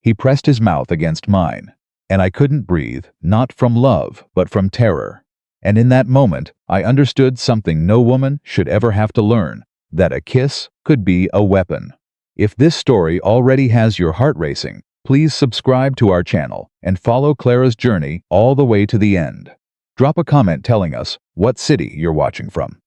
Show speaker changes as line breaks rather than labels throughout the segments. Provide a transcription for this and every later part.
He pressed his mouth against mine, and I couldn't breathe, not from love, but from terror. And in that moment, I understood something no woman should ever have to learn, that a kiss could be a weapon. If this story already has your heart racing, please subscribe to our channel and follow Clara's journey all the way to the end. Drop a comment telling us what city you're watching from.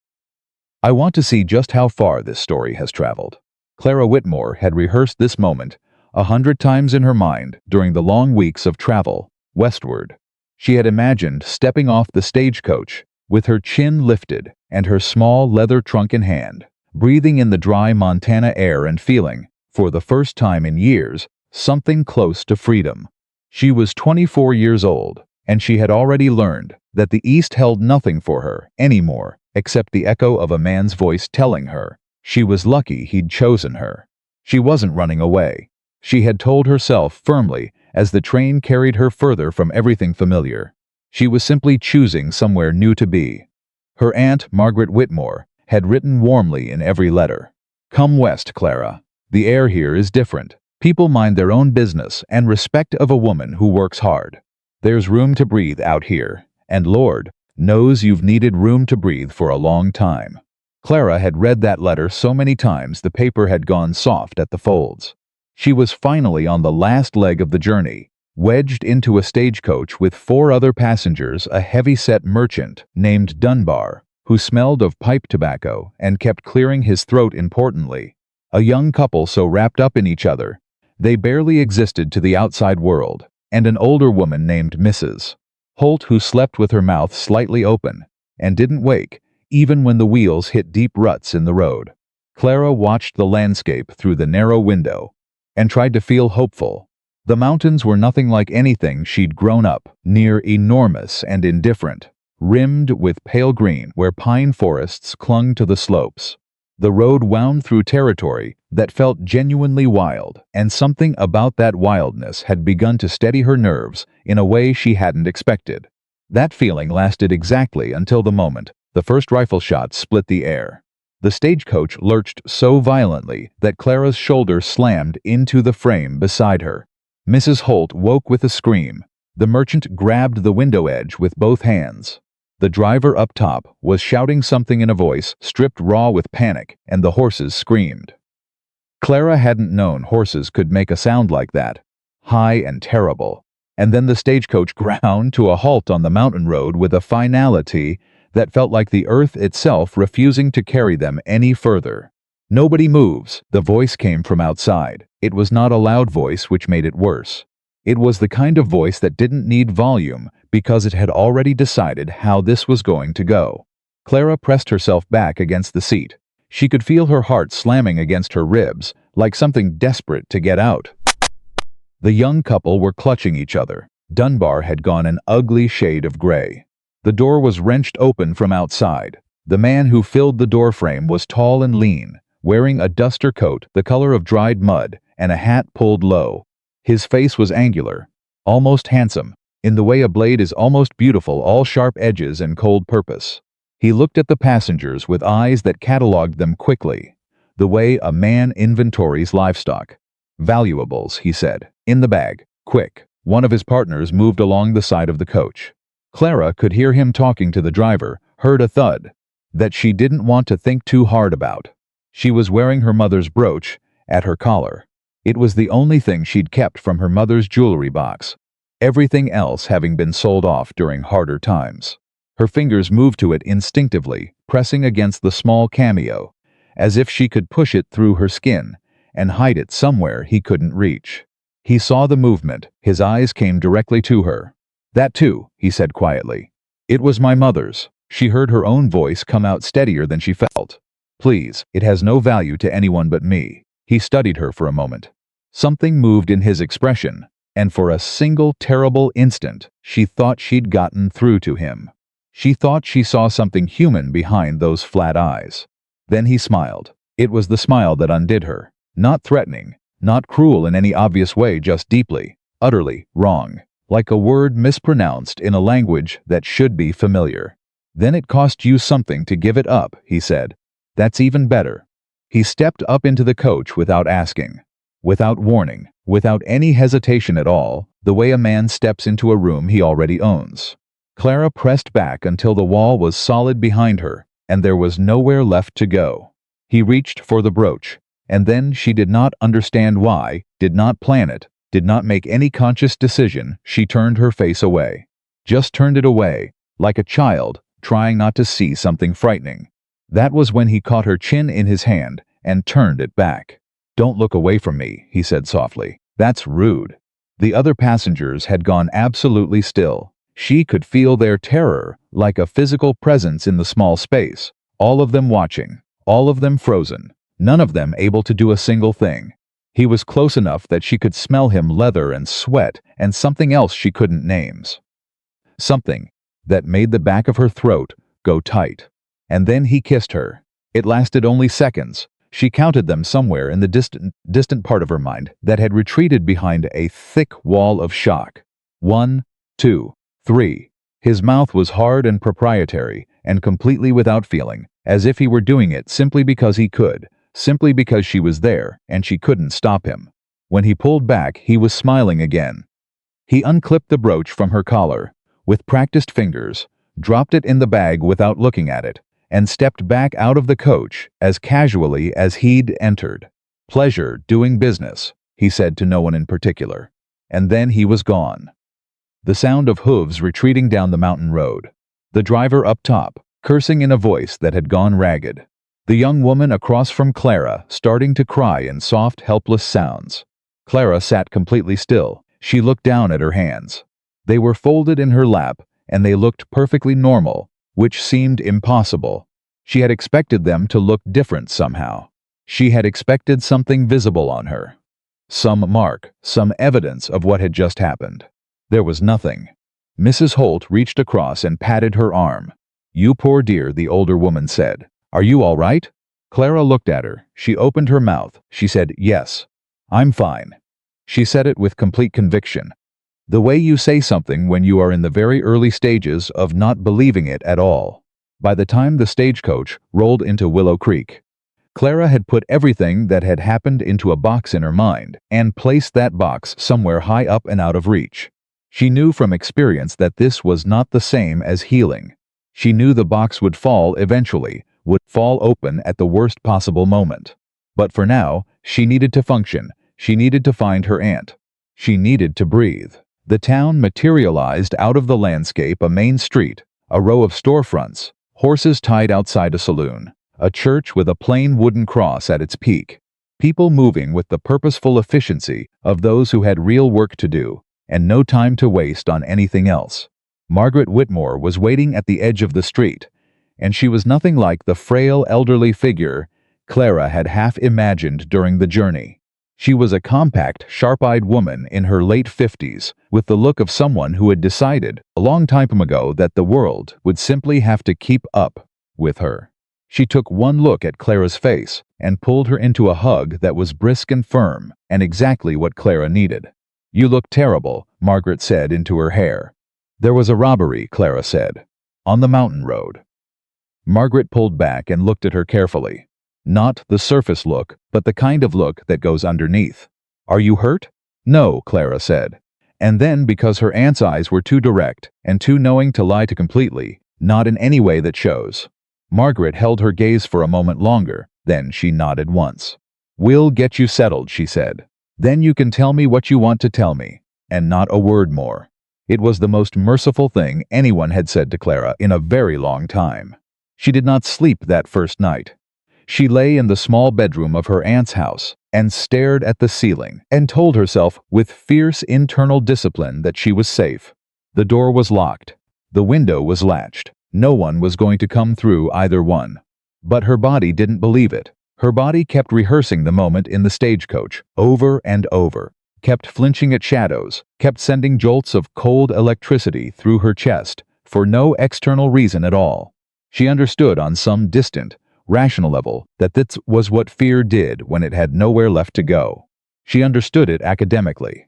I want to see just how far this story has traveled. Clara Whitmore had rehearsed this moment 100 times in her mind during the long weeks of travel westward. She had imagined stepping off the stagecoach with her chin lifted and her small leather trunk in hand, breathing in the dry Montana air and feeling, for the first time in years, something close to freedom. She was 24 years old, and she had already learned that the East held nothing for her anymore except the echo of a man's voice telling her she was lucky he'd chosen her. She wasn't running away. She had told herself firmly as the train carried her further from everything familiar. She was simply choosing somewhere new to be. Her aunt, Margaret Whitmore, had written warmly in every letter, "Come west, Clara. The air here is different. People mind their own business and respect of a woman who works hard. There's room to breathe out here, and Lord knows you've needed room to breathe for a long time." Clara had read that letter so many times the paper had gone soft at the folds. She was finally on the last leg of the journey, wedged into a stagecoach with 4 other passengers, a heavy-set merchant named Dunbar, who smelled of pipe tobacco and kept clearing his throat importantly, a young couple so wrapped up in each other they barely existed to the outside world, and an older woman named Mrs. Holt who slept with her mouth slightly open and didn't wake even when the wheels hit deep ruts in the road. Clara watched the landscape through the narrow window and tried to feel hopeful. The mountains were nothing like anything she'd grown up near, enormous and indifferent, rimmed with pale green where pine forests clung to the slopes. The road wound through territory that felt genuinely wild, and something about that wildness had begun to steady her nerves in a way she hadn't expected. That feeling lasted exactly until the moment the first rifle shot split the air. The stagecoach lurched so violently that Clara's shoulder slammed into the frame beside her. Mrs. Holt woke with a scream. The merchant grabbed the window edge with both hands. The driver up top was shouting something in a voice stripped raw with panic, and the horses screamed. Clara hadn't known horses could make a sound like that, high and terrible. And then the stagecoach ground to a halt on the mountain road with a finality that felt like the earth itself refusing to carry them any further. "Nobody moves," the voice came from outside. It was not a loud voice, which made it worse. It was the kind of voice that didn't need volume because it had already decided how this was going to go. Clara pressed herself back against the seat. She could feel her heart slamming against her ribs, like something desperate to get out. The young couple were clutching each other. Dunbar had gone an ugly shade of gray. The door was wrenched open from outside. The man who filled the doorframe was tall and lean, wearing a duster coat the color of dried mud and a hat pulled low. His face was angular, almost handsome, in the way a blade is almost beautiful, all sharp edges and cold purpose. He looked at the passengers with eyes that catalogued them quickly, the way a man inventories livestock. "Valuables," he said. "In the bag. Quick." One of his partners moved along the side of the coach. Clara could hear him talking to the driver, heard a thud that she didn't want to think too hard about. She was wearing her mother's brooch at her collar. It was the only thing she'd kept from her mother's jewelry box, everything else having been sold off during harder times. Her fingers moved to it instinctively, pressing against the small cameo, as if she could push it through her skin and hide it somewhere he couldn't reach. He saw the movement. His eyes came directly to her. "That too," he said quietly. "It was my mother's." She heard her own voice come out steadier than she felt. "Please, it has no value to anyone but me." He studied her for a moment. Something moved in his expression, and for a single terrible instant, she thought she'd gotten through to him. She thought she saw something human behind those flat eyes. Then he smiled. It was the smile that undid her. Not threatening, not cruel in any obvious way, just deeply, utterly wrong. Like a word mispronounced in a language that should be familiar. "Then it cost you something to give it up," he said. "That's even better." He stepped up into the coach without asking. Without warning, without any hesitation at all, the way a man steps into a room he already owns. Clara pressed back until the wall was solid behind her, and there was nowhere left to go. He reached for the brooch, and then she did not understand why, did not plan it, did not make any conscious decision, she turned her face away. Just turned it away, like a child, trying not to see something frightening. That was when he caught her chin in his hand and turned it back. "Don't look away from me," he said softly. "That's rude." The other passengers had gone absolutely still. She could feel their terror, like a physical presence in the small space. All of them watching, all of them frozen, none of them able to do a single thing. He was close enough that she could smell him leather and sweat and something else she couldn't name. Something that made the back of her throat go tight. And then he kissed her. It lasted only seconds. She counted them somewhere in the distant part of her mind that had retreated behind a thick wall of shock. 1, 2, 3. His mouth was hard and proprietary, and completely without feeling, as if he were doing it simply because he could, simply because she was there, and she couldn't stop him. When he pulled back, he was smiling again. He unclipped the brooch from her collar, with practiced fingers, dropped it in the bag without looking at it, and stepped back out of the coach as casually as he'd entered. "Pleasure doing business," he said to no one in particular. And then he was gone. The sound of hooves retreating down the mountain road. The driver up top, cursing in a voice that had gone ragged. The young woman across from Clara starting to cry in soft, helpless sounds. Clara sat completely still. She looked down at her hands. They were folded in her lap, and they looked perfectly normal, which seemed impossible. She had expected them to look different somehow. She had expected something visible on her. Some mark, some evidence of what had just happened. There was nothing. Mrs. Holt reached across and patted her arm. "You poor dear," the older woman said. "Are you all right?" Clara looked at her. She opened her mouth. She said, "Yes. I'm fine." She said it with complete conviction. The way you say something when you are in the very early stages of not believing it at all. By the time the stagecoach rolled into Willow Creek, Clara had put everything that had happened into a box in her mind and placed that box somewhere high up and out of reach. She knew from experience that this was not the same as healing. She knew the box would fall eventually, would fall open at the worst possible moment. But for now, she needed to function. She needed to find her aunt. She needed to breathe. The town materialized out of the landscape: a main street, a row of storefronts, horses tied outside a saloon, a church with a plain wooden cross at its peak, people moving with the purposeful efficiency of those who had real work to do, and no time to waste on anything else. Margaret Whitmore was waiting at the edge of the street, and she was nothing like the frail elderly figure Clara had half imagined during the journey. She was a compact, sharp-eyed woman in her late 50s, with the look of someone who had decided a long time ago that the world would simply have to keep up with her. She took one look at Clara's face and pulled her into a hug that was brisk and firm, and exactly what Clara needed. "You look terrible," Margaret said into her hair. "There was a robbery," Clara said, "on the mountain road." Margaret pulled back and looked at her carefully. Not the surface look, but the kind of look that goes underneath. "Are you hurt?" "No," Clara said. And then, because her aunt's eyes were too direct and too knowing to lie to completely, not in any way that shows. Margaret held her gaze for a moment longer, then she nodded once. "We'll get you settled," she said. "Then you can tell me what you want to tell me." And not a word more. It was the most merciful thing anyone had said to Clara in a very long time. She did not sleep that first night. She lay in the small bedroom of her aunt's house and stared at the ceiling and told herself with fierce internal discipline that she was safe. The door was locked. The window was latched. No one was going to come through either one. But her body didn't believe it. Her body kept rehearsing the moment in the stagecoach, over and over, kept flinching at shadows, kept sending jolts of cold electricity through her chest, for no external reason at all. She understood on some distant, rational level that this was what fear did when it had nowhere left to go. She understood it academically.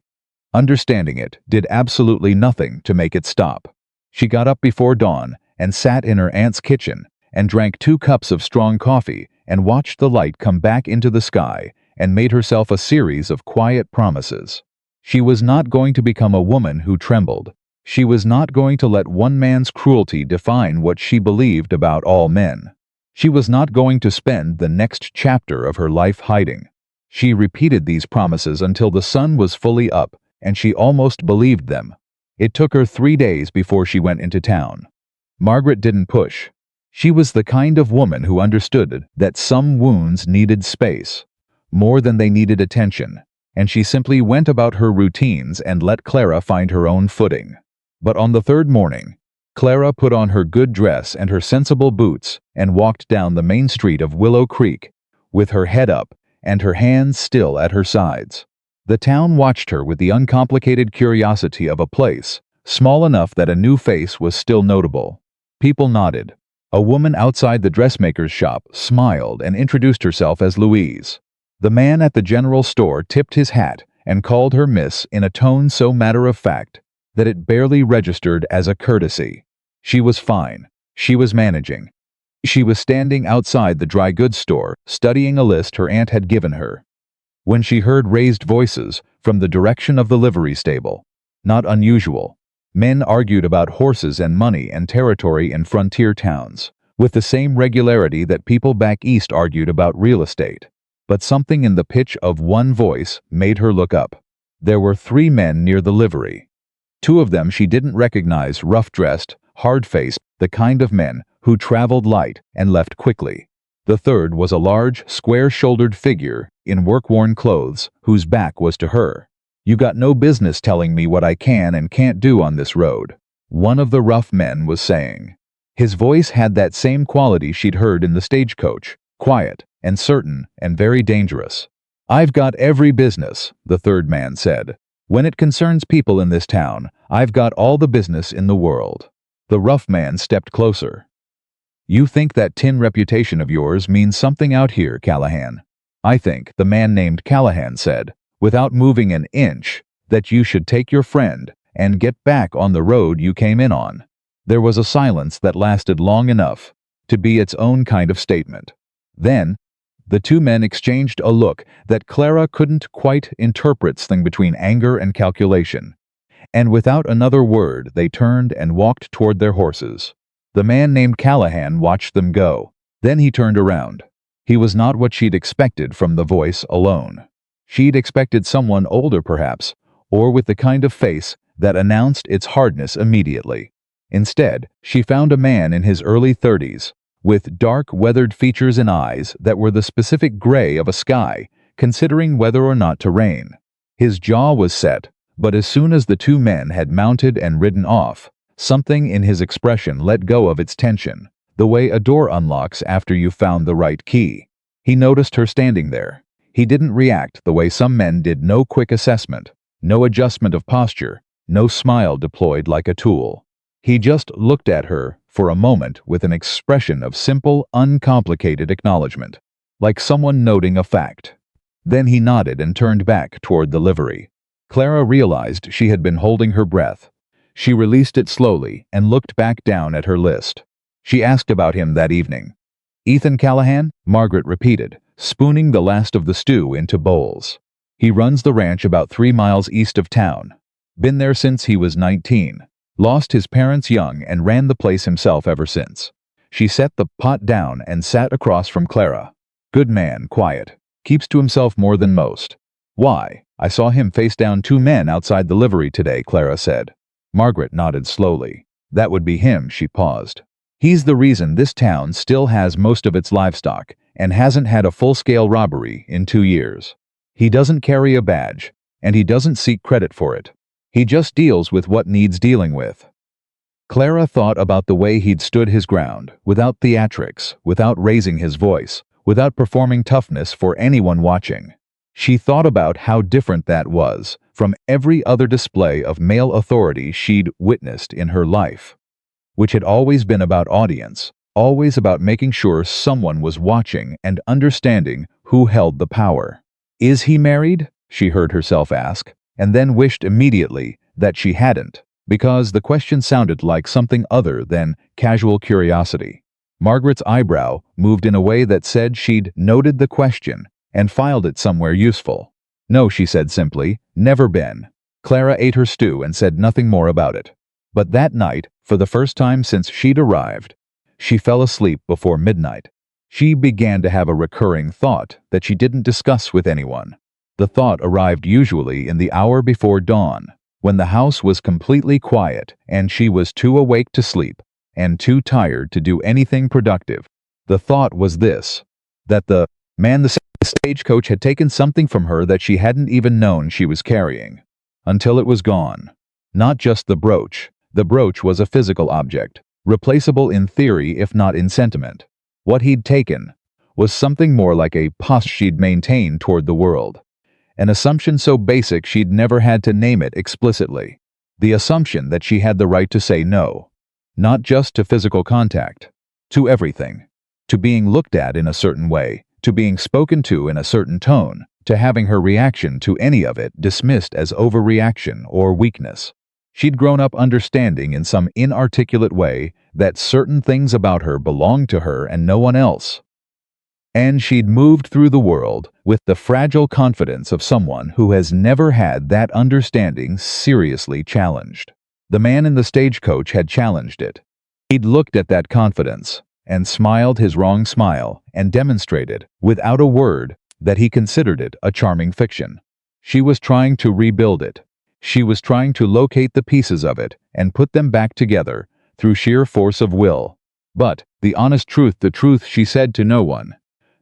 Understanding it did absolutely nothing to make it stop. She got up before dawn and sat in her aunt's kitchen and drank 2 cups of strong coffee and watched the light come back into the sky and made herself a series of quiet promises. She was not going to become a woman who trembled. She was not going to let one man's cruelty define what she believed about all men. She was not going to spend the next chapter of her life hiding. She repeated these promises until the sun was fully up, and she almost believed them. It took her 3 days before she went into town. Margaret didn't push. She was the kind of woman who understood that some wounds needed space, more than they needed attention, and she simply went about her routines and let Clara find her own footing. But on the third morning, Clara put on her good dress and her sensible boots and walked down the main street of Willow Creek, with her head up and her hands still at her sides. The town watched her with the uncomplicated curiosity of a place, small enough that a new face was still notable. People nodded. A woman outside the dressmaker's shop smiled and introduced herself as Louise. The man at the general store tipped his hat and called her Miss in a tone so matter-of-fact that it barely registered as a courtesy. She was fine. She was managing. She was standing outside the dry goods store, studying a list her aunt had given her, when she heard raised voices from the direction of the livery stable. Not unusual. Men argued about horses and money and territory in frontier towns, with the same regularity that people back east argued about real estate. But something in the pitch of one voice made her look up. There were 3 men near the livery. 2 of them she didn't recognize, rough-dressed, hard-faced, the kind of men who traveled light and left quickly. The third was a large, square-shouldered figure in work-worn clothes whose back was to her. "You got no business telling me what I can and can't do on this road," one of the rough men was saying. His voice had that same quality she'd heard in the stagecoach, quiet and certain and very dangerous. "I've got every business," the third man said. "When it concerns people in this town, I've got all the business in the world." The rough man stepped closer. "You think that tin reputation of yours means something out here, Callahan. I think," the man named Callahan said, without moving an inch, "that you should take your friend and get back on the road you came in on." There was a silence that lasted long enough to be its own kind of statement. Then, the 2 men exchanged a look that Clara couldn't quite interpret, thing between anger and calculation. And without another word, they turned and walked toward their horses. The man named Callahan watched them go. Then he turned around. He was not what she'd expected from the voice alone. She'd expected someone older perhaps, or with the kind of face that announced its hardness immediately. Instead, she found a man in his early 30s, with dark, weathered features and eyes that were the specific gray of a sky, considering whether or not to rain. His jaw was set, but as soon as the 2 men had mounted and ridden off, something in his expression let go of its tension, the way a door unlocks after you've found the right key. He noticed her standing there. He didn't react the way some men did, no quick assessment, no adjustment of posture, no smile deployed like a tool. He just looked at her for a moment with an expression of simple, uncomplicated acknowledgement, like someone noting a fact. Then he nodded and turned back toward the livery. Clara realized she had been holding her breath. She released it slowly and looked back down at her list. She asked about him that evening. "Ethan Callahan?" Margaret repeated, spooning the last of the stew into bowls. "He runs the ranch about 3 miles east of town. Been there since he was 19. Lost his parents young and ran the place himself ever since." She set the pot down and sat across from Clara. "Good man, quiet. Keeps to himself more than most." "Why? I saw him face down 2 men outside the livery today," Clara said. Margaret nodded slowly. "That would be him," she paused. "He's the reason this town still has most of its livestock and hasn't had a full-scale robbery in 2 years. He doesn't carry a badge, and he doesn't seek credit for it. He just deals with what needs dealing with." Clara thought about the way he'd stood his ground, without theatrics, without raising his voice, without performing toughness for anyone watching. She thought about how different that was from every other display of male authority she'd witnessed in her life, which had always been about audience, always about making sure someone was watching and understanding who held the power. "Is he married?" she heard herself ask, and then wished immediately that she hadn't, because the question sounded like something other than casual curiosity. Margaret's eyebrow moved in a way that said she'd noted the question and filed it somewhere useful. No, she said simply, never been. Clara ate her stew and said nothing more about it. But that night, for the first time since she'd arrived, she fell asleep before midnight. She began to have a recurring thought that she didn't discuss with anyone. The thought arrived usually in the hour before dawn, when the house was completely quiet and she was too awake to sleep and too tired to do anything productive. The thought was this: that the man, the stagecoach, had taken something from her that she hadn't even known she was carrying, until it was gone. Not just the brooch. The brooch was a physical object, replaceable in theory if not in sentiment. What he'd taken was something more like a posture she'd maintained toward the world. An assumption so basic she'd never had to name it explicitly. The assumption that she had the right to say no. Not just to physical contact. To everything. To being looked at in a certain way. To being spoken to in a certain tone. To having her reaction to any of it dismissed as overreaction or weakness. She'd grown up understanding in some inarticulate way that certain things about her belonged to her and no one else. And she'd moved through the world with the fragile confidence of someone who has never had that understanding seriously challenged. The man in the stagecoach had challenged it. He'd looked at that confidence and smiled his wrong smile and demonstrated, without a word, that he considered it a charming fiction. She was trying to rebuild it. She was trying to locate the pieces of it and put them back together through sheer force of will. But, the honest truth, the truth she said to no one,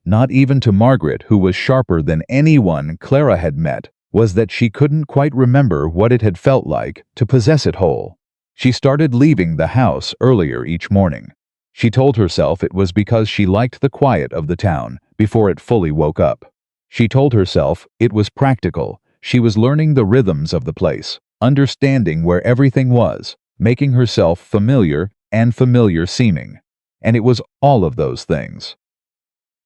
not even to Margaret, who was sharper than anyone Clara had met, was that she couldn't quite remember what it had felt like to possess it whole. She started leaving the house earlier each morning. She told herself it was because she liked the quiet of the town before it fully woke up. She told herself it was practical. She was learning the rhythms of the place, understanding where everything was, making herself familiar and familiar seeming. And it was all of those things.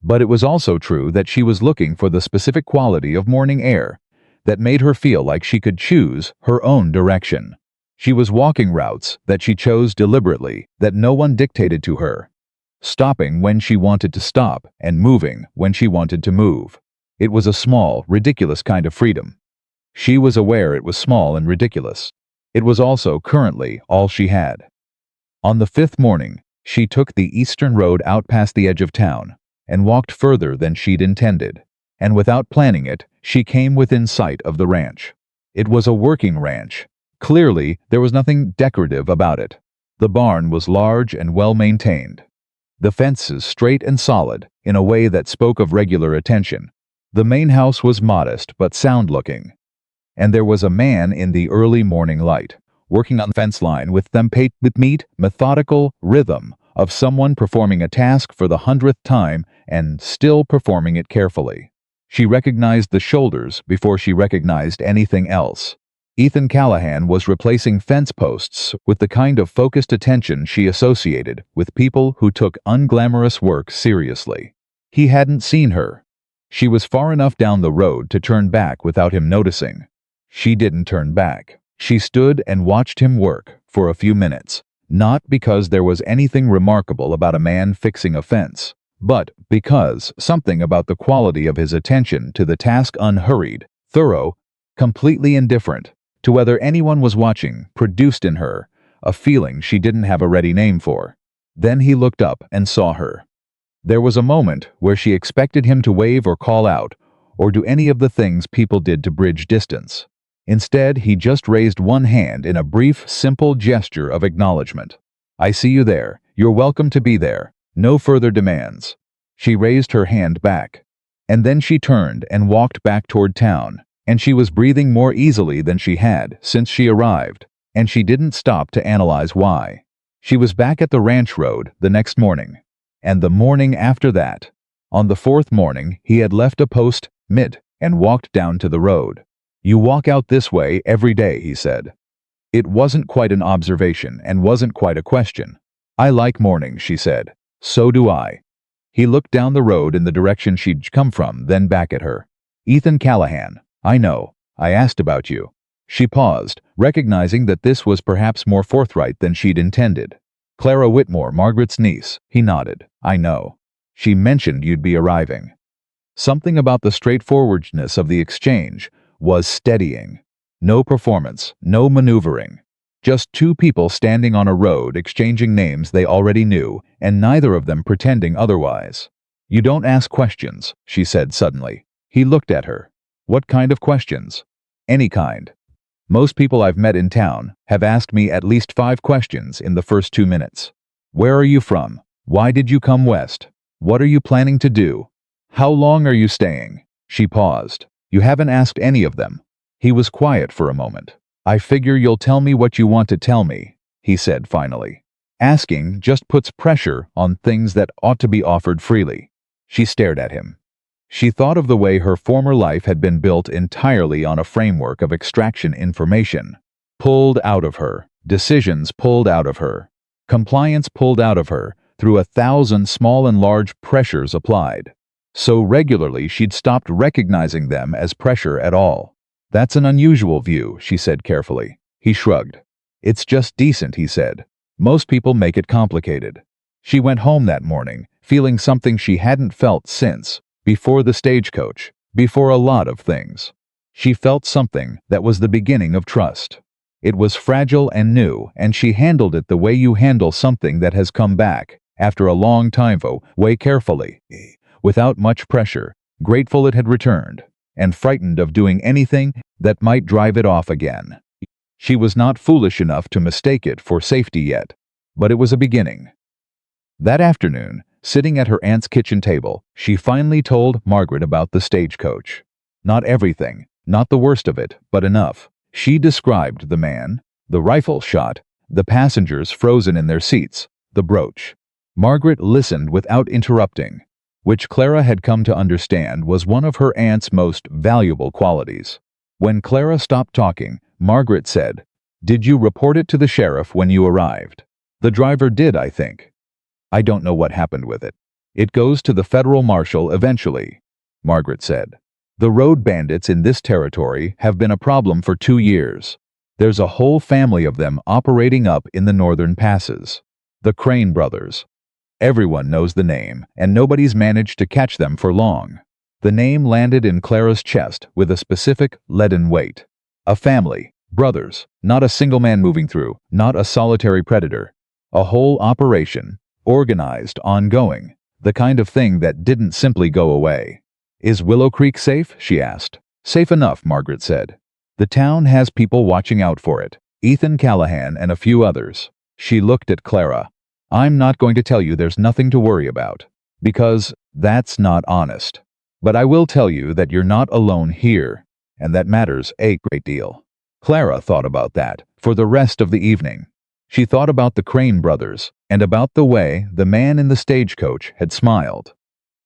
But it was also true that she was looking for the specific quality of morning air that made her feel like she could choose her own direction. She was walking routes that she chose deliberately, that no one dictated to her, stopping when she wanted to stop and moving when she wanted to move. It was a small, ridiculous kind of freedom. She was aware it was small and ridiculous. It was also currently all she had. On the fifth morning, she took the eastern road out past the edge of town and walked further than she'd intended. And without planning it, she came within sight of the ranch. It was a working ranch. Clearly, there was nothing decorative about it. The barn was large and well-maintained. The fences straight and solid in a way that spoke of regular attention. The main house was modest but sound-looking. And there was a man in the early morning light, working on the fence line with them neat, methodical rhythm of someone performing a task for the 100th time and still performing it carefully. She recognized the shoulders before she recognized anything else. Ethan Callahan was replacing fence posts with the kind of focused attention she associated with people who took unglamorous work seriously. He hadn't seen her. She was far enough down the road to turn back without him noticing. She didn't turn back. She stood and watched him work for a few minutes, not because there was anything remarkable about a man fixing a fence, but because something about the quality of his attention to the task, unhurried, thorough, completely indifferent to whether anyone was watching, produced in her a feeling she didn't have a ready name for. Then he looked up and saw her. There was a moment where she expected him to wave or call out, or do any of the things people did to bridge distance. Instead, he just raised one hand in a brief, simple gesture of acknowledgement. "I see you there. You're welcome to be there. No further demands." She raised her hand back. And then she turned and walked back toward town, and she was breathing more easily than she had since she arrived, and she didn't stop to analyze why. She was back at the ranch road the next morning, and the morning after that. On the fourth morning, he had left a post mid and walked down to the road. "You walk out this way every day," he said. It wasn't quite an observation and wasn't quite a question. "I like mornings," she said. "So do I." He looked down the road in the direction she'd come from, then back at her. "Ethan Callahan, I know. I asked about you." She paused, recognizing that this was perhaps more forthright than she'd intended. "Clara Whitmore, Margaret's niece." He nodded. "I know. She mentioned you'd be arriving." Something about the straightforwardness of the exchange was steadying. No performance, no maneuvering. Just two people standing on a road exchanging names they already knew, and neither of them pretending otherwise. "You don't ask questions," she said suddenly. He looked at her. "What kind of questions?" "Any kind. Most people I've met in town have asked me at least 5 questions in the first 2 minutes. Where are you from? Why did you come west? What are you planning to do? How long are you staying?" She paused. "You haven't asked any of them." He was quiet for a moment. "I figure you'll tell me what you want to tell me," he said finally. "Asking just puts pressure on things that ought to be offered freely." She stared at him. She thought of the way her former life had been built entirely on a framework of extraction information, pulled out of her, decisions pulled out of her, compliance pulled out of her, through 1,000 small and large pressures applied. So regularly she'd stopped recognizing them as pressure at all. "That's an unusual view," she said carefully. He shrugged. "It's just decent," he said. "Most people make it complicated." She went home that morning, feeling something she hadn't felt since, before the stagecoach, before a lot of things. She felt something that was the beginning of trust. It was fragile and new, and she handled it the way you handle something that has come back, after a long time, way carefully, without much pressure, grateful it had returned, and frightened of doing anything that might drive it off again. She was not foolish enough to mistake it for safety yet, but it was a beginning. That afternoon, sitting at her aunt's kitchen table, she finally told Margaret about the stagecoach. Not everything, not the worst of it, but enough. She described the man, the rifle shot, the passengers frozen in their seats, the brooch. Margaret listened without interrupting, which Clara had come to understand was one of her aunt's most valuable qualities. When Clara stopped talking, Margaret said, "Did you report it to the sheriff when you arrived?" "The driver did, I think." "I don't know what happened with it." "It goes to the federal marshal eventually," Margaret said. "The road bandits in this territory have been a problem for 2 years. There's a whole family of them operating up in the northern passes. The Crane brothers. Everyone knows the name, and nobody's managed to catch them for long." The name landed in Clara's chest with a specific leaden weight. A family, brothers, not a single man moving through, not a solitary predator. A whole operation, organized, ongoing, the kind of thing that didn't simply go away. "Is Willow Creek safe?" she asked. "Safe enough," Margaret said. "The town has people watching out for it. Ethan Callahan and a few others." She looked at Clara. "I'm not going to tell you there's nothing to worry about, because that's not honest. But I will tell you that you're not alone here, and that matters a great deal." Clara thought about that for the rest of the evening. She thought about the Crane brothers, and about the way the man in the stagecoach had smiled,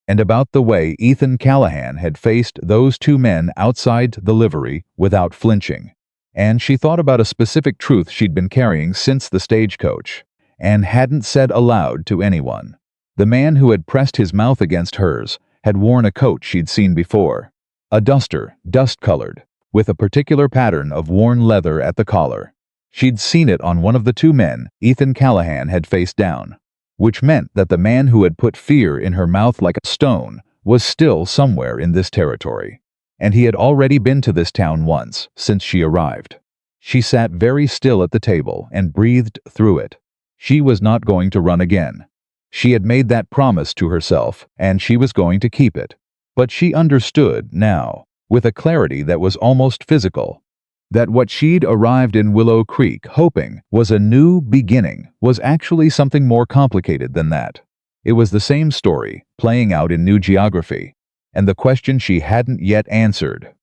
and about the way Ethan Callahan had faced those 2 men outside the livery without flinching. And she thought about a specific truth she'd been carrying since the stagecoach, and hadn't said aloud to anyone. The man who had pressed his mouth against hers had worn a coat she'd seen before. A duster, dust-colored, with a particular pattern of worn leather at the collar. She'd seen it on one of the 2 men Ethan Callahan had faced down, which meant that the man who had put fear in her mouth like a stone was still somewhere in this territory. And he had already been to this town once, since she arrived. She sat very still at the table and breathed through it. She was not going to run again. She had made that promise to herself, and she was going to keep it. But she understood now, with a clarity that was almost physical, that what she'd arrived in Willow Creek hoping was a new beginning was actually something more complicated than that. It was the same story, playing out in new geography, and the question she hadn't yet answered,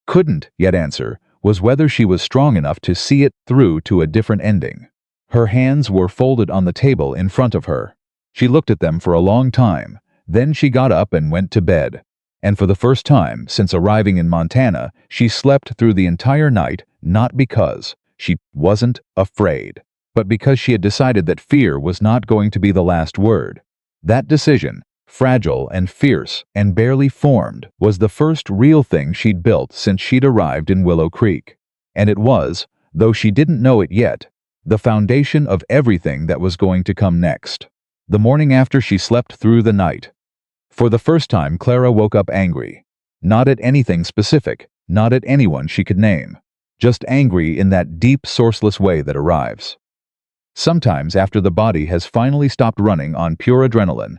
couldn't yet answer, was whether she was strong enough to see it through to a different ending. Her hands were folded on the table in front of her. She looked at them for a long time, then she got up and went to bed. And for the first time since arriving in Montana, she slept through the entire night, not because she wasn't afraid, but because she had decided that fear was not going to be the last word. That decision, fragile and fierce and barely formed, was the first real thing she'd built since she'd arrived in Willow Creek. And it was, though she didn't know it yet, the foundation of everything that was going to come next. The morning after she slept through the night, For the first time, Clara woke up angry. Not at anything specific, not at anyone she could name. Just angry in that deep, sourceless way that arrives sometimes after the body has finally stopped running on pure adrenaline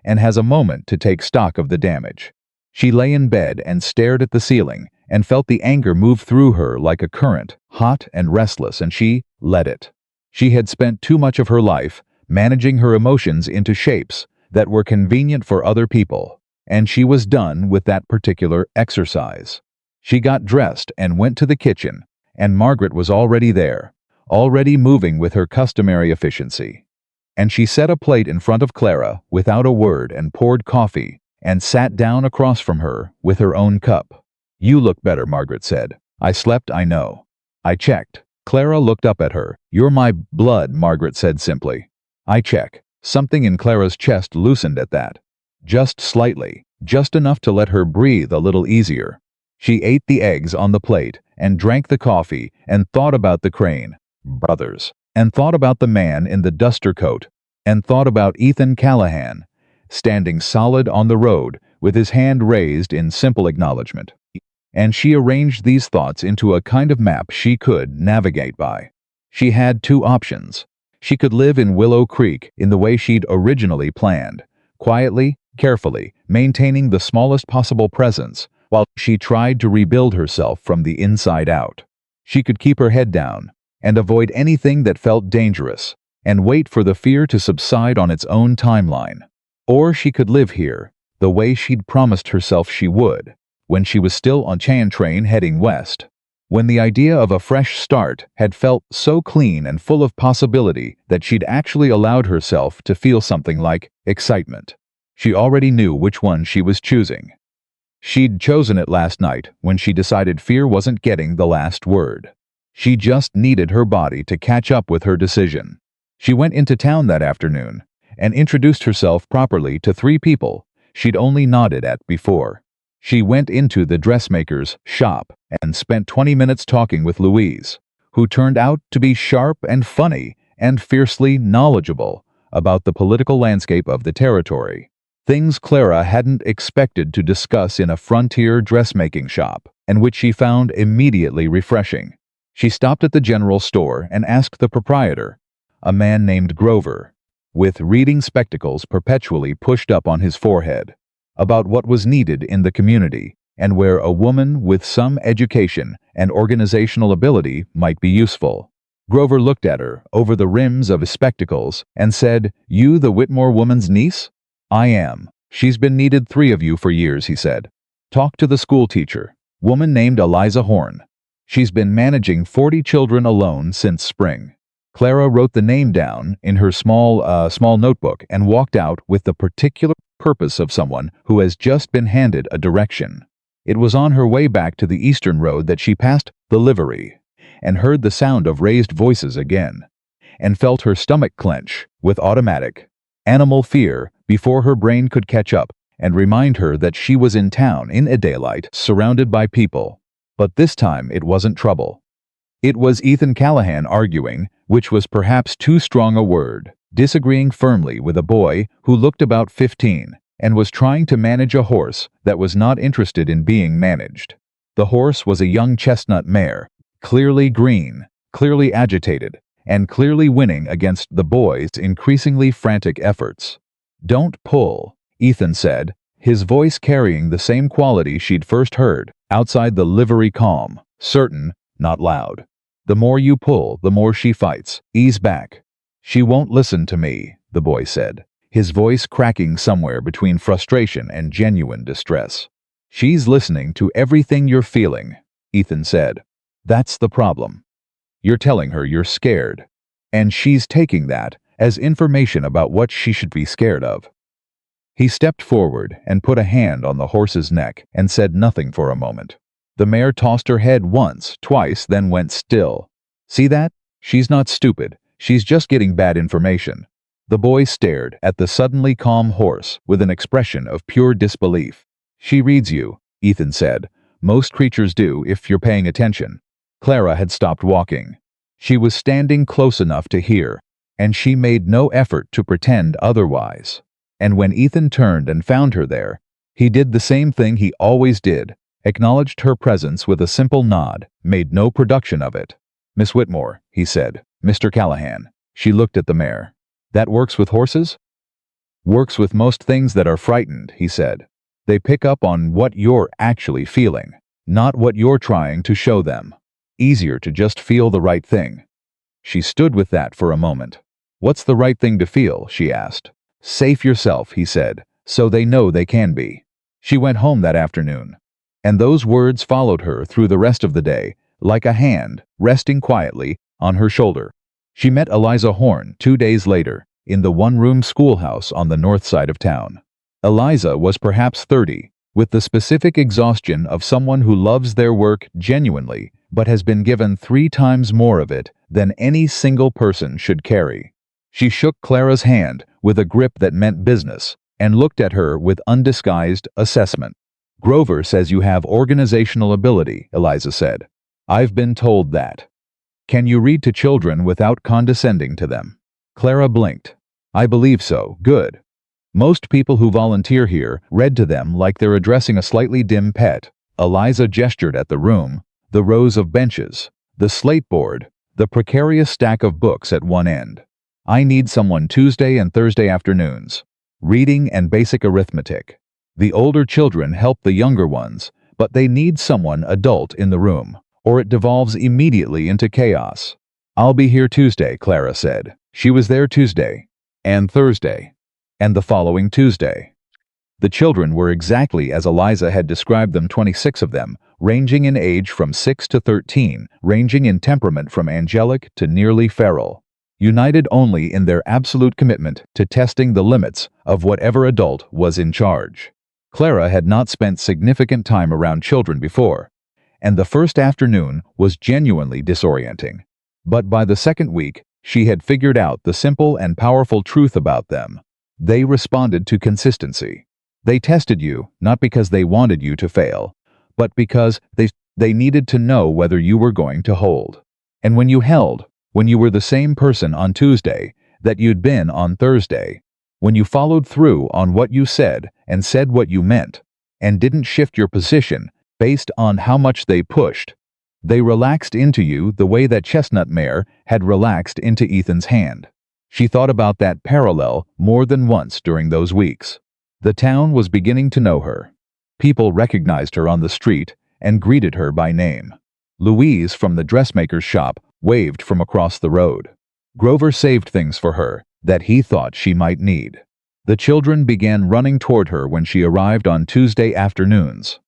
and has a moment to take stock of the damage. She lay in bed and stared at the ceiling and felt the anger move through her like a current, hot and restless, and she let it. She had spent too much of her life managing her emotions into shapes that were convenient for other people, and she was done with that particular exercise. She got dressed and went to the kitchen, and Margaret was already there, already moving with her customary efficiency. And she set a plate in front of Clara without a word and poured coffee and sat down across from her with her own cup. "You look better," Margaret said. "I slept, I know." "I checked." Clara looked up at her. "You're my blood," Margaret said simply. "I check." Something in Clara's chest loosened at that. Just slightly, just enough to let her breathe a little easier. She ate the eggs on the plate and drank the coffee and thought about the Crane brothers, and thought about the man in the duster coat, and thought about Ethan Callahan, standing solid on the road with his hand raised in simple acknowledgement. And she arranged these thoughts into a kind of map she could navigate by. She had two options. She could live in Willow Creek in the way she'd originally planned, quietly, carefully, maintaining the smallest possible presence, while she tried to rebuild herself from the inside out. She could keep her head down and avoid anything that felt dangerous, and wait for the fear to subside on its own timeline. Or she could live here, the way she'd promised herself she would, when she was still on Chan train heading west. When the idea of a fresh start had felt so clean and full of possibility that she'd actually allowed herself to feel something like excitement. She already knew which one she was choosing. She'd chosen it last night when she decided fear wasn't getting the last word. She just needed her body to catch up with her decision. She went into town that afternoon and introduced herself properly to 3 people she'd only nodded at before. She went into the dressmaker's shop and spent 20 minutes talking with Louise, who turned out to be sharp and funny and fiercely knowledgeable about the political landscape of the territory. Things Clara hadn't expected to discuss in a frontier dressmaking shop, and which she found immediately refreshing. She stopped at the general store and asked the proprietor, a man named Grover, with reading spectacles perpetually pushed up on his forehead, about what was needed in the community and where a woman with some education and organizational ability might be useful. Grover looked at her over the rims of his spectacles and said, "You the Whitmore woman's niece?" "I am. She's been needed 3 of you for years," he said. "Talk to the school teacher, woman named Eliza Horn. She's been managing 40 children alone since spring." Clara wrote the name down in her small notebook and walked out with the particular purpose of someone who has just been handed a direction. It was on her way back to the eastern road that she passed the livery and heard the sound of raised voices again, and felt her stomach clench with automatic, animal fear before her brain could catch up and remind her that she was in town in a daylight surrounded by people. But this time it wasn't trouble. It was Ethan Callahan arguing, which was perhaps too strong a word, disagreeing firmly with a boy who looked about 15 and was trying to manage a horse that was not interested in being managed. The horse was a young chestnut mare, clearly green, clearly agitated, and clearly winning against the boy's increasingly frantic efforts. "Don't pull," Ethan said, his voice carrying the same quality she'd first heard outside the livery, calm, certain, not loud. "The more you pull, the more she fights. Ease back." "She won't listen to me," the boy said, his voice cracking somewhere between frustration and genuine distress. "She's listening to everything you're feeling," Ethan said. "That's the problem. You're telling her you're scared, and she's taking that as information about what she should be scared of." He stepped forward and put a hand on the horse's neck and said nothing for a moment. The mare tossed her head once, twice, then went still. "See that? She's not stupid. She's just getting bad information." The boy stared at the suddenly calm horse with an expression of pure disbelief. "She reads you," Ethan said. "Most creatures do if you're paying attention." Clara had stopped walking. She was standing close enough to hear, and she made no effort to pretend otherwise. And when Ethan turned and found her there, he did the same thing he always did, acknowledged her presence with a simple nod, made no production of it. "Miss Whitmore," he said. "Mr. Callahan." She looked at the mare. "That works with horses?" "Works with most things that are frightened," he said. "They pick up on what you're actually feeling, not what you're trying to show them. Easier to just feel the right thing." She stood with that for a moment. "What's the right thing to feel?" she asked. "Safe yourself," he said, "so they know they can be." She went home that afternoon, and those words followed her through the rest of the day, like a hand resting quietly on her shoulder. She met Eliza Horn 2 days later in the one-room schoolhouse on the north side of town. Eliza was perhaps 30, with the specific exhaustion of someone who loves their work genuinely but has been given 3 times more of it than any single person should carry. She shook Clara's hand with a grip that meant business and looked at her with undisguised assessment. "Grover says you have organizational ability," Eliza said. "I've been told that. Can you read to children without condescending to them?" Clara blinked. "I believe so. Good. Most people who volunteer here read to them like they're addressing a slightly dim pet." Eliza gestured at the room, the rows of benches, the slate board, the precarious stack of books at one end. "I need someone Tuesday and Thursday afternoons. Reading and basic arithmetic. The older children help the younger ones, but they need someone adult in the room, or it devolves immediately into chaos." "I'll be here Tuesday," Clara said. She was there Tuesday, and Thursday, and the following Tuesday. The children were exactly as Eliza had described them, 26 of them, ranging in age from 6 to 13, ranging in temperament from angelic to nearly feral, united only in their absolute commitment to testing the limits of whatever adult was in charge. Clara had not spent significant time around children before, and the first afternoon was genuinely disorienting. But by the second week, she had figured out the simple and powerful truth about them. They responded to consistency. They tested you, not because they wanted you to fail, but because they needed to know whether you were going to hold. And when you held, when you were the same person on Tuesday that you'd been on Thursday, when you followed through on what you said and said what you meant, and didn't shift your position based on how much they pushed, they relaxed into you the way that chestnut mare had relaxed into Ethan's hand. She thought about that parallel more than once during those weeks. The town was beginning to know her. People recognized her on the street and greeted her by name. Louise from the dressmaker's shop waved from across the road. Grover saved things for her that he thought she might need. The children began running toward her when she arrived on Tuesday afternoons.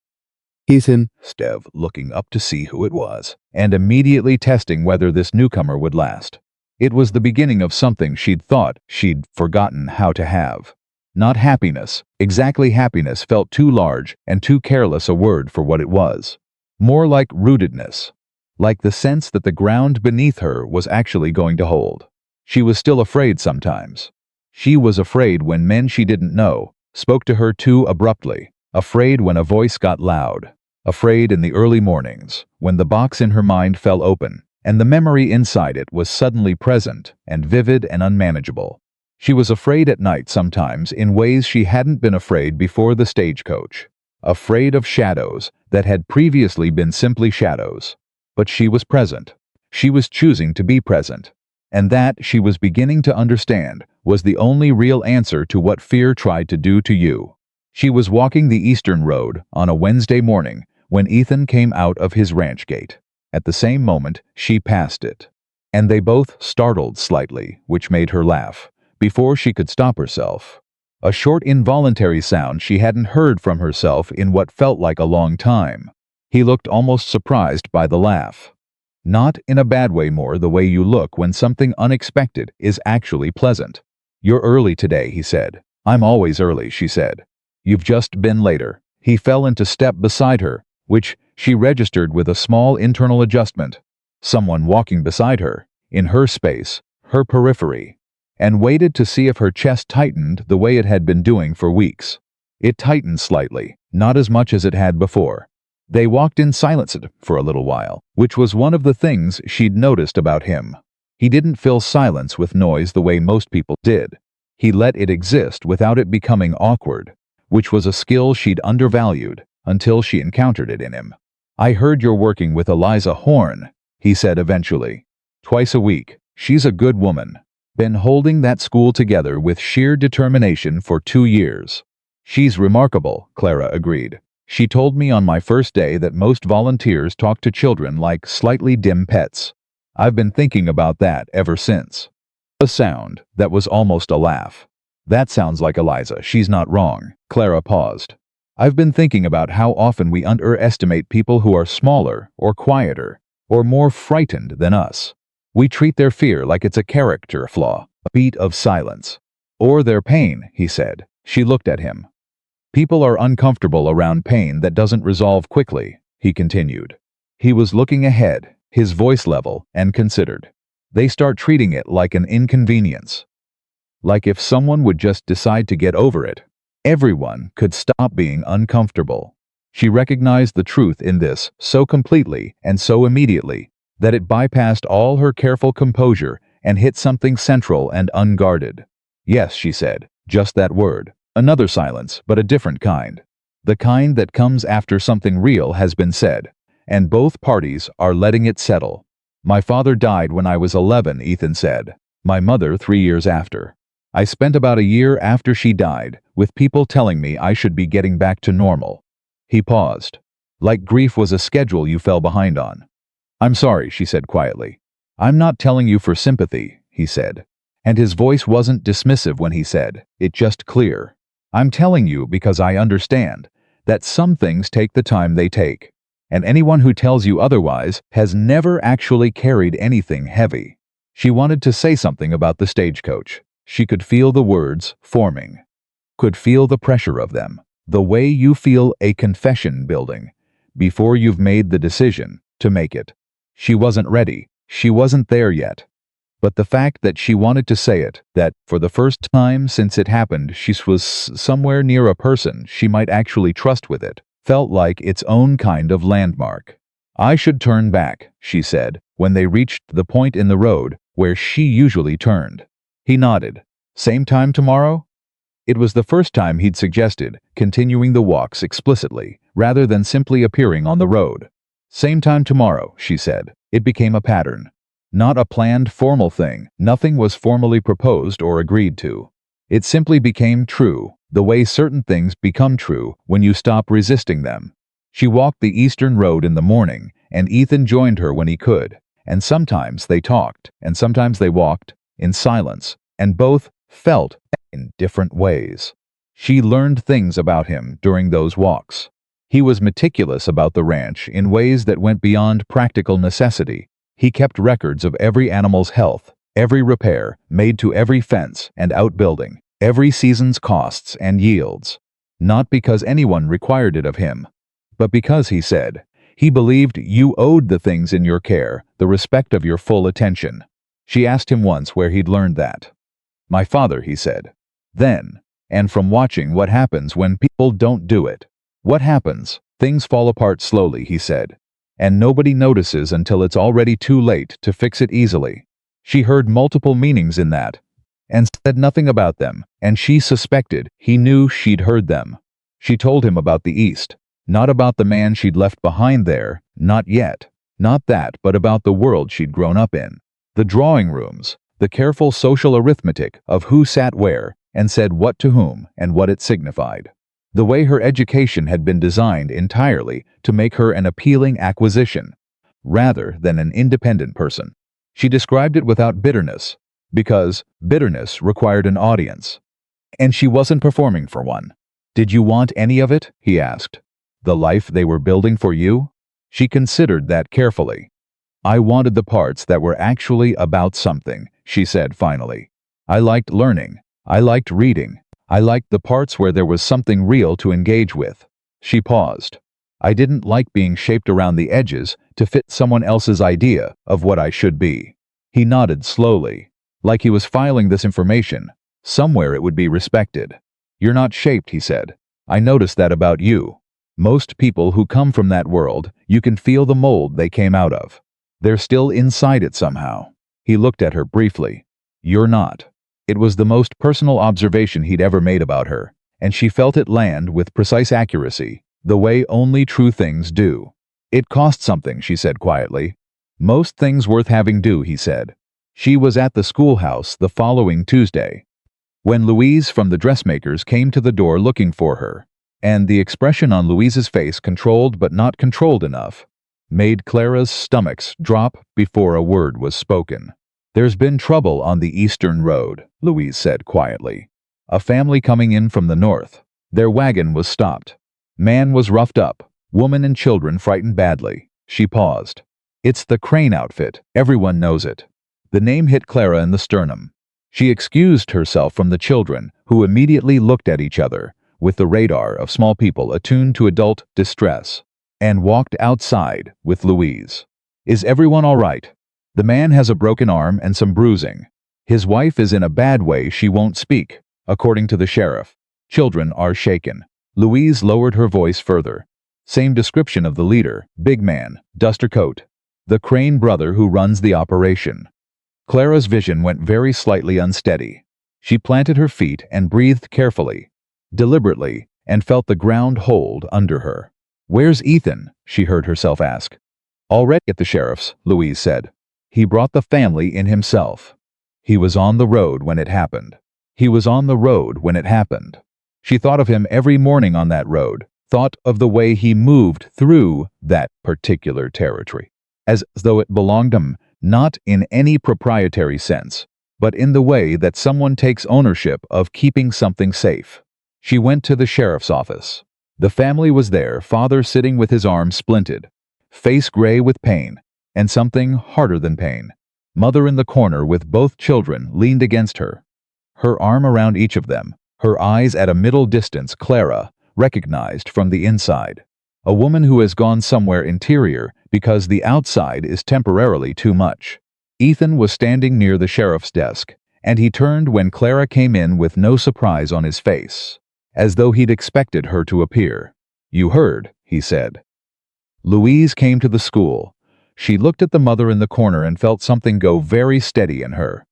"Ethan," Stev, looking up to see who it was, and immediately testing whether this newcomer would last. It was the beginning of something she'd thought she'd forgotten how to have. Not happiness. Exactly, happiness felt too large and too careless a word for what it was. More like rootedness. Like the sense that the ground beneath her was actually going to hold. She was still afraid sometimes. She was afraid when men she didn't know spoke to her too abruptly. Afraid when a voice got loud. Afraid in the early mornings, when the box in her mind fell open, and the memory inside it was suddenly present and vivid and unmanageable. She was afraid at night sometimes in ways she hadn't been afraid before the stagecoach. Afraid of shadows that had previously been simply shadows. But she was present. She was choosing to be present. And that, she was beginning to understand, was the only real answer to what fear tried to do to you. She was walking the eastern road on a Wednesday morning when Ethan came out of his ranch gate. At the same moment, she passed it. And they both startled slightly, which made her laugh, before she could stop herself. A short involuntary sound she hadn't heard from herself in what felt like a long time. He looked almost surprised by the laugh. Not in a bad way, more the way you look when something unexpected is actually pleasant. "You're early today," he said. "I'm always early," she said. "You've just been later." He fell into step beside her, which she registered with a small internal adjustment. Someone walking beside her, in her space, her periphery, and waited to see if her chest tightened the way it had been doing for weeks. It tightened slightly, not as much as it had before. They walked in silence for a little while, which was one of the things she'd noticed about him. He didn't fill silence with noise the way most people did. He let it exist without it becoming awkward, which was a skill she'd undervalued until she encountered it in him. "I heard you're working with Eliza Horn," he said eventually. "Twice a week. She's a good woman. Been holding that school together with sheer determination for 2 years." "She's remarkable," Clara agreed. "She told me on my first day that most volunteers talk to children like slightly dim pets. I've been thinking about that ever since." A sound that was almost a laugh. "That sounds like Eliza. She's not wrong." Clara paused. "I've been thinking about how often we underestimate people who are smaller or quieter or more frightened than us. We treat their fear like it's a character flaw." A beat of silence. "Or their pain," he said. She looked at him. "People are uncomfortable around pain that doesn't resolve quickly," he continued. He was looking ahead, his voice level and considered. "They start treating it like an inconvenience. Like if someone would just decide to get over it, everyone could stop being uncomfortable." She recognized the truth in this so completely and so immediately that it bypassed all her careful composure and hit something central and unguarded. "Yes," she said, just that word. Another silence, but a different kind. The kind that comes after something real has been said, and both parties are letting it settle. "My father died when I was 11, Ethan said. My mother 3 years after. I spent about a year after she died with people telling me I should be getting back to normal." He paused. "Like grief was a schedule you fell behind on." "I'm sorry," she said quietly. "I'm not telling you for sympathy," he said. And his voice wasn't dismissive when he said it, just clear. "I'm telling you because I understand that some things take the time they take, and anyone who tells you otherwise has never actually carried anything heavy." She wanted to say something about the stagecoach. She could feel the words forming, could feel the pressure of them, the way you feel a confession building before you've made the decision to make it. She wasn't ready. She wasn't there yet. But the fact that she wanted to say it, that for the first time since it happened she was somewhere near a person she might actually trust with it, felt like its own kind of landmark. "I should turn back," she said, when they reached the point in the road where she usually turned. He nodded. "Same time tomorrow?" It was the first time he'd suggested continuing the walks explicitly, rather than simply appearing on the road. "Same time tomorrow," she said. It became a pattern. Not a planned formal thing. Nothing was formally proposed or agreed to. It simply became true, the way certain things become true when you stop resisting them. She walked the eastern road in the morning, and Ethan joined her when he could, and sometimes they talked, and sometimes they walked, in silence, and both felt in different ways. She learned things about him during those walks. He was meticulous about the ranch in ways that went beyond practical necessity. He kept records of every animal's health, every repair made to every fence and outbuilding, every season's costs and yields. Not because anyone required it of him, but because, he said, he believed you owed the things in your care the respect of your full attention. She asked him once where he'd learned that. "My father," he said. Then, and from watching what happens when people don't do it. "What happens? Things fall apart slowly," he said. "And nobody notices until it's already too late to fix it easily." She heard multiple meanings in that, and said nothing about them, and she suspected he knew she'd heard them. She told him about the East, not about the man she'd left behind there, not yet. Not that, but about the world she'd grown up in. The drawing rooms, the careful social arithmetic of who sat where and said what to whom and what it signified. The way her education had been designed entirely to make her an appealing acquisition, rather than an independent person. She described it without bitterness, because bitterness required an audience. And she wasn't performing for one. "Did you want any of it?" he asked. "The life they were building for you?" She considered that carefully. "I wanted the parts that were actually about something," she said finally. "I liked learning. I liked reading. I liked the parts where there was something real to engage with." She paused. "I didn't like being shaped around the edges to fit someone else's idea of what I should be." He nodded slowly, like he was filing this information. Somewhere it would be respected. "You're not shaped," he said. "I noticed that about you. Most people who come from that world, you can feel the mold they came out of. They're still inside it somehow." He looked at her briefly. "You're not." It was the most personal observation he'd ever made about her, and she felt it land with precise accuracy, the way only true things do. It cost something, she said quietly. Most things worth having do, he said. She was at the schoolhouse the following Tuesday, when Louise from the dressmakers came to the door looking for her, and the expression on Louise's face, controlled but not controlled enough, made Clara's stomachs drop before a word was spoken. "There's been trouble on the eastern road," Louise said quietly. "A family coming in from the north. Their wagon was stopped. Man was roughed up, woman and children frightened badly." She paused. "It's the Crane outfit. Everyone knows it." The name hit Clara in the sternum. She excused herself from the children, who immediately looked at each other, with the radar of small people attuned to adult distress, and walked outside with Louise. "Is everyone all right? The man has a broken arm and some bruising. His wife is in a bad way, she won't speak, according to the sheriff. Children are shaken." Louise lowered her voice further. "Same description of the leader, big man, duster coat. The Crane brother who runs the operation." Clara's vision went very slightly unsteady. She planted her feet and breathed carefully, deliberately, and felt the ground hold under her. "Where's Ethan?" she heard herself ask. "Already at the sheriff's," Louise said. "He brought the family in himself. He was on the road when it happened. He was on the road when it happened." She thought of him every morning on that road, thought of the way he moved through that particular territory, as though it belonged to him, not in any proprietary sense, but in the way that someone takes ownership of keeping something safe. She went to the sheriff's office. The family was there, father sitting with his arm splinted, face gray with pain, and something harder than pain. Mother in the corner with both children leaned against her, her arm around each of them, her eyes at a middle distance. Clara recognized from the inside. A woman who has gone somewhere interior because the outside is temporarily too much. Ethan was standing near the sheriff's desk, and he turned when Clara came in with no surprise on his face, as though he'd expected her to appear. "You heard," he said. Louise came to the school. She looked at the mother in the corner and felt something go very steady in her.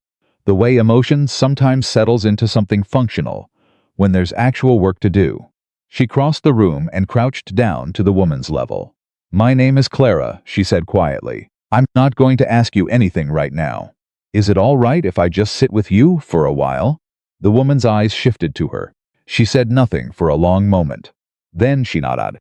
The way emotion sometimes settles into something functional, when there's actual work to do. She crossed the room and crouched down to the woman's level. "My name is Clara," she said quietly. "I'm not going to ask you anything right now. Is it all right if I just sit with you for a while?" The woman's eyes shifted to her. She said nothing for a long moment. Then she nodded.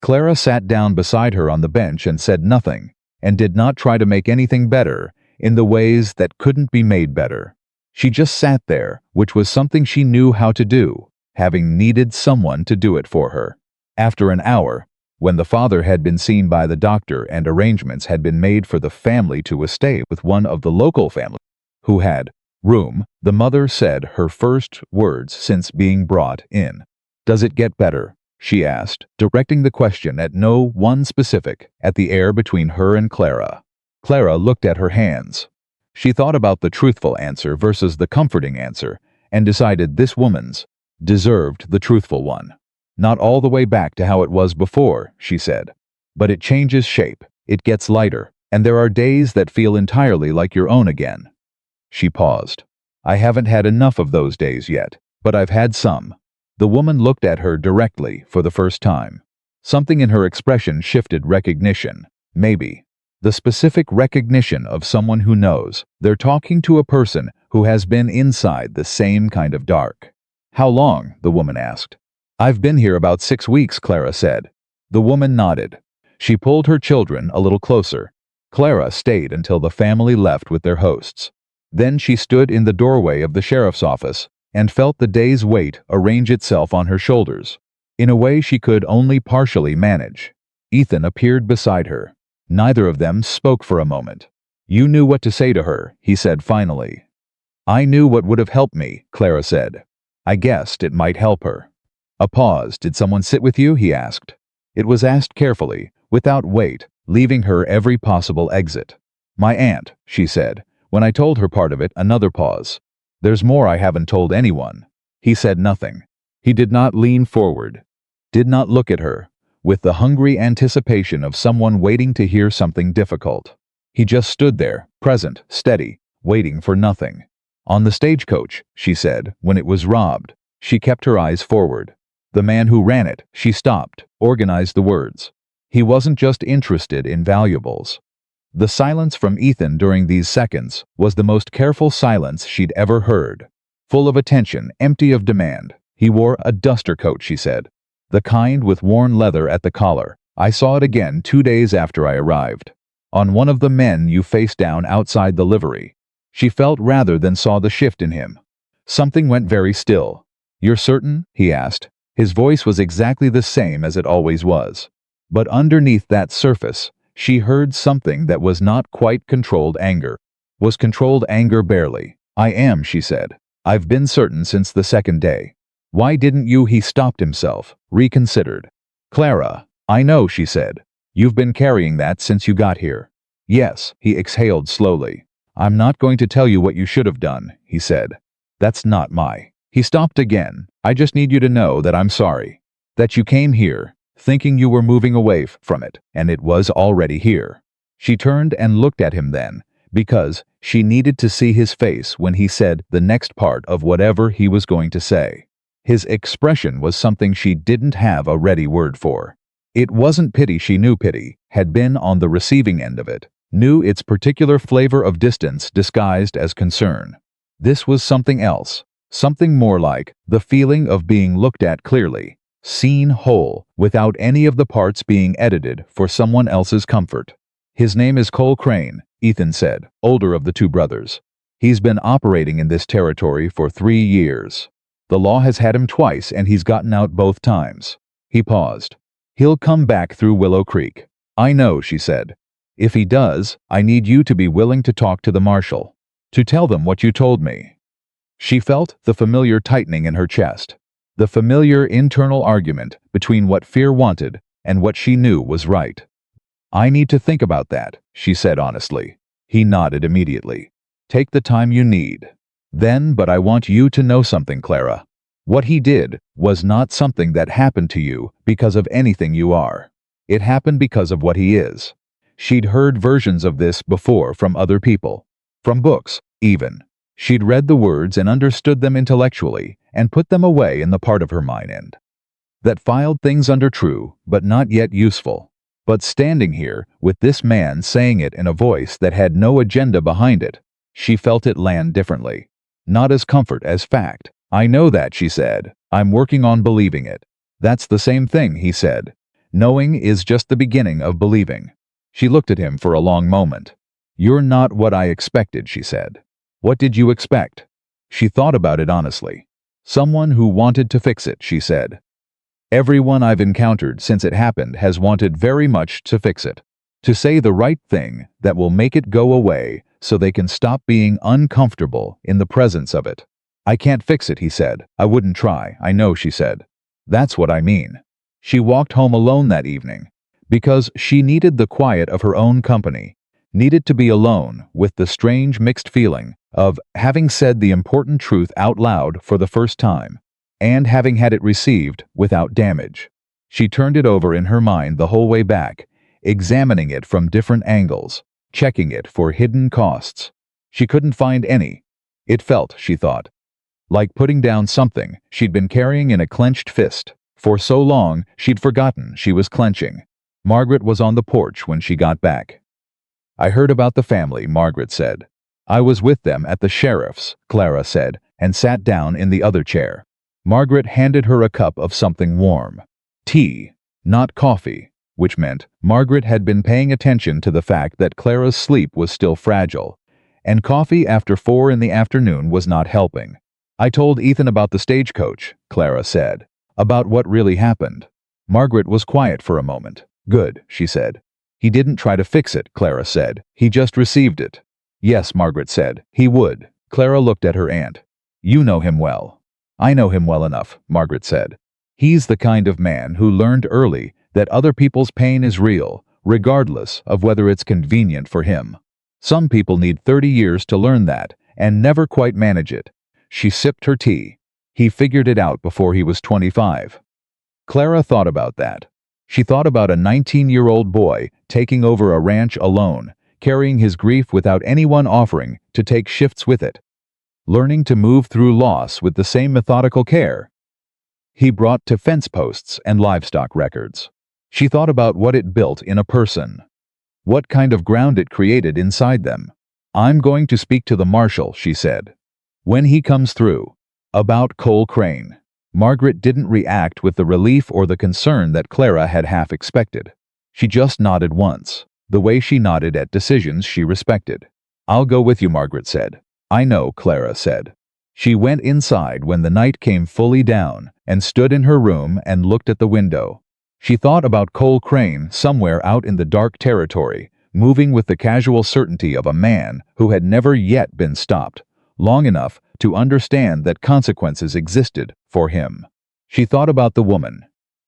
Clara sat down beside her on the bench and said nothing, and did not try to make anything better in the ways that couldn't be made better. She just sat there, which was something she knew how to do, having needed someone to do it for her. After an hour, when the father had been seen by the doctor and arrangements had been made for the family to stay with one of the local families who had room, the mother said her first words since being brought in. "Does it get better?" she asked, directing the question at no one specific, at the air between her and Clara. Clara looked at her hands. She thought about the truthful answer versus the comforting answer, and decided this woman's deserved the truthful one. "Not all the way back to how it was before," she said. "But it changes shape, it gets lighter, and there are days that feel entirely like your own again." She paused. "I haven't had enough of those days yet, but I've had some." The woman looked at her directly for the first time. Something in her expression shifted recognition, maybe. The specific recognition of someone who knows they're talking to a person who has been inside the same kind of dark. "How long?" the woman asked. "I've been here about 6 weeks," Clara said. The woman nodded. She pulled her children a little closer. Clara stayed until the family left with their hosts. Then she stood in the doorway of the sheriff's office and felt the day's weight arrange itself on her shoulders, in a way she could only partially manage. Ethan appeared beside her. Neither of them spoke for a moment. "You knew what to say to her," he said finally. "I knew what would have helped me," Clara said. "I guessed it might help her." A pause. "Did someone sit with you?" he asked. It was asked carefully, without weight, leaving her every possible exit. "My aunt," she said. When I told her part of it, another pause. "There's more I haven't told anyone." He said nothing. He did not lean forward, did not look at her, with the hungry anticipation of someone waiting to hear something difficult. He just stood there, present, steady, waiting for nothing. "On the stagecoach," she said, "when it was robbed." She kept her eyes forward. "The man who ran it," she stopped, organized the words. "He wasn't just interested in valuables." The silence from Ethan during these seconds was the most careful silence she'd ever heard. Full of attention, empty of demand. "He wore a duster coat," she said. "The kind with worn leather at the collar. I saw it again 2 days after I arrived. On one of the men you faced down outside the livery." She felt rather than saw the shift in him. Something went very still. "You're certain?" he asked. His voice was exactly the same as it always was. But underneath that surface, she heard something that was not quite controlled anger. Was controlled anger barely. "I am," she said. "I've been certain since the second day." "Why didn't you?" He stopped himself, reconsidered. "Clara, I know," she said. "You've been carrying that since you got here." "Yes," he exhaled slowly. "I'm not going to tell you what you should have done," he said. "That's not my—" He stopped again. "I just need you to know that I'm sorry. That you came here, thinking you were moving away from it, and it was already here." She turned and looked at him then, because she needed to see his face when he said the next part of whatever he was going to say. His expression was something she didn't have a ready word for. It wasn't pity. She knew pity, had been on the receiving end of it, knew its particular flavor of distance disguised as concern. This was something else, something more like the feeling of being looked at clearly, seen whole, without any of the parts being edited for someone else's comfort. "His name is Cole Crane," Ethan said, older of the two brothers. "He's been operating in this territory for 3 years. The law has had him twice and he's gotten out both times." He paused. "He'll come back through Willow Creek." "I know," she said. "If he does, I need you to be willing to talk to the marshal. To tell them what you told me." She felt the familiar tightening in her chest. The familiar internal argument between what fear wanted and what she knew was right. "I need to think about that," she said honestly. He nodded immediately. "Take the time you need. Then, but I want you to know something, Clara. What he did was not something that happened to you because of anything you are. It happened because of what he is." She'd heard versions of this before from other people. From books, even. She'd read the words and understood them intellectually and put them away in the part of her mind that filed things under true but not yet useful. But standing here, with this man saying it in a voice that had no agenda behind it, she felt it land differently. Not as comfort, as fact. "I know that," she said. "I'm working on believing it." "That's the same thing," he said. "Knowing is just the beginning of believing." She looked at him for a long moment. "You're not what I expected," she said. "What did you expect?" She thought about it honestly. "Someone who wanted to fix it," she said. "Everyone I've encountered since it happened has wanted very much to fix it. To say the right thing that will make it go away so they can stop being uncomfortable in the presence of it." "I can't fix it," he said. "I wouldn't try." "I know," she said. "That's what I mean." She walked home alone that evening because she needed the quiet of her own company, needed to be alone with the strange mixed feeling of having said the important truth out loud for the first time, and having had it received without damage. She turned it over in her mind the whole way back, examining it from different angles, checking it for hidden costs. She couldn't find any. It felt, she thought, like putting down something she'd been carrying in a clenched fist. For so long, she'd forgotten she was clenching. Margaret was on the porch when she got back. "I heard about the family," Margaret said. "I was with them at the sheriff's," Clara said, and sat down in the other chair. Margaret handed her a cup of something warm. Tea, not coffee, which meant Margaret had been paying attention to the fact that Clara's sleep was still fragile, and coffee after 4 in the afternoon was not helping. "I told Ethan about the stagecoach," Clara said. "About what really happened." Margaret was quiet for a moment. "Good," she said. "He didn't try to fix it," Clara said. "He just received it." "Yes," Margaret said. "He would." Clara looked at her aunt. "You know him well." "I know him well enough," Margaret said. "He's the kind of man who learned early that other people's pain is real, regardless of whether it's convenient for him. Some people need 30 years to learn that and never quite manage it." She sipped her tea. "He figured it out before he was 25. Clara thought about that. She thought about a 19-year-old boy taking over a ranch alone, carrying his grief without anyone offering to take shifts with it. learning to move through loss with the same methodical care he brought to fence posts and livestock records. She thought about what it built in a person, what kind of ground it created inside them. "I'm going to speak to the marshal," she said. "When he comes through." About Cole Crane. Margaret didn't react with the relief or the concern that Clara had half expected. She just nodded once, the way she nodded at decisions she respected. "I'll go with you," Margaret said. "I know," Clara said. She went inside when the night came fully down and stood in her room and looked at the window. She thought about Cole Crane somewhere out in the dark territory, moving with the casual certainty of a man who had never yet been stopped, long enough to understand that consequences existed for him. She thought about the woman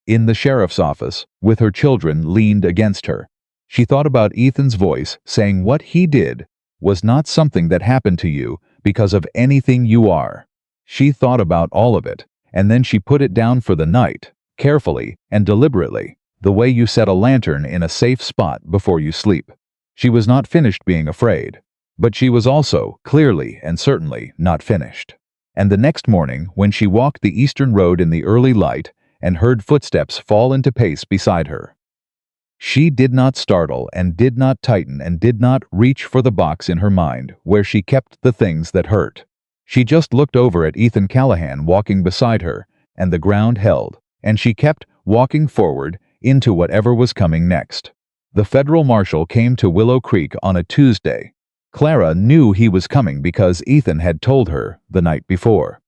in the sheriff's office with her children leaned against her. She thought about Ethan's voice saying what he did was not something that happened to you because of anything you are. She thought about all of it, and then she put it down for the night, carefully and deliberately, the way you set a lantern in a safe spot before you sleep. She was not finished being afraid, but she was also, clearly and certainly, not finished. And the next morning, when she walked the eastern road in the early light and heard footsteps fall into pace beside her, she did not startle and did not tighten and did not reach for the box in her mind where she kept the things that hurt. She just looked over at Ethan Callahan walking beside her, and the ground held, and she kept walking forward into whatever was coming next. The federal marshal came to Willow Creek on a Tuesday. Clara knew he was coming because Ethan had told her the night before.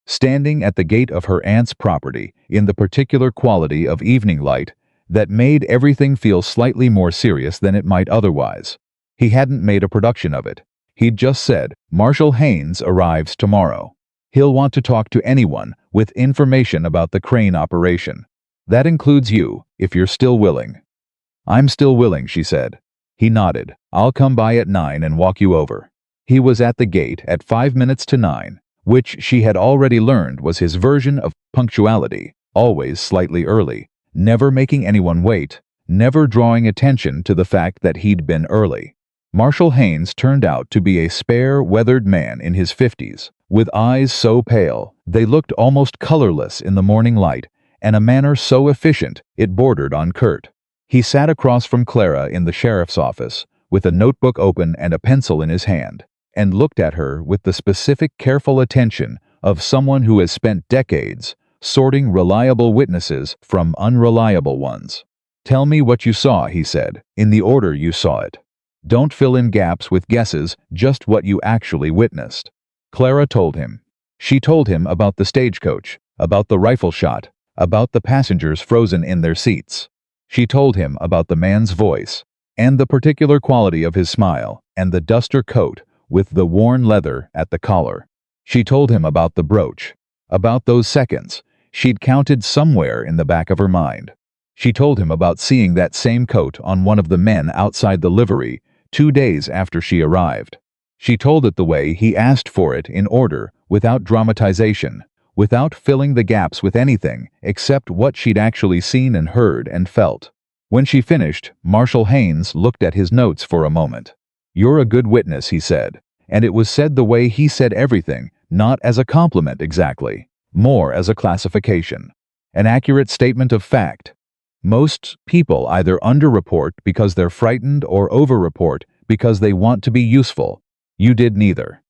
Standing at the gate of her aunt's property in the particular quality of evening light that made everything feel slightly more serious than it might otherwise. He hadn't made a production of it. He'd just said, "Marshal Haynes arrives tomorrow. He'll want to talk to anyone with information about the Crane operation. That includes you, if you're still willing." "I'm still willing," she said. He nodded. "I'll come by at 9 and walk you over." He was at the gate at 5 minutes to 9, which she had already learned was his version of punctuality, always slightly early, never making anyone wait, never drawing attention to the fact that he'd been early. Marshal Haynes turned out to be a spare, weathered man in his 50s, with eyes so pale they looked almost colorless in the morning light, and a manner so efficient it bordered on curt. He sat across from Clara in the sheriff's office, with a notebook open and a pencil in his hand, and looked at her with the specific, careful attention of someone who has spent decades sorting reliable witnesses from unreliable ones. "Tell me what you saw," he said, "in the order you saw it. Don't fill in gaps with guesses, just what you actually witnessed." Clara told him. She told him about the stagecoach, about the rifle shot, about the passengers frozen in their seats. She told him about the man's voice, and the particular quality of his smile, and the duster coat with the worn leather at the collar. She told him about the brooch, about those seconds she'd counted somewhere in the back of her mind. She told him about seeing that same coat on one of the men outside the livery 2 days after she arrived. She told it the way he asked for it, in order, without dramatization, without filling the gaps with anything except what she'd actually seen and heard and felt. When she finished, Marshal Haynes looked at his notes for a moment. "You're a good witness," he said, and it was said the way he said everything, not as a compliment exactly, more as a classification, an accurate statement of fact. Most people either underreport because they're frightened or overreport because they want to be useful. You did neither.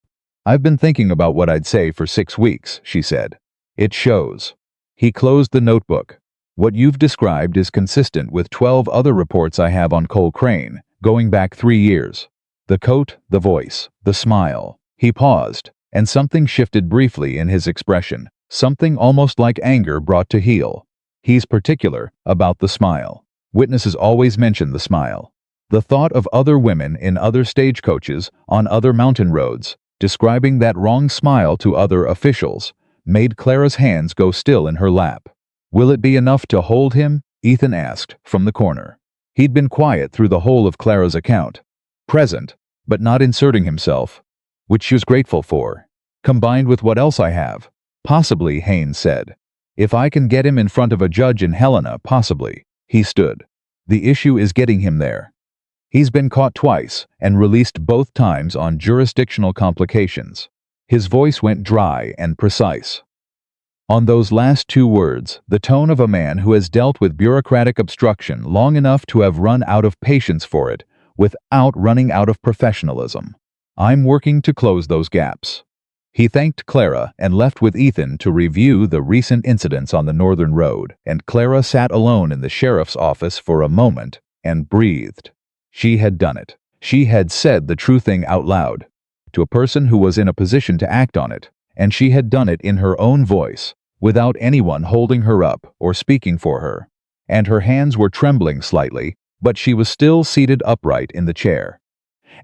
"I've been thinking about what I'd say for 6 weeks, she said. "It shows." He closed the notebook. "What you've described is consistent with 12 other reports I have on Cole Crane, going back 3 years. The coat, the voice, the smile." He paused, and something shifted briefly in his expression, something almost like anger brought to heel. He's particular about the smile. Witnesses always mention the smile. The thought of other women in other stagecoaches on other mountain roads, describing that wrong smile to other officials, made Clara's hands go still in her lap. "Will it be enough to hold him?" Ethan asked from the corner. He'd been quiet through the whole of Clara's account. Present, but not inserting himself, which she was grateful for. "Combined with what else I have." "Possibly," Haynes said. "If I can get him in front of a judge in Helena, possibly." He stood. "The issue is getting him there. He's been caught twice and released both times on jurisdictional complications. His voice went dry and precise. On those last two words, the tone of a man who has dealt with bureaucratic obstruction long enough to have run out of patience for it, without running out of professionalism. I'm working to close those gaps. He thanked Clara and left with Ethan to review the recent incidents on the northern road, and Clara sat alone in the sheriff's office for a moment and breathed. She had done it. She had said the true thing out loud, to a person who was in a position to act on it, and she had done it in her own voice, without anyone holding her up or speaking for her. And her hands were trembling slightly, but she was still seated upright in the chair.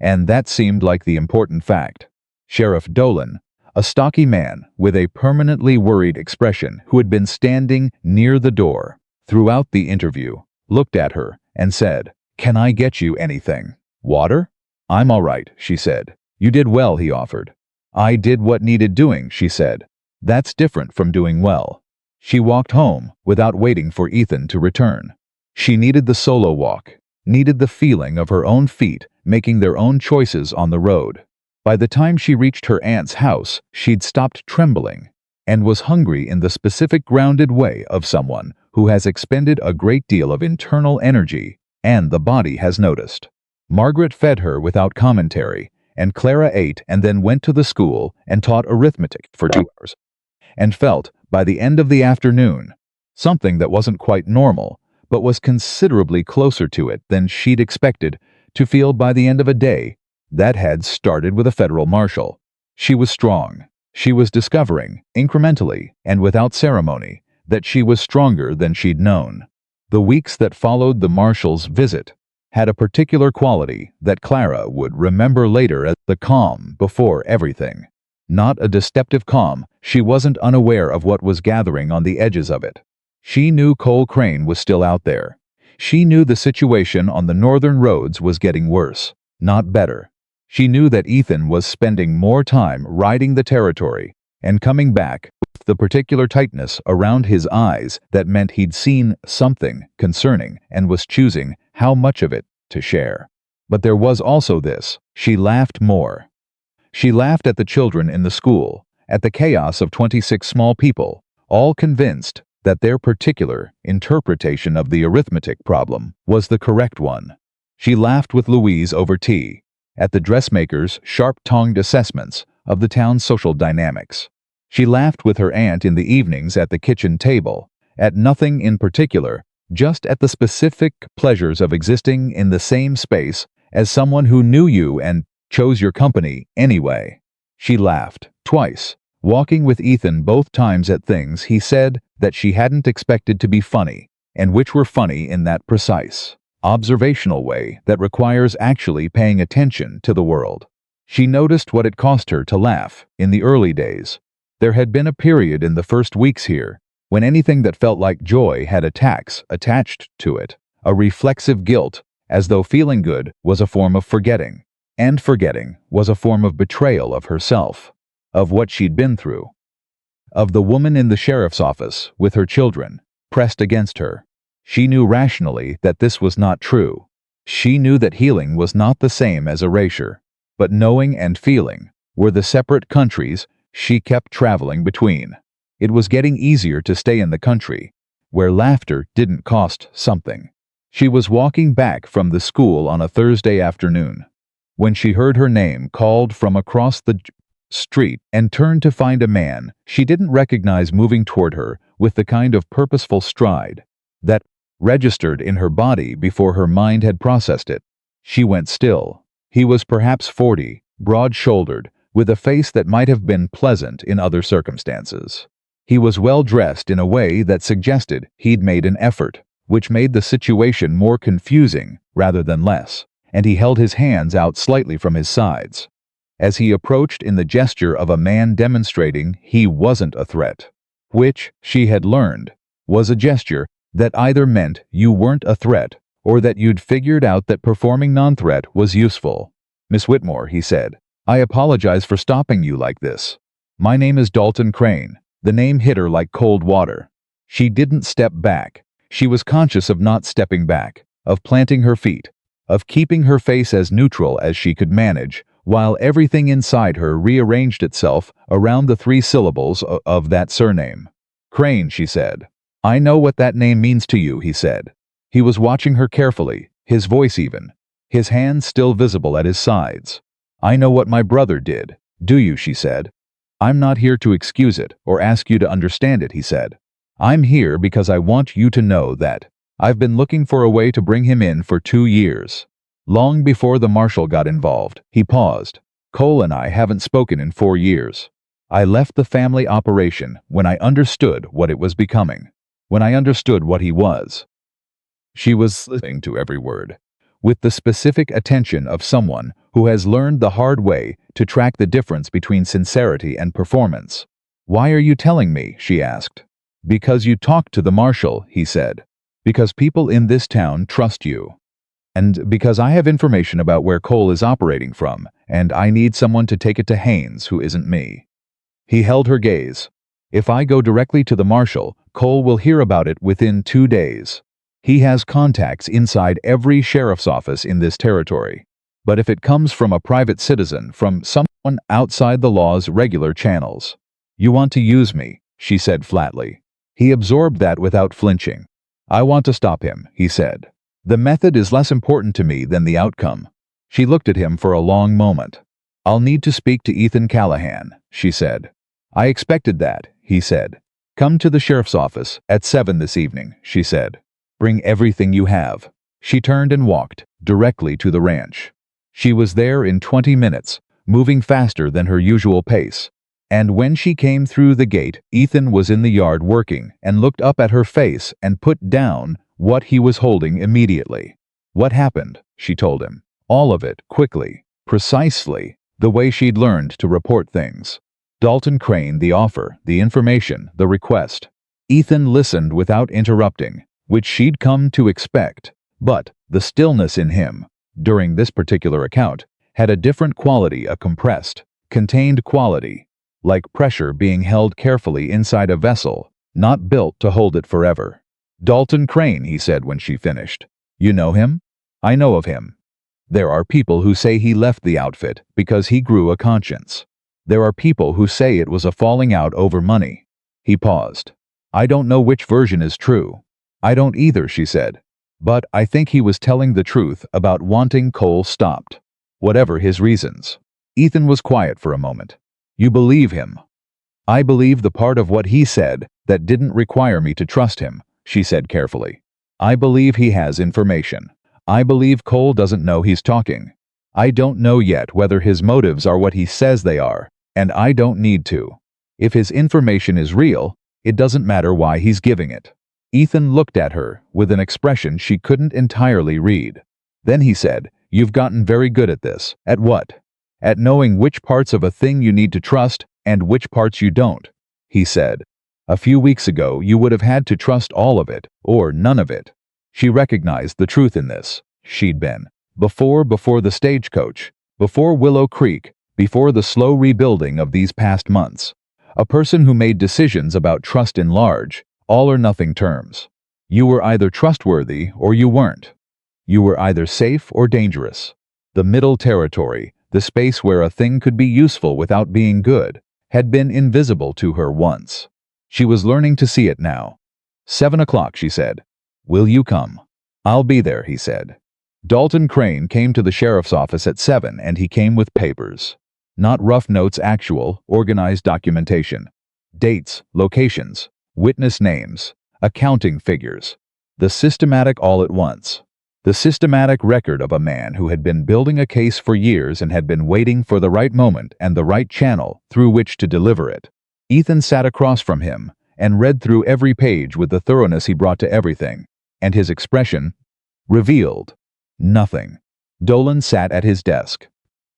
And that seemed like the important fact. Sheriff Dolan, a stocky man with a permanently worried expression who had been standing near the door throughout the interview, looked at her and said, "Can I get you anything? Water?" "I'm all right," she said. "You did well," he offered. "I did what needed doing," she said. "That's different from doing well." She walked home without waiting for Ethan to return. She needed the solo walk, needed the feeling of her own feet making their own choices on the road. By the time she reached her aunt's house, she'd stopped trembling and was hungry in the specific grounded way of someone who has expended a great deal of internal energy, and the body has noticed. Margaret fed her without commentary, and Clara ate and then went to the school and taught arithmetic for 2 hours, and felt, by the end of the afternoon, something that wasn't quite normal, but was considerably closer to it than she'd expected to feel by the end of a day that had started with a federal marshal. She was strong. She was discovering, incrementally and without ceremony, that she was stronger than she'd known. The weeks that followed the marshal's visit had a particular quality that Clara would remember later as the calm before everything. Not a deceptive calm, she wasn't unaware of what was gathering on the edges of it. She knew Cole Crane was still out there. She knew the situation on the northern roads was getting worse, not better. She knew that Ethan was spending more time riding the territory and coming back with the particular tightness around his eyes that meant he'd seen something concerning and was choosing how much of it to share. But there was also this: she laughed more. She laughed at the children in the school, at the chaos of 26 small people, all convinced that their particular interpretation of the arithmetic problem was the correct one. She laughed with Louise over tea, at the dressmaker's sharp-tongued assessments of the town's social dynamics. She laughed with her aunt in the evenings at the kitchen table, at nothing in particular, just at the specific pleasures of existing in the same space as someone who knew you and chose your company anyway. She laughed, twice, walking with Ethan both times at things he said that she hadn't expected to be funny, and which were funny in that precise, observational way that requires actually paying attention to the world. She noticed what it cost her to laugh in the early days. There had been a period in the first weeks here when anything that felt like joy had a tax attached to it, a reflexive guilt, as though feeling good was a form of forgetting, and forgetting was a form of betrayal of herself, of what she'd been through, of the woman in the sheriff's office with her children pressed against her. She knew rationally that this was not true. She knew that healing was not the same as erasure, but knowing and feeling were the separate countries she kept traveling between. It was getting easier to stay in the country, where laughter didn't cost something. She was walking back from the school on a Thursday afternoon, when she heard her name called from across the street and turned to find a man she didn't recognize moving toward her with the kind of purposeful stride that registered in her body before her mind had processed it. She went still. He was perhaps 40, broad-shouldered, with a face that might have been pleasant in other circumstances. He was well-dressed in a way that suggested he'd made an effort, which made the situation more confusing rather than less, and he held his hands out slightly from his sides, as he approached in the gesture of a man demonstrating he wasn't a threat, which, she had learned, was a gesture that either meant you weren't a threat or that you'd figured out that performing non-threat was useful. "Miss Whitmore," he said, "I apologize for stopping you like this. My name is Dalton Crane." The name hit her like cold water. She didn't step back. She was conscious of not stepping back, of planting her feet, of keeping her face as neutral as she could manage, while everything inside her rearranged itself around the 3 syllables of that surname. "Crane," she said. "I know what that name means to you," he said. He was watching her carefully, his voice even, his hands still visible at his sides. "I know what my brother did. Do you?" she said. "I'm not here to excuse it or ask you to understand it," he said. "I'm here because I want you to know that I've been looking for a way to bring him in for 2 years. Long before the marshal got involved." He paused. "Cole and I haven't spoken in 4 years. I left the family operation when I understood what it was becoming, when I understood what he was." She was listening to every word, with the specific attention of someone who has learned the hard way to track the difference between sincerity and performance. "Why are you telling me?" she asked. "Because you talked to the marshal," he said. "Because people in this town trust you. And because I have information about where Cole is operating from, and I need someone to take it to Haynes who isn't me." He held her gaze. "If I go directly to the marshal, Cole will hear about it within 2 days. He has contacts inside every sheriff's office in this territory. But if it comes from a private citizen, from someone outside the law's regular channels." "You want to use me," she said flatly. He absorbed that without flinching. "I want to stop him," he said. "The method is less important to me than the outcome." She looked at him for a long moment. "I'll need to speak to Ethan Callahan," she said. "I expected that," he said. "Come to the sheriff's office at 7 this evening," she said. "Bring everything you have." She turned and walked directly to the ranch. She was there in 20 minutes, moving faster than her usual pace. And when she came through the gate, Ethan was in the yard working and looked up at her face and put down what he was holding immediately. "What happened?" she told him. All of it, quickly, precisely, the way she'd learned to report things. Dalton Crane, the offer, the information, the request. Ethan listened without interrupting, which she'd come to expect. But the stillness in him, during this particular account, had a different quality, a compressed, contained quality, like pressure being held carefully inside a vessel, not built to hold it forever. "Dalton Crane," he said when she finished. "You know him?" "I know of him. There are people who say he left the outfit because he grew a conscience. There are people who say it was a falling out over money." He paused. "I don't know which version is true." "I don't either," she said. "But I think he was telling the truth about wanting Cole stopped. Whatever his reasons." Ethan was quiet for a moment. "You believe him?" "I believe the part of what he said that didn't require me to trust him," she said carefully. "I believe he has information. I believe Cole doesn't know he's talking. I don't know yet whether his motives are what he says they are, and I don't need to. If his information is real, it doesn't matter why he's giving it." Ethan looked at her with an expression she couldn't entirely read. Then he said, "You've gotten very good at this." "At what?" "At knowing which parts of a thing you need to trust and which parts you don't," he said. "A few weeks ago you would have had to trust all of it, or none of it." She recognized the truth in this. She'd been. Before the stagecoach, before Willow Creek, before the slow rebuilding of these past months. A person who made decisions about trust in large, all or nothing terms. You were either trustworthy or you weren't. You were either safe or dangerous. The middle territory, the space where a thing could be useful without being good, had been invisible to her once. She was learning to see it now. 7 o'clock, she said. "Will you come?" "I'll be there," he said. Dalton Crane came to the sheriff's office at 7, and he came with papers. Not rough notes, actual, organized documentation. Dates, locations, witness names, accounting figures. The systematic all at once. The systematic record of a man who had been building a case for years and had been waiting for the right moment and the right channel through which to deliver it. Ethan sat across from him and read through every page with the thoroughness he brought to everything, and his expression revealed nothing. Dolan sat at his desk.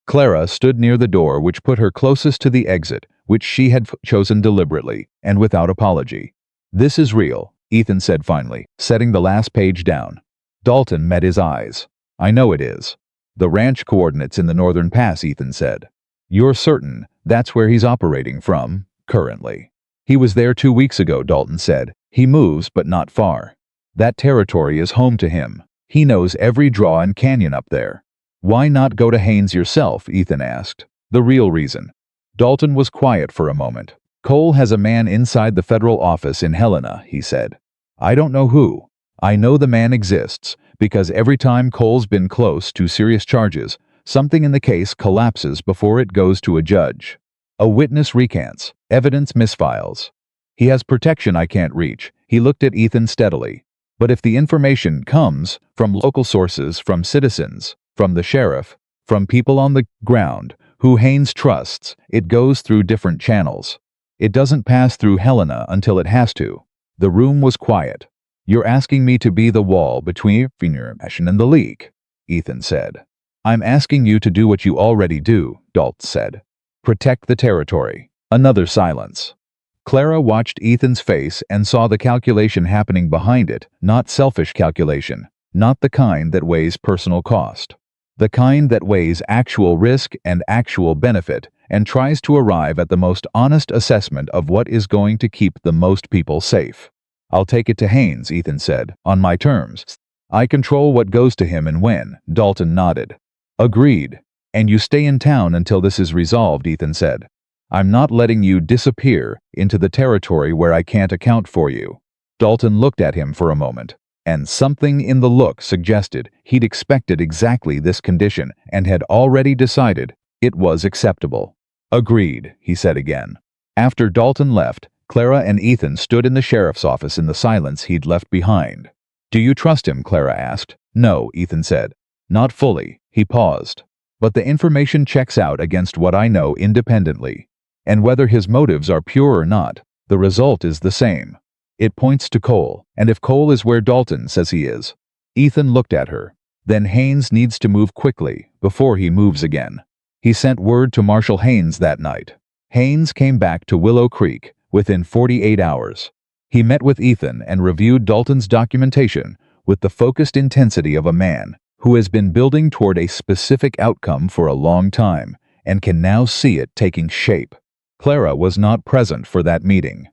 Clara stood near the door which put her closest to the exit, which she had chosen deliberately and without apology. "This is real," Ethan said finally, setting the last page down. Dalton met his eyes. "I know it is. The ranch coordinates in the northern pass," Ethan said. "You're certain that's where he's operating from, currently?" "He was there 2 weeks ago," Dalton said. "He moves, but not far. That territory is home to him. He knows every draw and canyon up there." Why not go to Haynes yourself? Ethan asked. The real reason. Dalton was quiet for a moment. Cole has a man inside the federal office in Helena, he said. I don't know who. I know the man exists, because every time Cole's been close to serious charges, something in the case collapses before it goes to a judge. A witness recants, evidence misfiles. He has protection I can't reach. He looked at Ethan steadily. But if the information comes from local sources, from citizens, from the sheriff, from people on the ground who Haynes trusts, it goes through different channels. It doesn't pass through Helena until it has to. The room was quiet. You're asking me to be the wall between your passion and the leak, Ethan said. I'm asking you to do what you already do, Dalton said. Protect the territory. Another silence. Clara watched Ethan's face and saw the calculation happening behind it, not selfish calculation, not the kind that weighs personal cost. The kind that weighs actual risk and actual benefit and tries to arrive at the most honest assessment of what is going to keep the most people safe. I'll take it to Haynes, Ethan said, on my terms. I control what goes to him and when. Dalton nodded. Agreed. And you stay in town until this is resolved, Ethan said. I'm not letting you disappear into the territory where I can't account for you. Dalton looked at him for a moment, and something in the look suggested he'd expected exactly this condition and had already decided it was acceptable. Agreed, he said again. After Dalton left, Clara and Ethan stood in the sheriff's office in the silence he'd left behind. Do you trust him? Clara asked. No, Ethan said. Not fully. He paused. But the information checks out against what I know independently. And whether his motives are pure or not, the result is the same. It points to Cole, and if Cole is where Dalton says he is. Ethan looked at her. Then Haynes needs to move quickly, before he moves again. He sent word to Marshal Haynes that night. Haynes came back to Willow Creek within 48 hours. He met with Ethan and reviewed Dalton's documentation with the focused intensity of a man who has been building toward a specific outcome for a long time and can now see it taking shape. Clara was not present for that meeting.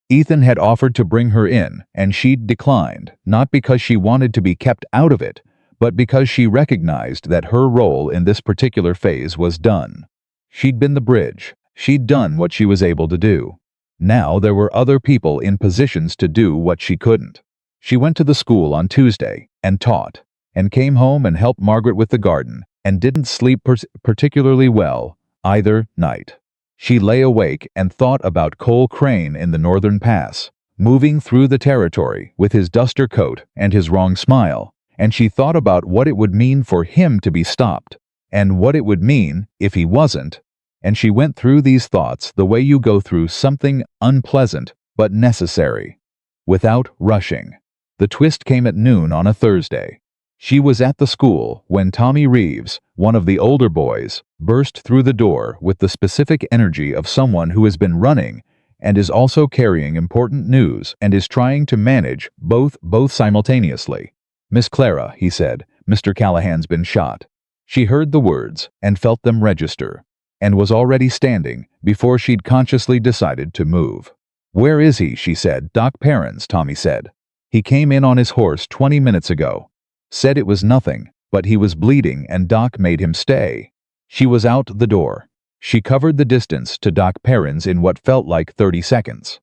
Ethan had offered to bring her in, and she'd declined, not because she wanted to be kept out of it, but because she recognized that her role in this particular phase was done. She'd been the bridge. She'd done what she was able to do. Now there were other people in positions to do what she couldn't. She went to the school on Tuesday and taught, and came home and helped Margaret with the garden, and didn't sleep particularly well either night. She lay awake and thought about Cole Crane in the Northern Pass, moving through the territory with his duster coat and his wrong smile, and she thought about what it would mean for him to be stopped, and what it would mean if he wasn't, and she went through these thoughts the way you go through something unpleasant but necessary, without rushing. The twist came at noon on a Thursday. She was at the school when Tommy Reeves, one of the older boys, burst through the door with the specific energy of someone who has been running and is also carrying important news and is trying to manage both simultaneously. Miss Clara, he said, Mr. Callahan's been shot. She heard the words and felt them register, and was already standing before she'd consciously decided to move. Where is he? She said. Doc Perrins, Tommy said. He came in on his horse 20 minutes ago. Said it was nothing, but he was bleeding and Doc made him stay. She was out the door. She covered the distance to Doc Perrins in what felt like 30 seconds.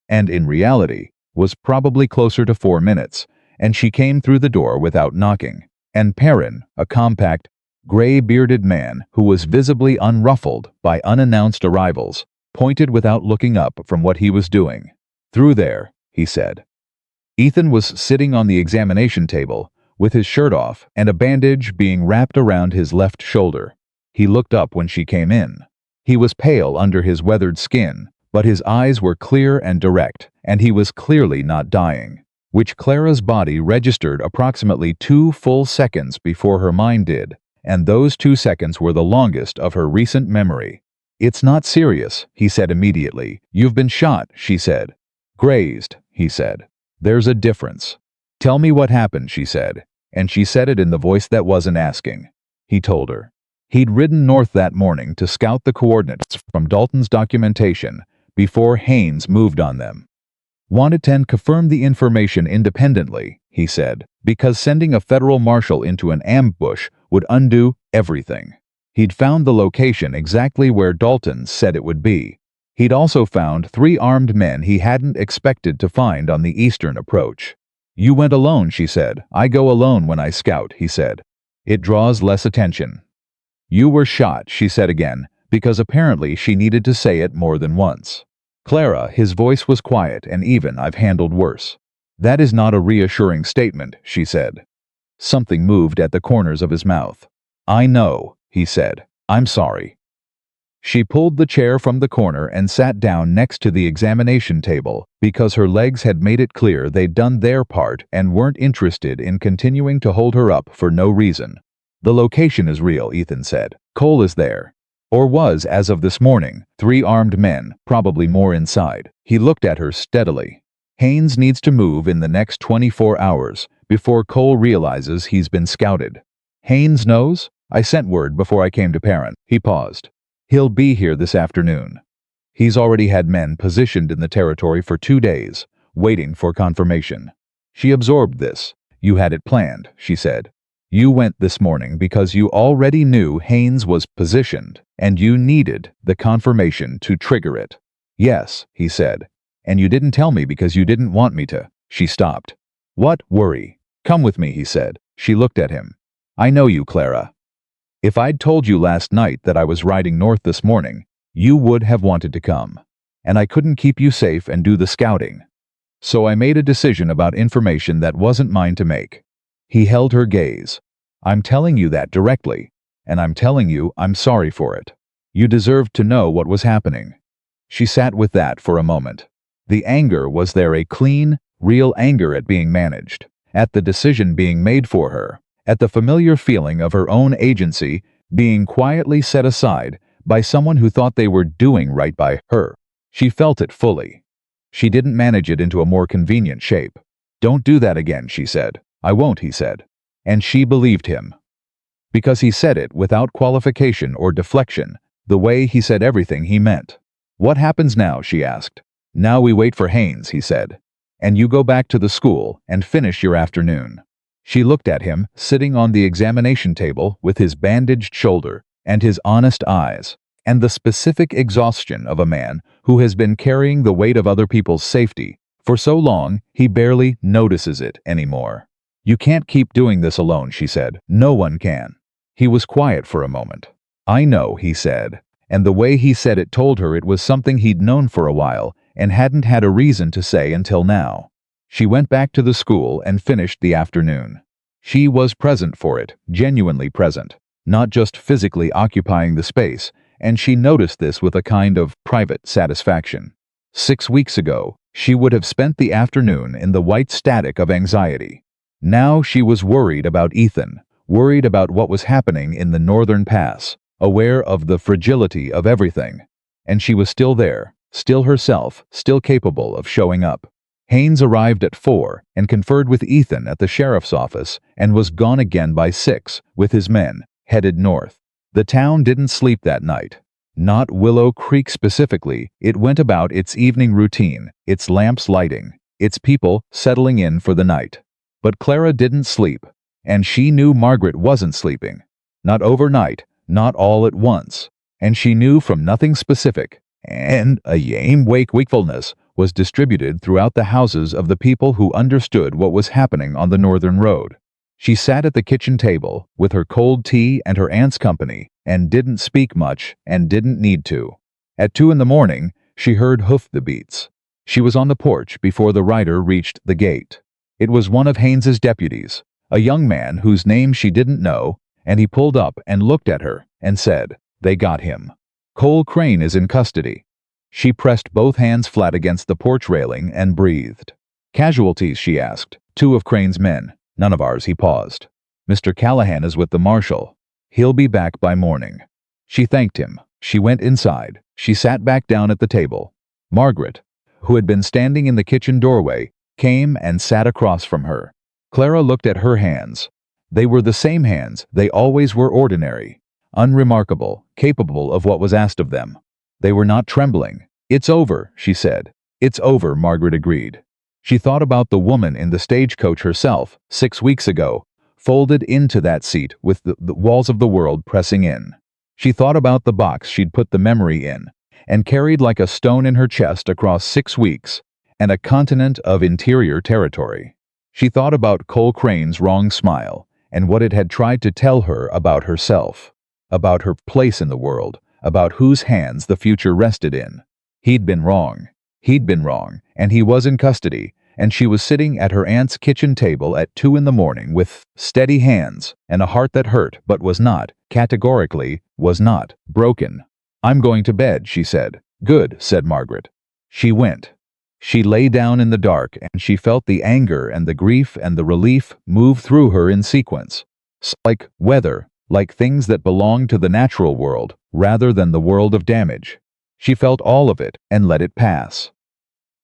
And in reality, was probably closer to 4 minutes, and she came through the door without knocking. And Perrin, a compact, gray-bearded man who was visibly unruffled by unannounced arrivals, pointed without looking up from what he was doing. Through there, he said. Ethan was sitting on the examination table, with his shirt off and a bandage being wrapped around his left shoulder. He looked up when she came in. He was pale under his weathered skin, but his eyes were clear and direct, and he was clearly not dying, which Clara's body registered approximately 2 full seconds before her mind did, and those 2 seconds were the longest of her recent memory. It's not serious, he said immediately. You've been shot, she said. Grazed, he said. There's a difference. Tell me what happened, she said, and she said it in the voice that wasn't asking. He told her. He'd ridden north that morning to scout the coordinates from Dalton's documentation before Haynes moved on them. Wanted to confirm the information independently, he said, because sending a federal marshal into an ambush would undo everything. He'd found the location exactly where Dalton said it would be. He'd also found 3 armed men he hadn't expected to find on the eastern approach. You went alone, she said. I go alone when I scout, he said. It draws less attention. You were shot, she said again, because apparently she needed to say it more than once. Clara, his voice was quiet and even. I've handled worse. That is not a reassuring statement, she said. Something moved at the corners of his mouth. I know, he said. I'm sorry. She pulled the chair from the corner and sat down next to the examination table because her legs had made it clear they'd done their part and weren't interested in continuing to hold her up for no reason. The location is real, Ethan said. Cole is there. Or was as of this morning. 3 armed men, probably more inside. He looked at her steadily. Haynes needs to move in the next 24 hours before Cole realizes he's been scouted. Haynes knows? I sent word before I came to Parent. He paused. He'll be here this afternoon. He's already had men positioned in the territory for 2 days, waiting for confirmation. She absorbed this. You had it planned, she said. You went this morning because you already knew Haynes was positioned, and you needed the confirmation to trigger it. Yes, he said. And you didn't tell me because you didn't want me to. She stopped. What worry? Come with me, he said. She looked at him. I know you, Clara. If I'd told you last night that I was riding north this morning, you would have wanted to come. And I couldn't keep you safe and do the scouting. So I made a decision about information that wasn't mine to make. He held her gaze. I'm telling you that directly, and I'm telling you I'm sorry for it. You deserved to know what was happening. She sat with that for a moment. The anger was there, a clean, real anger at being managed, at the decision being made for her, at the familiar feeling of her own agency being quietly set aside by someone who thought they were doing right by her. She felt it fully. She didn't manage it into a more convenient shape. Don't do that again, she said. I won't, he said. And she believed him. Because he said it without qualification or deflection, the way he said everything he meant. What happens now, she asked. Now we wait for Haynes, he said. And you go back to the school and finish your afternoon. She looked at him, sitting on the examination table with his bandaged shoulder and his honest eyes, and the specific exhaustion of a man who has been carrying the weight of other people's safety for so long he barely notices it anymore. You can't keep doing this alone, she said. No one can. He was quiet for a moment. I know, he said, and the way he said it told her it was something he'd known for a while and hadn't had a reason to say until now. She went back to the school and finished the afternoon. She was present for it, genuinely present, not just physically occupying the space, and she noticed this with a kind of private satisfaction. 6 weeks ago, she would have spent the afternoon in the white static of anxiety. Now she was worried about Ethan, worried about what was happening in the northern pass, aware of the fragility of everything. And she was still there, still herself, still capable of showing up. Haynes arrived at 4 and conferred with Ethan at the sheriff's office and was gone again by 6 with his men, headed north. The town didn't sleep that night. Not Willow Creek specifically. It went about its evening routine, its lamps lighting, its people settling in for the night. But Clara didn't sleep, and she knew Margaret wasn't sleeping. Not overnight, not all at once. And she knew from nothing specific. And a wakefulness was distributed throughout the houses of the people who understood what was happening on the northern road. She sat at the kitchen table with her cold tea and her aunt's company and didn't speak much and didn't need to. At 2 in the morning, she heard hoof-the-beats. She was on the porch before the rider reached the gate. It was one of Haynes's deputies, a young man whose name she didn't know, and he pulled up and looked at her and said, "They got him. Cole Crane is in custody." She pressed both hands flat against the porch railing and breathed. "Casualties?" she asked. 2 of Crane's men. "None of ours," he paused. "Mr. Callahan is with the marshal. He'll be back by morning." She thanked him. She went inside. She sat back down at the table. Margaret, who had been standing in the kitchen doorway, came and sat across from her. Clara looked at her hands. They were the same hands. They always were, ordinary, unremarkable, capable of what was asked of them. They were not trembling. "It's over," she said. It's over, Margaret agreed. She thought about the woman in the stagecoach herself, 6 weeks ago, folded into that seat with the walls of the world pressing in. She thought about the box she'd put the memory in, and carried like a stone in her chest across 6 weeks, and a continent of interior territory. She thought about Cole Crane's wrong smile, and what it had tried to tell her about herself, about her place in the world, about whose hands the future rested in. He'd been wrong, and he was in custody, and she was sitting at her aunt's kitchen table at 2 a.m. with steady hands and a heart that hurt but was not, categorically, was not, broken. "I'm going to bed," she said. "Good," said Margaret. She went. She lay down in the dark, and she felt the anger and the grief and the relief move through her in sequence. Like weather, like things that belong to the natural world, rather than the world of damage. She felt all of it and let it pass.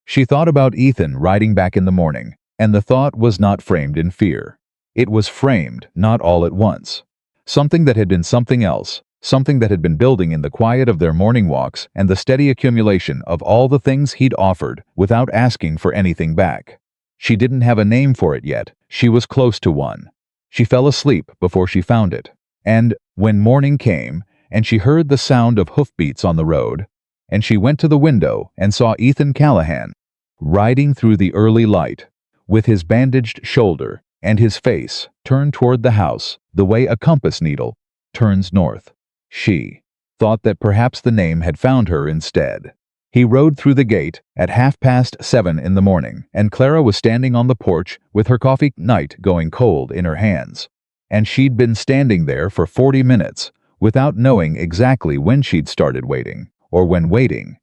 She thought about Ethan riding back in the morning, and the thought was not framed in fear. It was framed, not all at once. Something that had been something else, something that had been building in the quiet of their morning walks and the steady accumulation of all the things he'd offered without asking for anything back. She didn't have a name for it yet. She was close to one. She fell asleep before she found it. And when morning came, and she heard the sound of hoofbeats on the road, and she went to the window and saw Ethan Callahan, riding through the early light, with his bandaged shoulder and his face turned toward the house the way a compass needle turns north. She thought that perhaps the name had found her instead. He rode through the gate at 7:30 in the morning, and Clara was standing on the porch with her coffee night going cold in her hands. And she'd been standing there for 40 minutes, without knowing exactly when she'd started waiting, or when waiting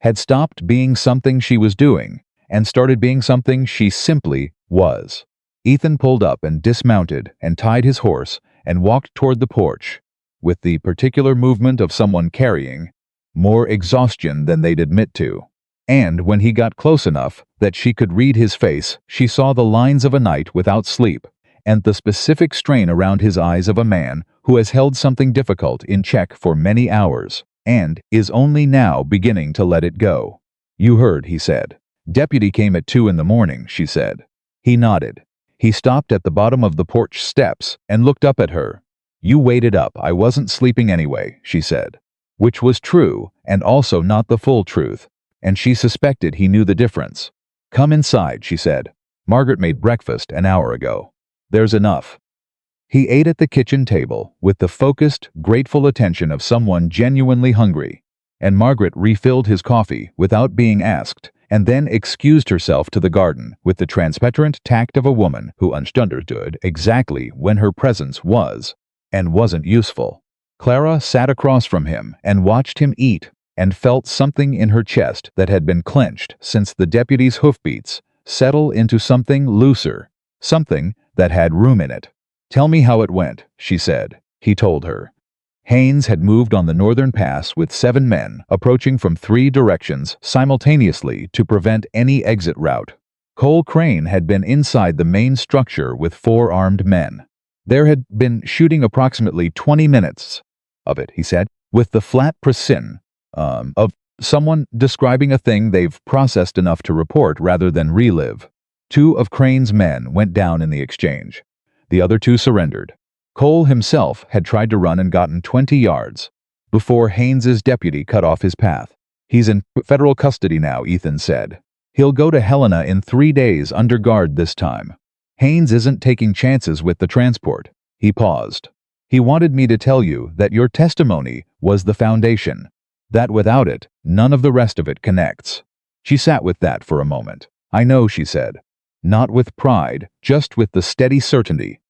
had stopped being something she was doing, and started being something she simply was. Ethan pulled up and dismounted and tied his horse and walked toward the porch, with the particular movement of someone carrying more exhaustion than they'd admit to. And when he got close enough that she could read his face, she saw the lines of a night without sleep, and the specific strain around his eyes of a man who has held something difficult in check for many hours, and is only now beginning to let it go. "You heard," he said. "Deputy came at 2 a.m, she said. He nodded. He stopped at the bottom of the porch steps and looked up at her. "You waited up, I wasn't sleeping anyway," she said. Which was true, and also not the full truth, and she suspected he knew the difference. "Come inside," she said. "Margaret made breakfast an hour ago. There's enough." He ate at the kitchen table with the focused, grateful attention of someone genuinely hungry, and Margaret refilled his coffee without being asked, and then excused herself to the garden with the transparent tact of a woman who understood exactly when her presence was and wasn't useful. Clara sat across from him and watched him eat, and felt something in her chest that had been clenched since the deputy's hoofbeats settle into something looser, something that had room in it. "Tell me how it went," she said. He told her. Haynes had moved on the northern pass with 7 men approaching from 3 directions simultaneously to prevent any exit route. Cole Crane had been inside the main structure with 4 armed men. There had been shooting approximately 20 minutes of it, he said, with the flat precision of someone describing a thing they've processed enough to report rather than relive. 2 of Crane's men went down in the exchange. The other 2 surrendered. Cole himself had tried to run and gotten 20 yards before Haynes's deputy cut off his path. "He's in federal custody now," Ethan said. "He'll go to Helena in 3 days under guard this time. Haynes isn't taking chances with the transport." He paused. "He wanted me to tell you that your testimony was the foundation, that without it, none of the rest of it connects." She sat with that for a moment. "I know," she said. Not with pride, just with the steady certainty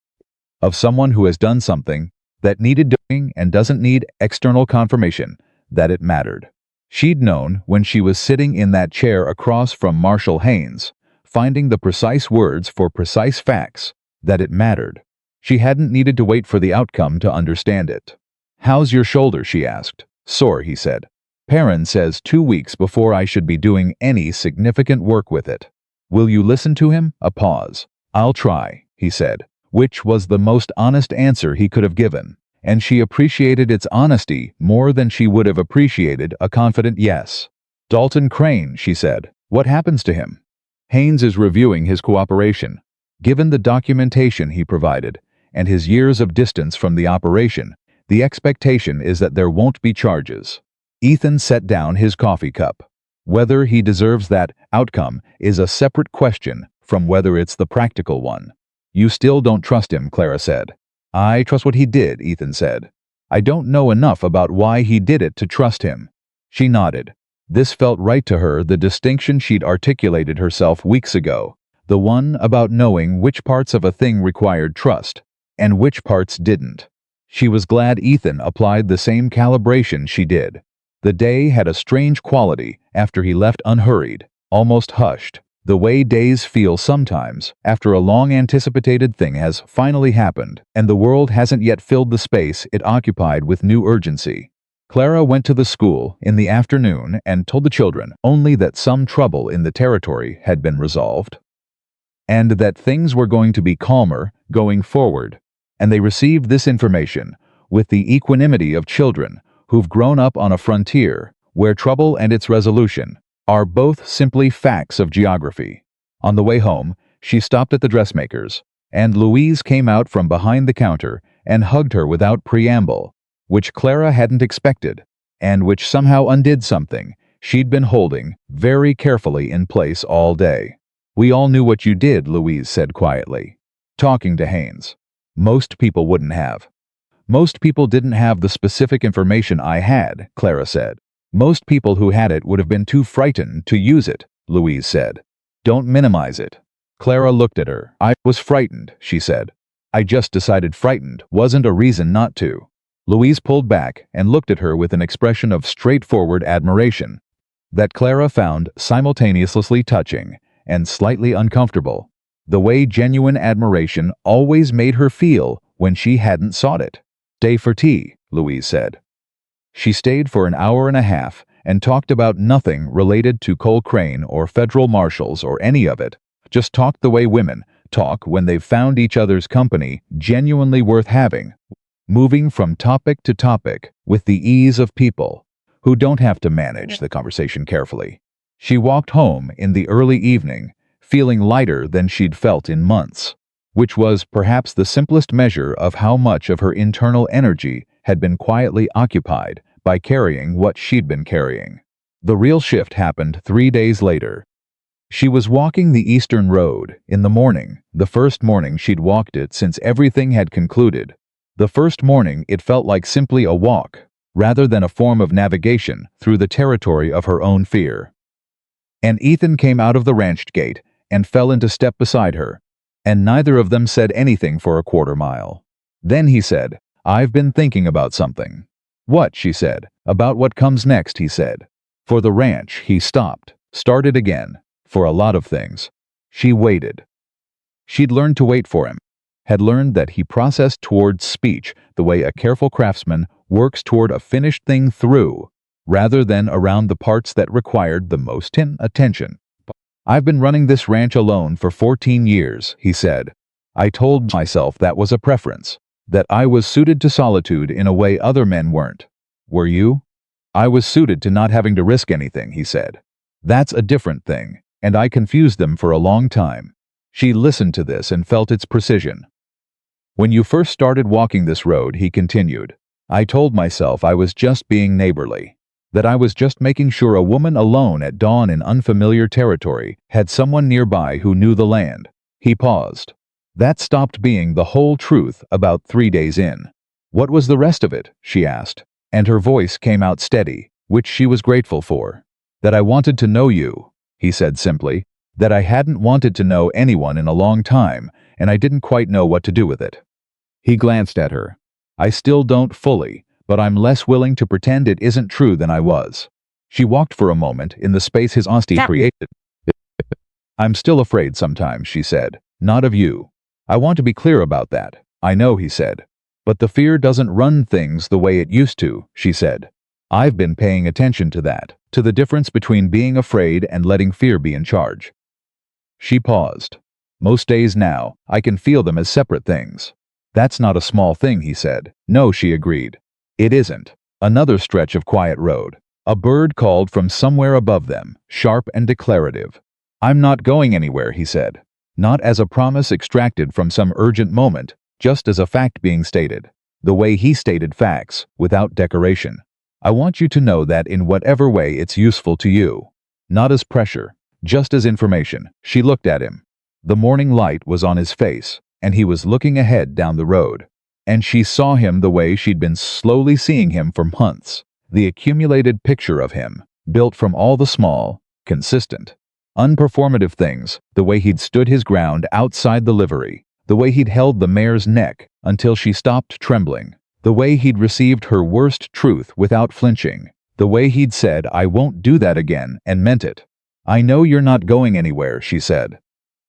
of someone who has done something that needed doing and doesn't need external confirmation that it mattered. She'd known when she was sitting in that chair across from Marshal Haynes, finding the precise words for precise facts, that it mattered. She hadn't needed to wait for the outcome to understand it. "How's your shoulder?" she asked. "Sore," he said. "Perrin says 2 weeks before I should be doing any significant work with it." "Will you listen to him?" A pause. "I'll try," he said, which was the most honest answer he could have given, and she appreciated its honesty more than she would have appreciated a confident yes. "Dalton Crane," she said. What happens to him? Haynes is reviewing his cooperation. Given the documentation he provided and his years of distance from the operation, the expectation is that there won't be charges. Ethan set down his coffee cup. Whether he deserves that outcome is a separate question from whether it's the practical one. You still don't trust him, Clara said. I trust what he did, Ethan said. I don't know enough about why he did it to trust him. She nodded. This felt right to her, the distinction she'd articulated herself weeks ago, the one about knowing which parts of a thing required trust and which parts didn't. She was glad Ethan applied the same calibration she did. The day had a strange quality after he left, unhurried, almost hushed, the way days feel sometimes after a long-anticipated thing has finally happened and the world hasn't yet filled the space it occupied with new urgency. Clara went to the school in the afternoon and told the children only that some trouble in the territory had been resolved and that things were going to be calmer going forward, and they received this information with the equanimity of children who've grown up on a frontier where trouble and its resolution are both simply facts of geography. On the way home, she stopped at the dressmaker's, and Louise came out from behind the counter and hugged her without preamble, which Clara hadn't expected, and which somehow undid something she'd been holding very carefully in place all day. We all knew what you did, Louise said quietly, talking to Haynes. Most people wouldn't have. Most people didn't have the specific information I had, Clara said. Most people who had it would have been too frightened to use it, Louise said. Don't minimize it. Clara looked at her. I was frightened, she said. I just decided frightened wasn't a reason not to. Louise pulled back and looked at her with an expression of straightforward admiration that Clara found simultaneously touching and slightly uncomfortable, the way genuine admiration always made her feel when she hadn't sought it. Stay for tea, Louise said. She stayed for an hour and a half and talked about nothing related to Cole Crane or federal marshals or any of it, just talked the way women talk when they've found each other's company genuinely worth having, moving from topic to topic with the ease of people who don't have to manage the conversation carefully. She walked home in the early evening, feeling lighter than she'd felt in months, which was perhaps the simplest measure of how much of her internal energy had been quietly occupied by carrying what she'd been carrying. The real shift happened 3 days later. She was walking the Eastern Road in the morning, the first morning she'd walked it since everything had concluded. The first morning it felt like simply a walk, rather than a form of navigation through the territory of her own fear. And Ethan came out of the ranch gate and fell into step beside her, and neither of them said anything for a quarter mile. Then he said, I've been thinking about something. What? She said. About what comes next, he said. For the ranch, he stopped, started again. For a lot of things. She waited. She'd learned to wait for him, had learned that he processed towards speech the way a careful craftsman works toward a finished thing through, rather than around the parts that required the most attention. I've been running this ranch alone for 14 years, he said. I told myself that was a preference, that I was suited to solitude in a way other men weren't. Were you? I was suited to not having to risk anything, he said. That's a different thing, and I confused them for a long time. She listened to this and felt its precision. When you first started walking this road, he continued, I told myself I was just being neighborly, that I was just making sure a woman alone at dawn in unfamiliar territory had someone nearby who knew the land. He paused. That stopped being the whole truth about 3 days in. What was the rest of it? She asked, and her voice came out steady, which she was grateful for. That I wanted to know you, he said simply, that I hadn't wanted to know anyone in a long time, and I didn't quite know what to do with it. He glanced at her. I still don't fully, but I'm less willing to pretend it isn't true than I was. She walked for a moment in the space his honesty created. I'm still afraid sometimes, she said. Not of you. I want to be clear about that. I know, he said. But the fear doesn't run things the way it used to, she said. I've been paying attention to that, to the difference between being afraid and letting fear be in charge. She paused. Most days now, I can feel them as separate things. That's not a small thing, he said. No, she agreed. It isn't. Another stretch of quiet road. A bird called from somewhere above them, sharp and declarative. "I'm not going anywhere," he said. Not as a promise extracted from some urgent moment, just as a fact being stated. The way he stated facts, without decoration. "I want you to know that in whatever way it's useful to you. Not as pressure, just as information." She looked at him. The morning light was on his face, and he was looking ahead down the road. And she saw him the way she'd been slowly seeing him for months. The accumulated picture of him, built from all the small, consistent, unperformative things, the way he'd stood his ground outside the livery, the way he'd held the mare's neck until she stopped trembling, the way he'd received her worst truth without flinching, the way he'd said, "I won't do that again," and meant it. "I know you're not going anywhere," she said.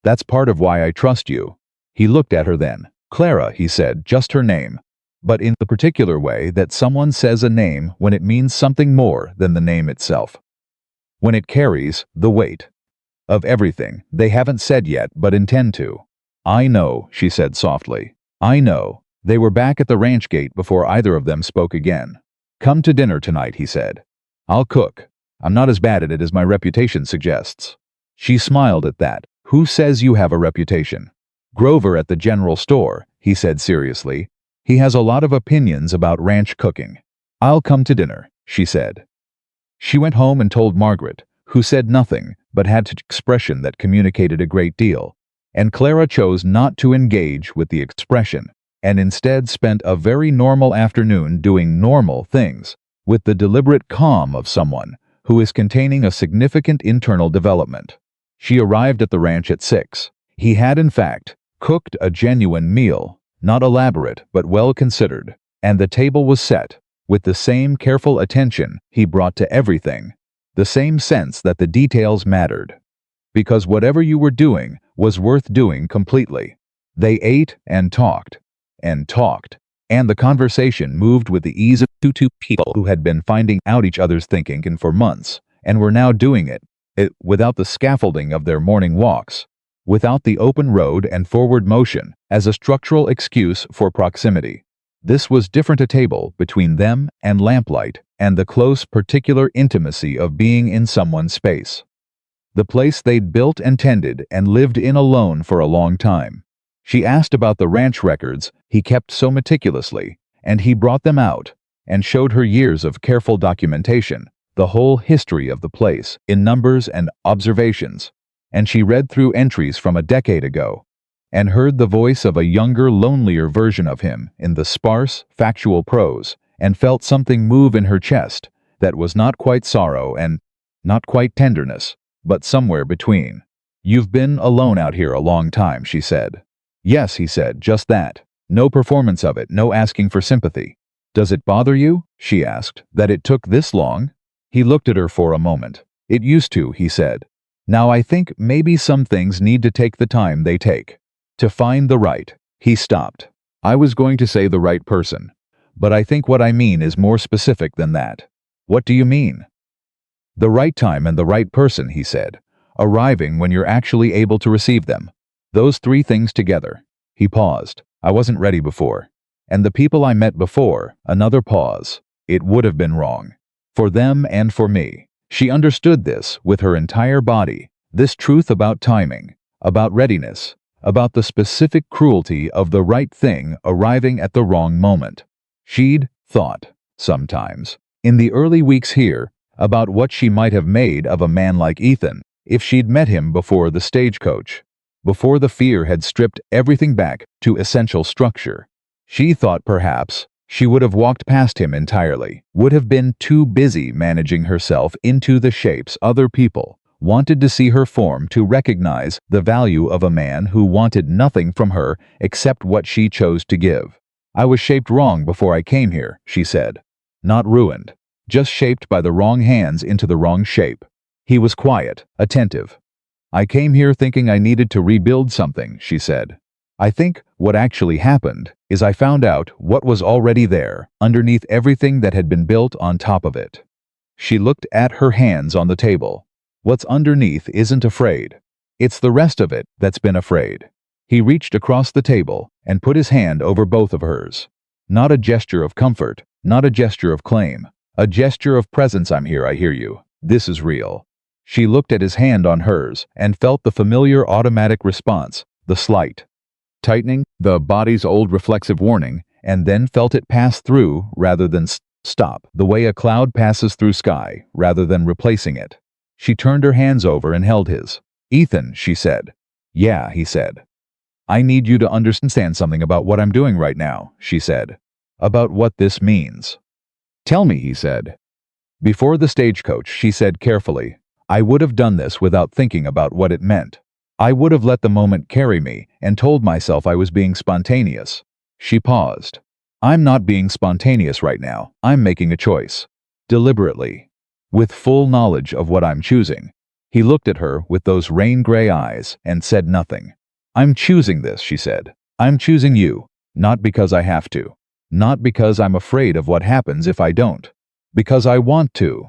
"That's part of why I trust you." He looked at her then. "Clara," he said, just her name, but in the particular way that someone says a name when it means something more than the name itself. When it carries the weight of everything they haven't said yet but intend to. "I know," she said softly. "I know." They were back at the ranch gate before either of them spoke again. "Come to dinner tonight," he said. "I'll cook. I'm not as bad at it as my reputation suggests." She smiled at that. "Who says you have a reputation?" "Grover at the general store," he said seriously. "He has a lot of opinions about ranch cooking." "I'll come to dinner," she said. She went home and told Margaret, who said nothing but had an expression that communicated a great deal. And Clara chose not to engage with the expression, and instead spent a very normal afternoon doing normal things, with the deliberate calm of someone who is containing a significant internal development. She arrived at the ranch at 6. He had, in fact, cooked a genuine meal, not elaborate but well considered, and the table was set, with the same careful attention he brought to everything, the same sense that the details mattered. Because whatever you were doing was worth doing completely. They ate and talked, and the conversation moved with the ease of two people who had been finding out each other's thinking for months, and were now doing it without the scaffolding of their morning walks, without the open road and forward motion as a structural excuse for proximity. This was different a table between them and lamplight and the close particular intimacy of being in someone's space. The place they'd built and tended and lived in alone for a long time. She asked about the ranch records he kept so meticulously, and he brought them out and showed her years of careful documentation, the whole history of the place, in numbers and observations. And she read through entries from a decade ago, and heard the voice of a younger, lonelier version of him in the sparse, factual prose, and felt something move in her chest that was not quite sorrow and not quite tenderness, but somewhere between. "You've been alone out here a long time," she said. "Yes," he said, "just that. No performance of it, no asking for sympathy." "Does it bother you," she asked, "that it took this long?" He looked at her for a moment. "It used to," he said. "Now I think maybe some things need to take the time they take. To find the right." He stopped. "I was going to say the right person, but I think what I mean is more specific than that." "What do you mean?" "The right time and the right person," he said, "arriving when you're actually able to receive them. Those three things together." He paused. "I wasn't ready before. And the people I met before," another pause. "It would have been wrong. For them and for me." She understood this with her entire body, this truth about timing, about readiness, about the specific cruelty of the right thing arriving at the wrong moment. She'd thought, sometimes, in the early weeks here, about what she might have made of a man like Ethan if she'd met him before the stagecoach, before the fear had stripped everything back to essential structure. She thought perhaps she would have walked past him entirely, would have been too busy managing herself into the shapes other people wanted to see her form to recognize the value of a man who wanted nothing from her except what she chose to give. "I was shaped wrong before I came here," she said. "Not ruined, just shaped by the wrong hands into the wrong shape." He was quiet, attentive. "I came here thinking I needed to rebuild something," she said. "I think what actually happened is I found out what was already there, underneath everything that had been built on top of it." She looked at her hands on the table. "What's underneath isn't afraid. It's the rest of it that's been afraid." He reached across the table and put his hand over both of hers. Not a gesture of comfort, not a gesture of claim, A gesture of presence. I'm here, I hear you. This is real. She looked at his hand on hers and felt the familiar automatic response, the slight tightening, the body's old reflexive warning, and then felt it pass through rather than stop, the way a cloud passes through sky rather than replacing it. She turned her hands over and held his. Ethan, she said. Yeah, he said. I need you to understand something about what I'm doing right now, she said. About what this means. Tell me, he said. Before the stagecoach, she said carefully, I would have done this without thinking about what it meant. I would have let the moment carry me and told myself I was being spontaneous. She paused. I'm not being spontaneous right now. I'm making a choice. Deliberately. With full knowledge of what I'm choosing. He looked at her with those rain-gray eyes and said nothing. I'm choosing this, she said. I'm choosing you. Not because I have to. Not because I'm afraid of what happens if I don't. Because I want to.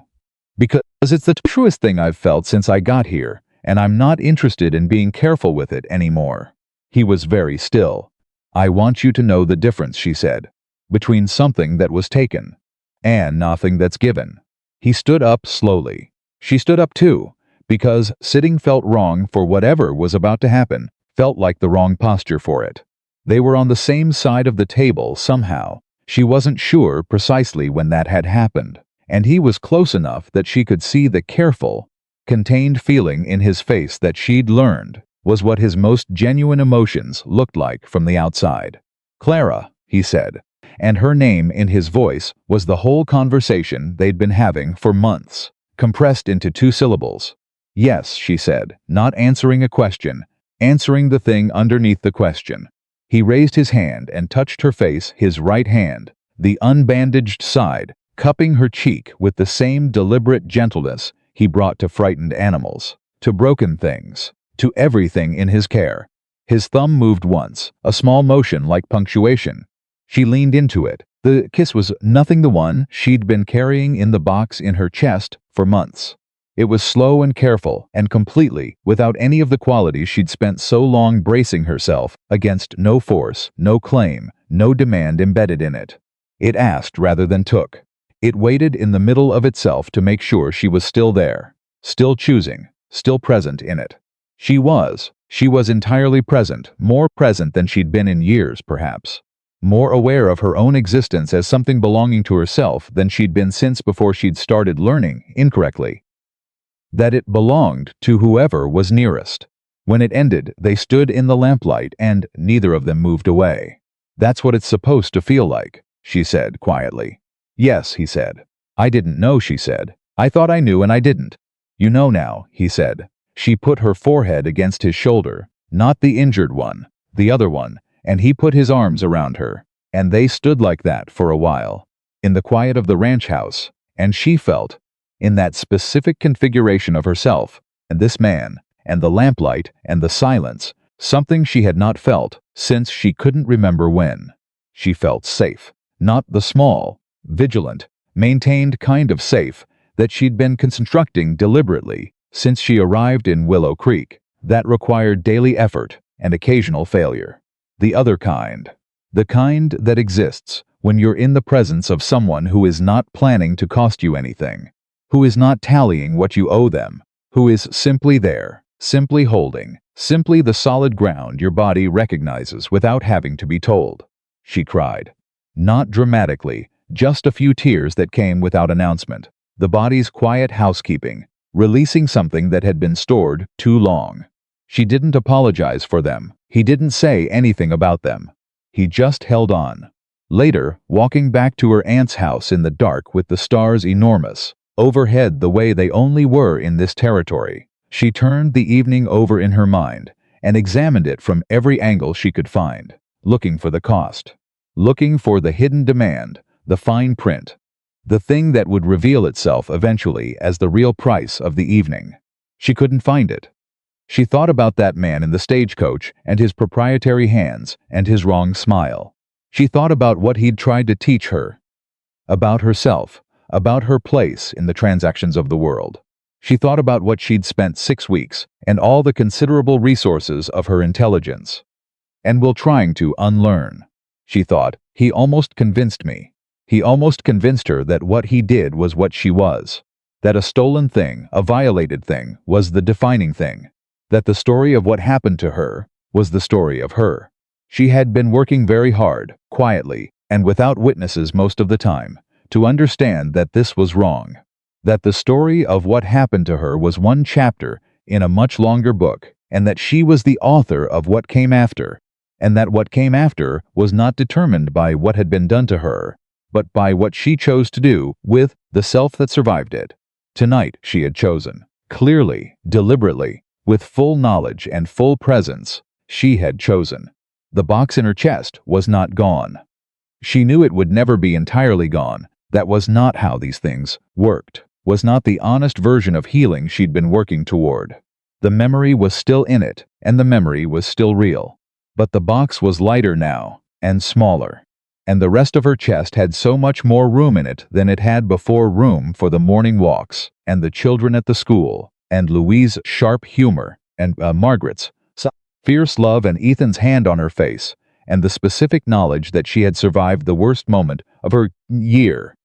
Because it's the truest thing I've felt since I got here, and I'm not interested in being careful with it anymore. He was very still. I want you to know the difference, she said, between something that was taken and nothing that's given. He stood up slowly. She stood up too, because sitting felt wrong for whatever was about to happen, felt like the wrong posture for it. They were on the same side of the table somehow. She wasn't sure precisely when that had happened, and he was close enough that she could see the careful, contained feeling in his face that she'd learned was what his most genuine emotions looked like from the outside. Clara, he said, and her name in his voice was the whole conversation they'd been having for months, compressed into 2 syllables. Yes, she said, not answering a question, answering the thing underneath the question. He raised his hand and touched her face, his right hand, the unbandaged side, cupping her cheek with the same deliberate gentleness he brought to frightened animals, to broken things, to everything in his care. His thumb moved once, a small motion like punctuation. She leaned into it. The kiss was nothing the one she'd been carrying in the box in her chest for months. It was slow and careful, and completely without any of the qualities she'd spent so long bracing herself against. No force, no claim, no demand embedded in it. It asked rather than took. It waited in the middle of itself to make sure she was still there, still choosing, still present in it. She was entirely present, more present than she'd been in years, perhaps. More aware of her own existence as something belonging to herself than she'd been since before she'd started learning, incorrectly, that it belonged to whoever was nearest. When it ended, they stood in the lamplight and neither of them moved away. That's what it's supposed to feel like, she said quietly. Yes, he said. I didn't know, she said. I thought I knew and I didn't. You know now, he said. She put her forehead against his shoulder, not the injured one, the other one, and he put his arms around her, and they stood like that for a while, in the quiet of the ranch house, and she felt, in that specific configuration of herself, and this man, and the lamplight, and the silence, something she had not felt since she couldn't remember when. She felt safe, not the small, vigilant, maintained kind of safe that she'd been constructing deliberately since she arrived in Willow Creek, that required daily effort and occasional failure. The other kind. The kind that exists when you're in the presence of someone who is not planning to cost you anything, who is not tallying what you owe them, who is simply there, simply holding, simply the solid ground your body recognizes without having to be told. She cried. Not dramatically, just a few tears that came without announcement, the body's quiet housekeeping, releasing something that had been stored too long. She didn't apologize for them. He didn't say anything about them. He just held on. Later, walking back to her aunt's house in the dark with the stars enormous, overhead the way they only were in this territory, she turned the evening over in her mind and examined it from every angle she could find, looking for the cost, looking for the hidden demand, the fine print, the thing that would reveal itself eventually as the real price of the evening. She couldn't find it. She thought about that man in the stagecoach and his proprietary hands and his wrong smile. She thought about what he'd tried to teach her, about herself, about her place in the transactions of the world. She thought about what she'd spent 6 weeks and all the considerable resources of her intelligence, and will trying to unlearn. She thought, he almost convinced me. He almost convinced her that what he did was what she was. That a stolen thing, a violated thing, was the defining thing. That the story of what happened to her was the story of her. She had been working very hard, quietly, and without witnesses most of the time, to understand that this was wrong. That the story of what happened to her was one chapter in a much longer book, and that she was the author of what came after, and that what came after was not determined by what had been done to her, but by what she chose to do with the self that survived it. Tonight she had chosen, clearly, deliberately, with full knowledge and full presence, she had chosen. The box in her chest was not gone. She knew it would never be entirely gone. That was not how these things worked, was not the honest version of healing she'd been working toward. The memory was still in it, and the memory was still real. But the box was lighter now, and smaller. And the rest of her chest had so much more room in it than it had before, room for the morning walks, and the children at the school, and Louise's sharp humor, and Margaret's fierce love, and Ethan's hand on her face, and the specific knowledge that she had survived the worst moment of her year,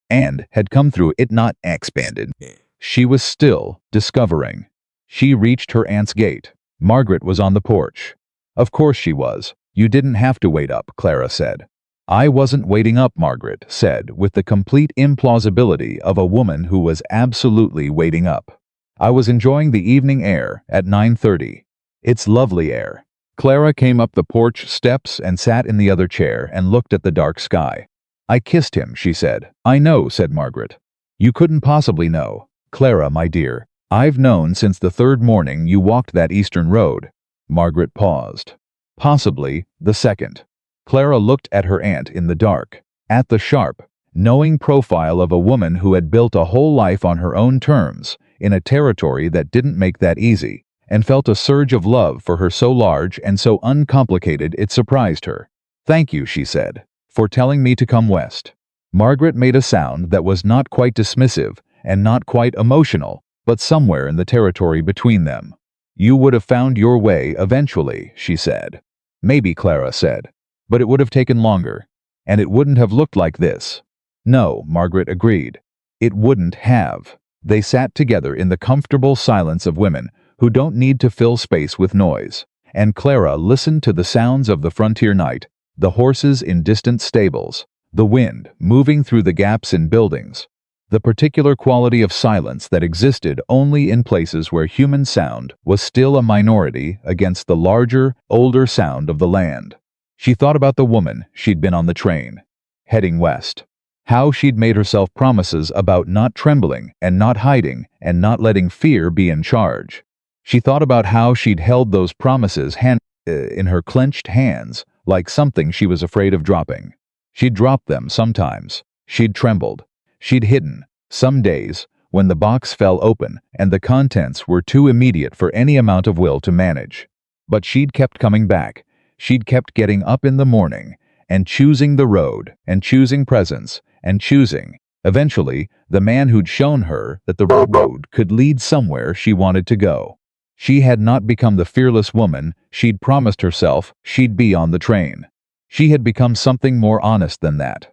and had come through it not expanded. She was still discovering. She reached her aunt's gate. Margaret was on the porch. Of course she was. You didn't have to wait up, Clara said. I wasn't waiting up, Margaret said, with the complete implausibility of a woman who was absolutely waiting up. I was enjoying the evening air at 9:30. It's lovely air. Clara came up the porch steps and sat in the other chair and looked at the dark sky. I kissed him, she said. I know, said Margaret. You couldn't possibly know. Clara, my dear, I've known since the third morning you walked that eastern road. Margaret paused. Possibly the second. Clara looked at her aunt in the dark, at the sharp, knowing profile of a woman who had built a whole life on her own terms, in a territory that didn't make that easy, and felt a surge of love for her so large and so uncomplicated it surprised her. Thank you, she said, for telling me to come west. Margaret made a sound that was not quite dismissive and not quite emotional, but somewhere in the territory between them. You would have found your way eventually, she said. Maybe, Clara said, but it would have taken longer, and it wouldn't have looked like this. No, Margaret agreed. It wouldn't have. They sat together in the comfortable silence of women who don't need to fill space with noise, and Clara listened to the sounds of the frontier night, the horses in distant stables, the wind moving through the gaps in buildings, the particular quality of silence that existed only in places where human sound was still a minority against the larger, older sound of the land. She thought about the woman she'd been on the train, heading west. How she'd made herself promises about not trembling and not hiding and not letting fear be in charge. She thought about how she'd held those promises in her clenched hands like something she was afraid of dropping. She'd dropped them sometimes. She'd trembled. She'd hidden. Some days, when the box fell open and the contents were too immediate for any amount of will to manage. But she'd kept coming back. She'd kept getting up in the morning and choosing the road and choosing presence and choosing, eventually, the man who'd shown her that the road could lead somewhere she wanted to go. She had not become the fearless woman she'd promised herself she'd be on the train. She had become something more honest than that.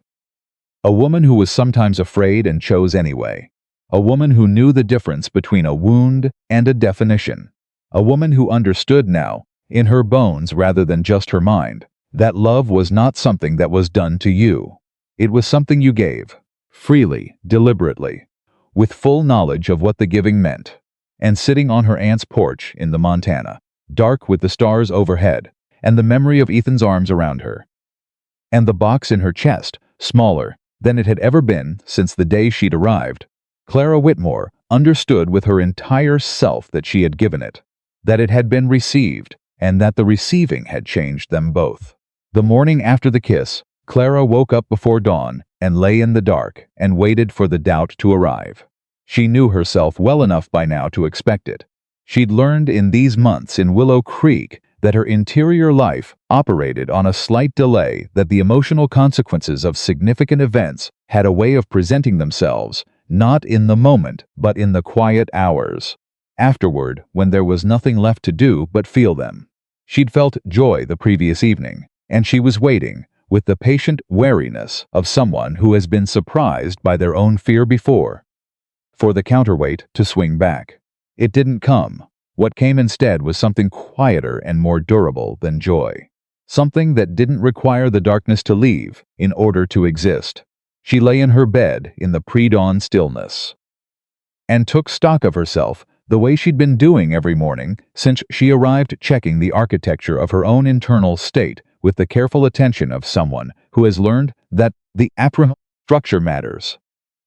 A woman who was sometimes afraid and chose anyway. A woman who knew the difference between a wound and a definition. A woman who understood now, in her bones rather than just her mind, that love was not something that was done to you. It was something you gave, freely, deliberately, with full knowledge of what the giving meant. And sitting on her aunt's porch in the Montana, dark with the stars overhead, and the memory of Ethan's arms around her. And the box in her chest, smaller than it had ever been since the day she'd arrived, Clara Whitmore understood with her entire self that she had given it, that it had been received, and that the receiving had changed them both. The morning after the kiss, Clara woke up before dawn and lay in the dark and waited for the doubt to arrive. She knew herself well enough by now to expect it. She'd learned in these months in Willow Creek that her interior life operated on a slight delay, that the emotional consequences of significant events had a way of presenting themselves, not in the moment, but in the quiet hours. Afterward, when there was nothing left to do but feel them. She'd felt joy the previous evening, and she was waiting, with the patient wariness of someone who has been surprised by their own fear before. For the counterweight to swing back. It didn't come. What came instead was something quieter and more durable than joy. Something that didn't require the darkness to leave in order to exist. She lay in her bed in the pre-dawn stillness and took stock of herself the way she'd been doing every morning since she arrived, checking the architecture of her own internal state with the careful attention of someone who has learned that the apparent structure matters,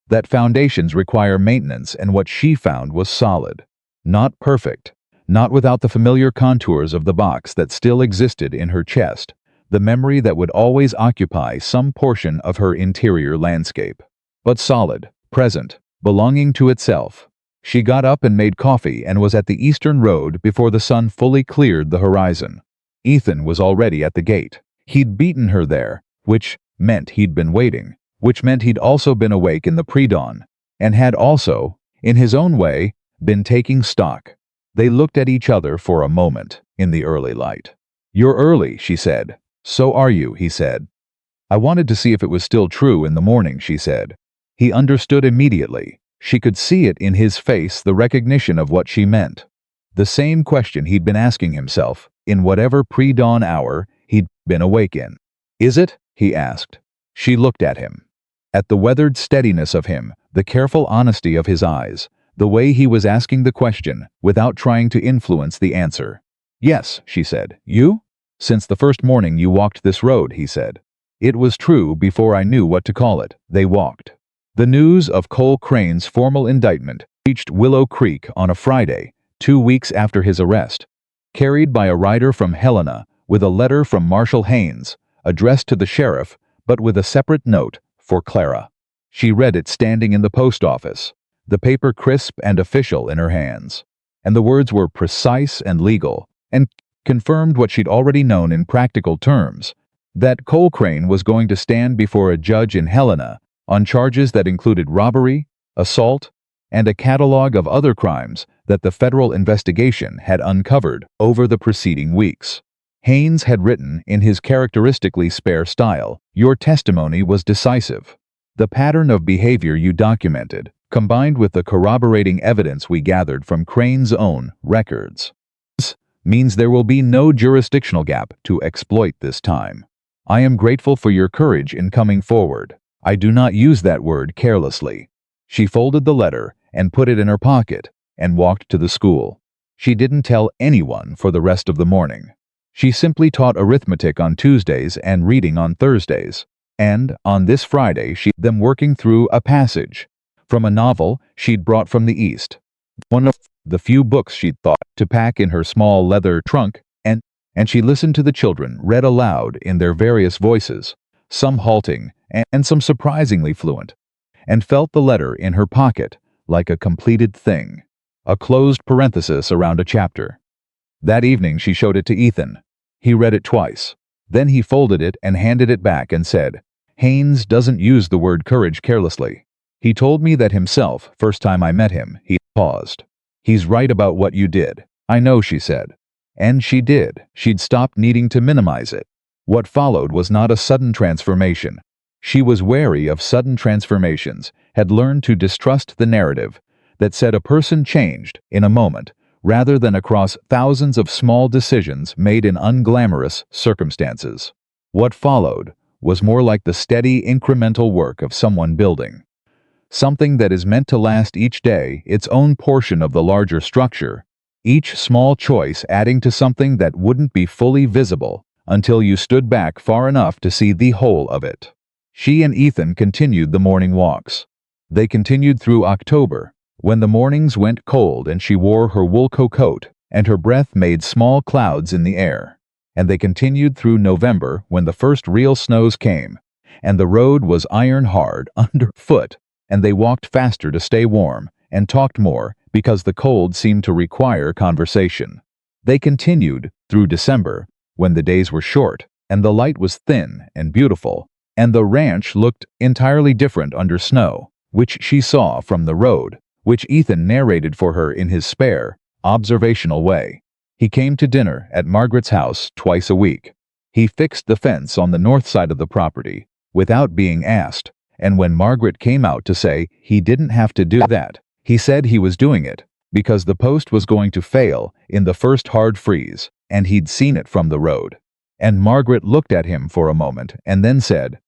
that foundations require maintenance, and what she found was solid. Not perfect, not without the familiar contours of the box that still existed in her chest, the memory that would always occupy some portion of her interior landscape. But solid, present, belonging to itself. She got up and made coffee and was at the eastern road before the sun fully cleared the horizon. Ethan was already at the gate. He'd beaten her there, which meant he'd been waiting, which meant he'd also been awake in the pre-dawn, and had also, in his own way, been taking stock. They looked at each other for a moment in the early light. "You're early," she said. "So are you," he said. "I wanted to see if it was still true in the morning," she said. He understood immediately. She could see it in his face, the recognition of what she meant. The same question he'd been asking himself, in whatever pre-dawn hour he'd been awake in. "Is it?" he asked. She looked at him. At the weathered steadiness of him, the careful honesty of his eyes, the way he was asking the question without trying to influence the answer. "Yes," she said. "You?" "Since the first morning you walked this road," he said. It was true before I knew what to call it. They walked. The news of Cole Crane's formal indictment reached Willow Creek on a Friday, 2 weeks after his arrest, carried by a rider from Helena with a letter from Marshal Haynes, addressed to the sheriff, but with a separate note for Clara. She read it standing in the post office, the paper crisp and official in her hands, and the words were precise and legal, and confirmed what she'd already known in practical terms, that Cole Crane was going to stand before a judge in Helena on charges that included robbery, assault, and a catalog of other crimes that the federal investigation had uncovered over the preceding weeks. Haynes had written in his characteristically spare style, "Your testimony was decisive. The pattern of behavior you documented, combined with the corroborating evidence we gathered from Crane's own records, means there will be no jurisdictional gap to exploit this time. I am grateful for your courage in coming forward. I do not use that word carelessly." She folded the letter and put it in her pocket and walked to the school. She didn't tell anyone for the rest of the morning. She simply taught arithmetic on Tuesdays and reading on Thursdays, and on this Friday she'd them working through a passage from a novel she'd brought from the East, one of the few books she'd thought to pack in her small leather trunk, and she listened to the children read aloud in their various voices, some halting and some surprisingly fluent, and felt the letter in her pocket like a completed thing, a closed parenthesis around a chapter. That evening she showed it to Ethan. He read it twice. Then he folded it and handed it back and said, "Haynes doesn't use the word courage carelessly. He told me that himself, first time I met him." He paused. "He's right about what you did." "I know," she said. And she did. She'd stopped needing to minimize it. What followed was not a sudden transformation. She was wary of sudden transformations, had learned to distrust the narrative that said a person changed in a moment, rather than across thousands of small decisions made in unglamorous circumstances. What followed was more like the steady, incremental work of someone building something that is meant to last each day, its own portion of the larger structure, each small choice adding to something that wouldn't be fully visible until you stood back far enough to see the whole of it. She and Ethan continued the morning walks. They continued through October, when the mornings went cold and she wore her wool coat and her breath made small clouds in the air. And they continued through November, when the first real snows came, and the road was iron hard underfoot, and they walked faster to stay warm and talked more because the cold seemed to require conversation. They continued through December, when the days were short and the light was thin and beautiful, and the ranch looked entirely different under snow, which she saw from the road, which Ethan narrated for her in his spare, observational way. He came to dinner at Margaret's house twice a week. He fixed the fence on the north side of the property, without being asked, and when Margaret came out to say he didn't have to do that, he said he was doing it because the post was going to fail in the first hard freeze, and he'd seen it from the road. And Margaret looked at him for a moment and then said,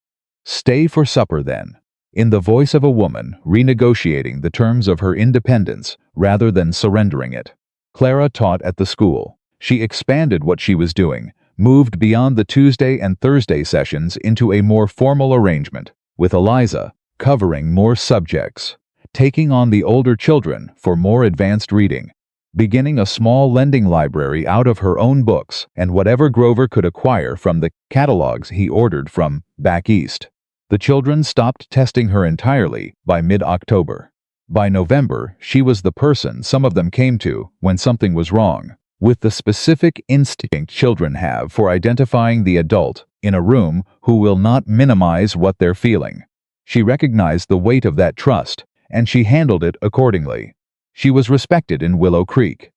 "Stay for supper then," in the voice of a woman renegotiating the terms of her independence rather than surrendering it. Clara taught at the school. She expanded what she was doing, moved beyond the Tuesday and Thursday sessions into a more formal arrangement, with Eliza covering more subjects, taking on the older children for more advanced reading, beginning a small lending library out of her own books and whatever Grover could acquire from the catalogs he ordered from back east. The children stopped testing her entirely by mid-October. By November, she was the person some of them came to when something was wrong, with the specific instinct children have for identifying the adult in a room who will not minimize what they're feeling. She recognized the weight of that trust, and she handled it accordingly. She was respected in Willow Creek.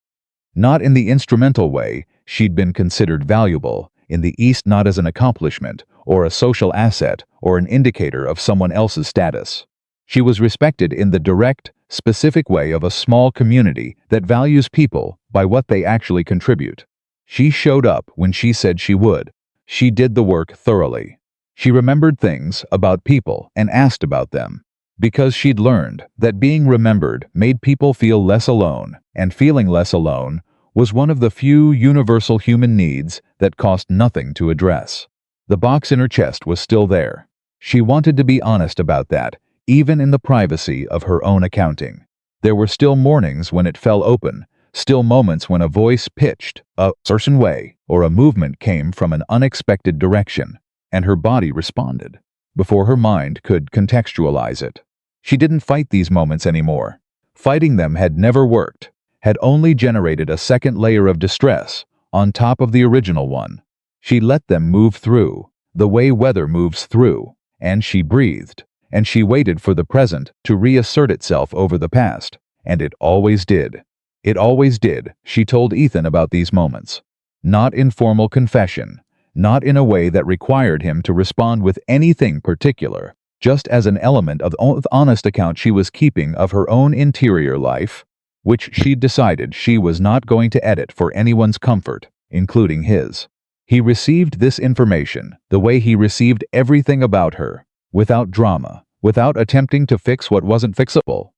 Not in the instrumental way she'd been considered valuable, in the East not as an accomplishment, or a social asset, or an indicator of someone else's status. She was respected in the direct, specific way of a small community that values people by what they actually contribute. She showed up when she said she would. She did the work thoroughly. She remembered things about people and asked about them, because she'd learned that being remembered made people feel less alone, and feeling less alone was one of the few universal human needs that cost nothing to address. The box in her chest was still there. She wanted to be honest about that, even in the privacy of her own accounting. There were still mornings when it fell open, still moments when a voice pitched a certain way or a movement came from an unexpected direction, and her body responded before her mind could contextualize it. She didn't fight these moments anymore. Fighting them had never worked, had only generated a second layer of distress on top of the original one. She let them move through, the way weather moves through, and she breathed, and she waited for the present to reassert itself over the past, and it always did. It always did, she told Ethan about these moments. Not in formal confession, not in a way that required him to respond with anything particular, just as an element of honest account she was keeping of her own interior life, which she'd decided she was not going to edit for anyone's comfort, including his. He received this information the way he received everything about her, without drama, without attempting to fix what wasn't fixable,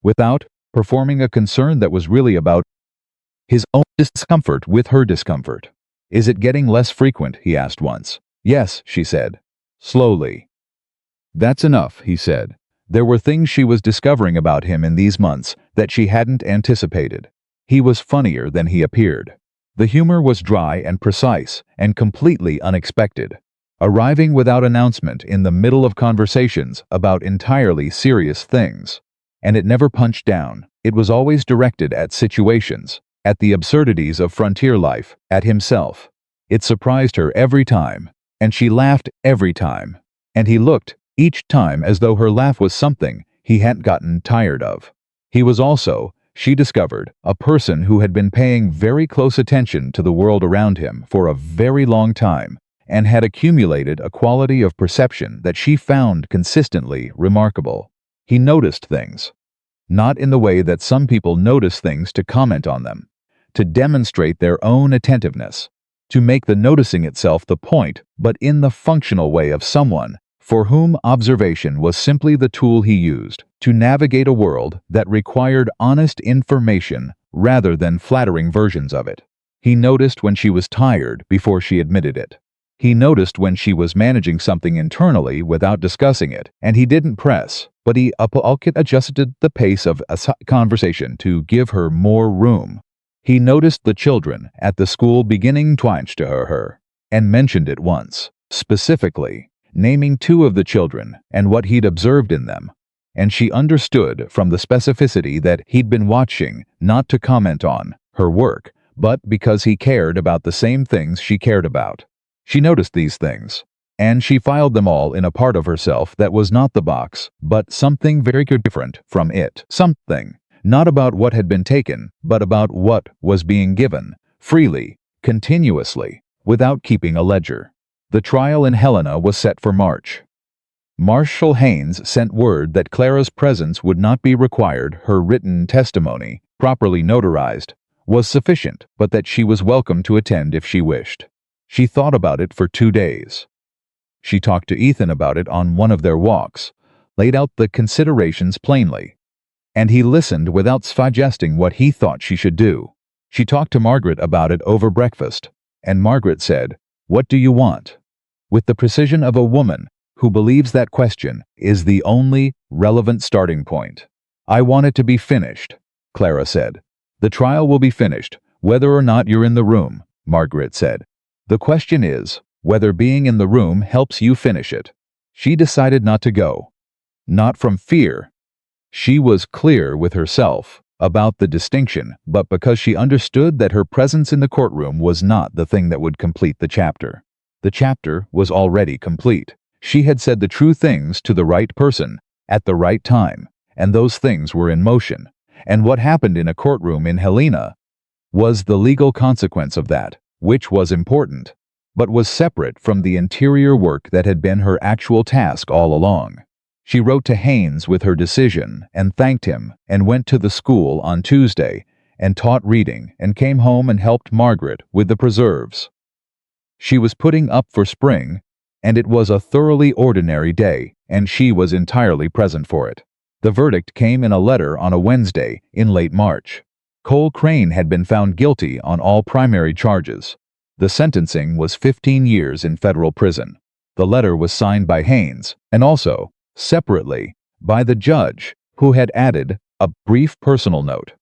without performing a concern that was really about his own discomfort with her discomfort. "Is it getting less frequent?" he asked once. "Yes," she said. Slowly. "That's enough," he said. There were things she was discovering about him in these months that she hadn't anticipated. He was funnier than he appeared. The humor was dry and precise and completely unexpected, arriving without announcement in the middle of conversations about entirely serious things. And it never punched down. It was always directed at situations, at the absurdities of frontier life, at himself. It surprised her every time, and she laughed every time. And he looked, each time, as though her laugh was something he hadn't gotten tired of. He was also, she discovered, a person who had been paying very close attention to the world around him for a very long time, and had accumulated a quality of perception that she found consistently remarkable. He noticed things. Not in the way that some people notice things to comment on them, to demonstrate their own attentiveness, to make the noticing itself the point, but in the functional way of someone for whom observation was simply the tool he used to navigate a world that required honest information rather than flattering versions of it. He noticed when she was tired before she admitted it. He noticed when she was managing something internally without discussing it, and he didn't press, but he adjusted the pace of a conversation to give her more room. He noticed the children at the school beginning twinge to her, and mentioned it once, specifically, naming two of the children and what he'd observed in them. And she understood from the specificity that he'd been watching not to comment on her work, but because he cared about the same things she cared about. She noticed these things, and she filed them all in a part of herself that was not the box, but something very different from it. Something, not about what had been taken, but about what was being given, freely, continuously, without keeping a ledger. The trial in Helena was set for March. Marshal Haynes sent word that Clara's presence would not be required. Her written testimony, properly notarized, was sufficient, but that she was welcome to attend if she wished. She thought about it for 2 days. She talked to Ethan about it on one of their walks, laid out the considerations plainly, and he listened without suggesting what he thought she should do. She talked to Margaret about it over breakfast, and Margaret said, "What do you want?" with the precision of a woman who believes that question is the only relevant starting point. "I want it to be finished," Clara said. "The trial will be finished, whether or not you're in the room," Margaret said. "The question is, whether being in the room helps you finish it." She decided not to go. Not from fear. She was clear with herself about the distinction, but because she understood that her presence in the courtroom was not the thing that would complete the chapter. The chapter was already complete. She had said the true things to the right person, at the right time, and those things were in motion. And what happened in a courtroom in Helena was the legal consequence of that, which was important, but was separate from the interior work that had been her actual task all along. She wrote to Haynes with her decision and thanked him, and went to the school on Tuesday and taught reading, and came home and helped Margaret with the preserves. She was putting up for spring, and it was a thoroughly ordinary day, and she was entirely present for it. The verdict came in a letter on a Wednesday in late March. Cole Crane had been found guilty on all primary charges. The sentencing was 15 years in federal prison. The letter was signed by Haynes, and also, separately, by the judge, who had added a brief personal note,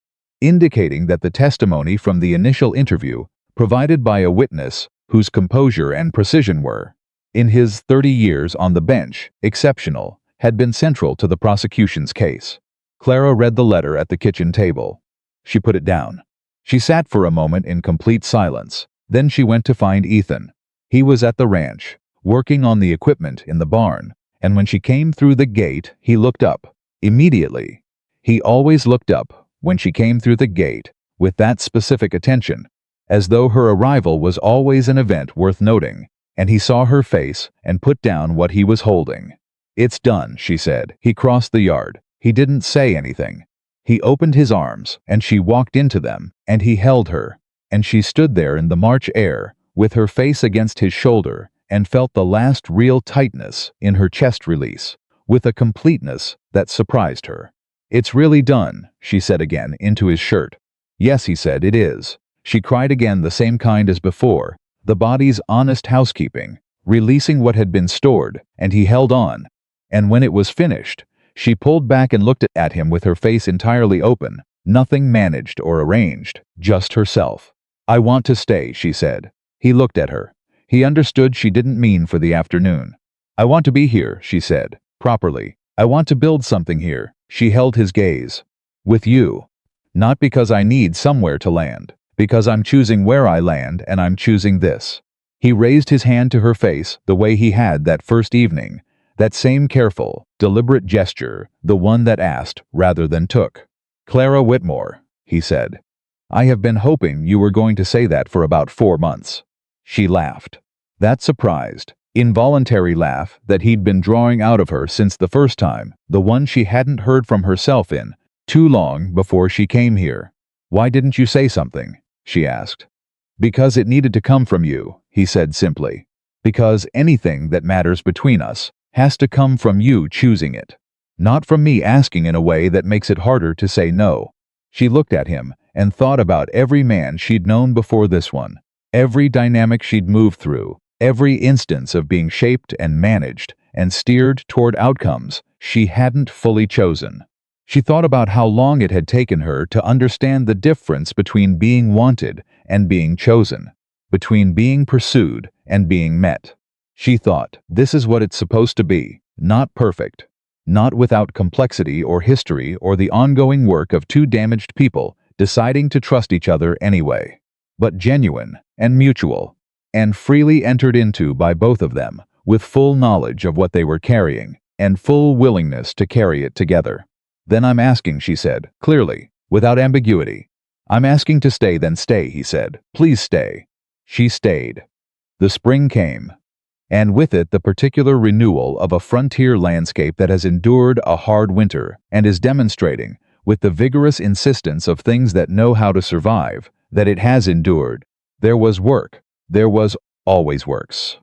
indicating that the testimony from the initial interview, provided by a witness whose composure and precision were, in his 30 years on the bench, exceptional, had been central to the prosecution's case. Clara read the letter at the kitchen table. She put it down. She sat for a moment in complete silence. Then she went to find Ethan. He was at the ranch, working on the equipment in the barn, and when she came through the gate, he looked up. Immediately. He always looked up when she came through the gate, with that specific attention, as though her arrival was always an event worth noting, and he saw her face and put down what he was holding. "It's done," she said. He crossed the yard. He didn't say anything. He opened his arms, and she walked into them, and he held her, and she stood there in the March air, with her face against his shoulder, and felt the last real tightness in her chest release, with a completeness that surprised her. "It's really done," she said again, into his shirt. "Yes," he said, "it is." She cried again, the same kind as before, the body's honest housekeeping, releasing what had been stored, and he held on. And when it was finished, she pulled back and looked at him with her face entirely open, nothing managed or arranged, just herself. "I want to stay," she said. He looked at her. He understood she didn't mean for the afternoon. "I want to be here," she said, properly. "I want to build something here." She held his gaze. "With you. Not because I need somewhere to land, because I'm choosing where I land, and I'm choosing this." He raised his hand to her face the way he had that first evening, that same careful, deliberate gesture, the one that asked rather than took. "Clara Whitmore," he said. "I have been hoping you were going to say that for about 4 months." She laughed. That surprised, involuntary laugh that he'd been drawing out of her since the first time, the one she hadn't heard from herself in too long before she came here. "Why didn't you say something?" she asked. "Because it needed to come from you," he said simply. "Because anything that matters between us has to come from you choosing it, not from me asking in a way that makes it harder to say no." She looked at him and thought about every man she'd known before this one, every dynamic she'd moved through, every instance of being shaped and managed and steered toward outcomes she hadn't fully chosen. She thought about how long it had taken her to understand the difference between being wanted and being chosen, between being pursued and being met. She thought, this is what it's supposed to be, not perfect, not without complexity or history or the ongoing work of two damaged people deciding to trust each other anyway, but genuine and mutual, and freely entered into by both of them, with full knowledge of what they were carrying, and full willingness to carry it together. "Then I'm asking," she said, clearly, without ambiguity. "I'm asking to stay, then stay," he said. "Please stay." She stayed. The spring came, and with it the particular renewal of a frontier landscape that has endured a hard winter and is demonstrating, with the vigorous insistence of things that know how to survive, that it has endured. There was work. There was always works.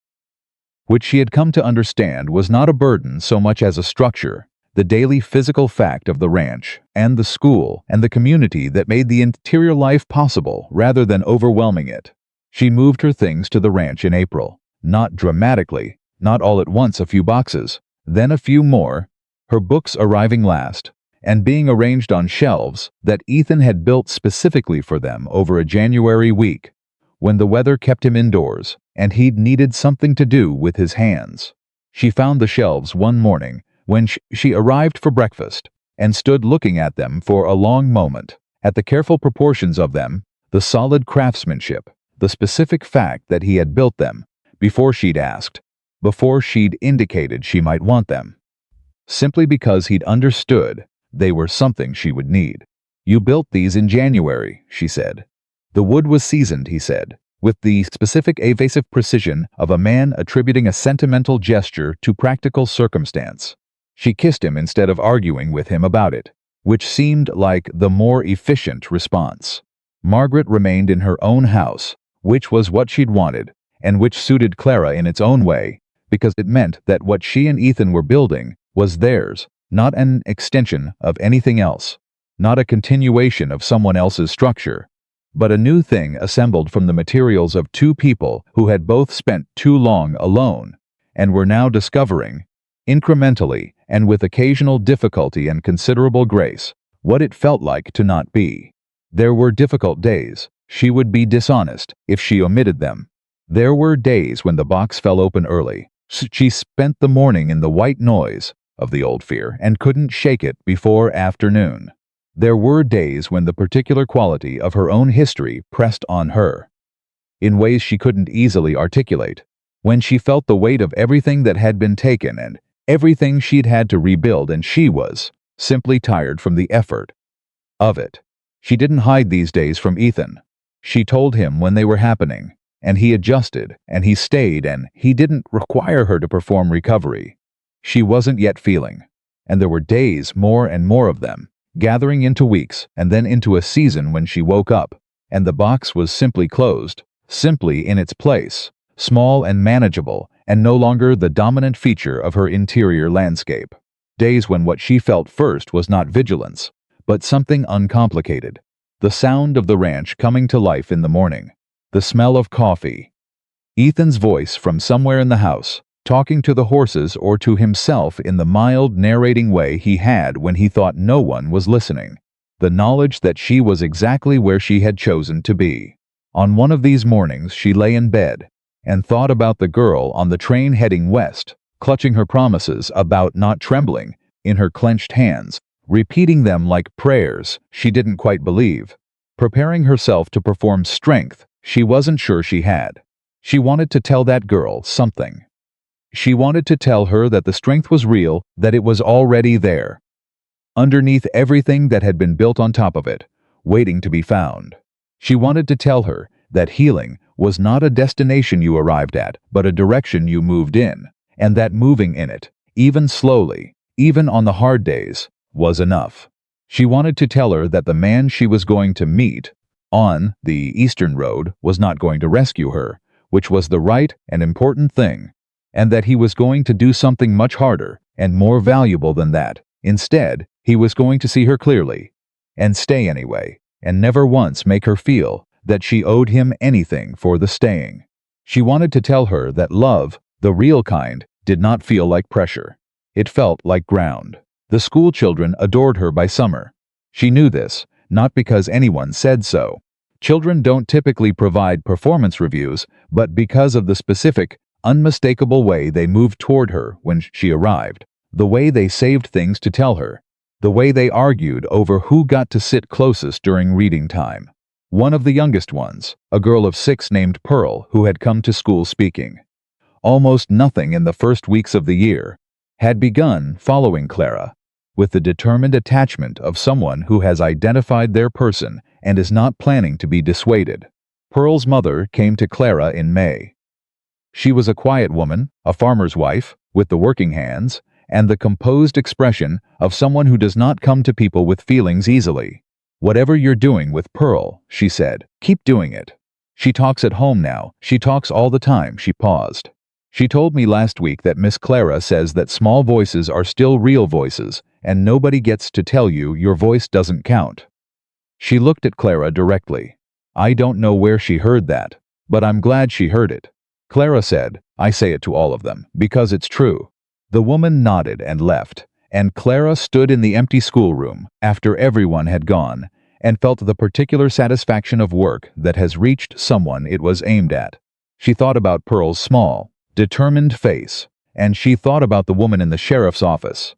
Which she had come to understand was not a burden so much as a structure, the daily physical fact of the ranch, and the school, and the community that made the interior life possible rather than overwhelming it. She moved her things to the ranch in April, not dramatically, not all at once a few boxes, then a few more, her books arriving last, and being arranged on shelves that Ethan had built specifically for them over a January week, when the weather kept him indoors, and he'd needed something to do with his hands. She found the shelves one morning when she arrived for breakfast, and stood looking at them for a long moment, at the careful proportions of them, the solid craftsmanship, the specific fact that he had built them, before she'd asked, before she'd indicated she might want them. Simply because he'd understood they were something she would need. "You built these in January," she said. "The wood was seasoned," he said, with the specific evasive precision of a man attributing a sentimental gesture to practical circumstance. She kissed him instead of arguing with him about it, which seemed like the more efficient response. Margaret remained in her own house, which was what she'd wanted, and which suited Clara in its own way, because it meant that what she and Ethan were building was theirs, not an extension of anything else, not a continuation of someone else's structure, but a new thing assembled from the materials of two people who had both spent too long alone, and were now discovering, incrementally and with occasional difficulty and considerable grace, what it felt like to not be. There were difficult days. She would be dishonest if she omitted them. There were days when the box fell open early. She spent the morning in the white noise of the old fear and couldn't shake it before afternoon. There were days when the particular quality of her own history pressed on her, in ways she couldn't easily articulate, when she felt the weight of everything that had been taken and everything she'd had to rebuild, and she was simply tired from the effort of it. She didn't hide these days from Ethan. She told him when they were happening, and he adjusted, and he stayed, and he didn't require her to perform recovery. She wasn't yet feeling, and there were days, more and more of them, gathering into weeks and then into a season when she woke up, and the box was simply closed, simply in its place, small and manageable, and no longer the dominant feature of her interior landscape. Days when what she felt first was not vigilance, but something uncomplicated. The sound of the ranch coming to life in the morning, the smell of coffee, Ethan's voice from somewhere in the house, talking to the horses or to himself in the mild narrating way he had when he thought no one was listening, the knowledge that she was exactly where she had chosen to be. On one of these mornings she lay in bed and thought about the girl on the train heading west, clutching her promises about not trembling in her clenched hands, repeating them like prayers she didn't quite believe, preparing herself to perform strength she wasn't sure she had. She wanted to tell that girl something. She wanted to tell her that the strength was real, that it was already there, underneath everything that had been built on top of it, waiting to be found. She wanted to tell her that healing was not a destination you arrived at, but a direction you moved in, and that moving in it, even slowly, even on the hard days, was enough. She wanted to tell her that the man she was going to meet on the Eastern Road was not going to rescue her, which was the right and important thing, and that he was going to do something much harder and more valuable than that. Instead, he was going to see her clearly, and stay anyway, and never once make her feel that she owed him anything for the staying. She wanted to tell her that love, the real kind, did not feel like pressure. It felt like ground. The school children adored her by summer. She knew this, not because anyone said so. Children don't typically provide performance reviews, but because of the specific, unmistakable way they moved toward her when she arrived, the way they saved things to tell her, the way they argued over who got to sit closest during reading time. One of the youngest ones, a girl of 6 named Pearl, who had come to school speaking almost nothing in the first weeks of the year, had begun following Clara with the determined attachment of someone who has identified their person and is not planning to be dissuaded. Pearl's mother came to Clara in May. She was a quiet woman, a farmer's wife, with the working hands, and the composed expression of someone who does not come to people with feelings easily. "Whatever you're doing with Pearl," she said, "keep doing it. She talks at home now, she talks all the time." She paused. "She told me last week that Miss Clara says that small voices are still real voices, and nobody gets to tell you your voice doesn't count." She looked at Clara directly. "I don't know where she heard that, but I'm glad she heard it." Clara said, "I say it to all of them, because it's true." The woman nodded and left, and Clara stood in the empty schoolroom, after everyone had gone, and felt the particular satisfaction of work that has reached someone it was aimed at. She thought about Pearl's small, determined face, and she thought about the woman in the sheriff's office,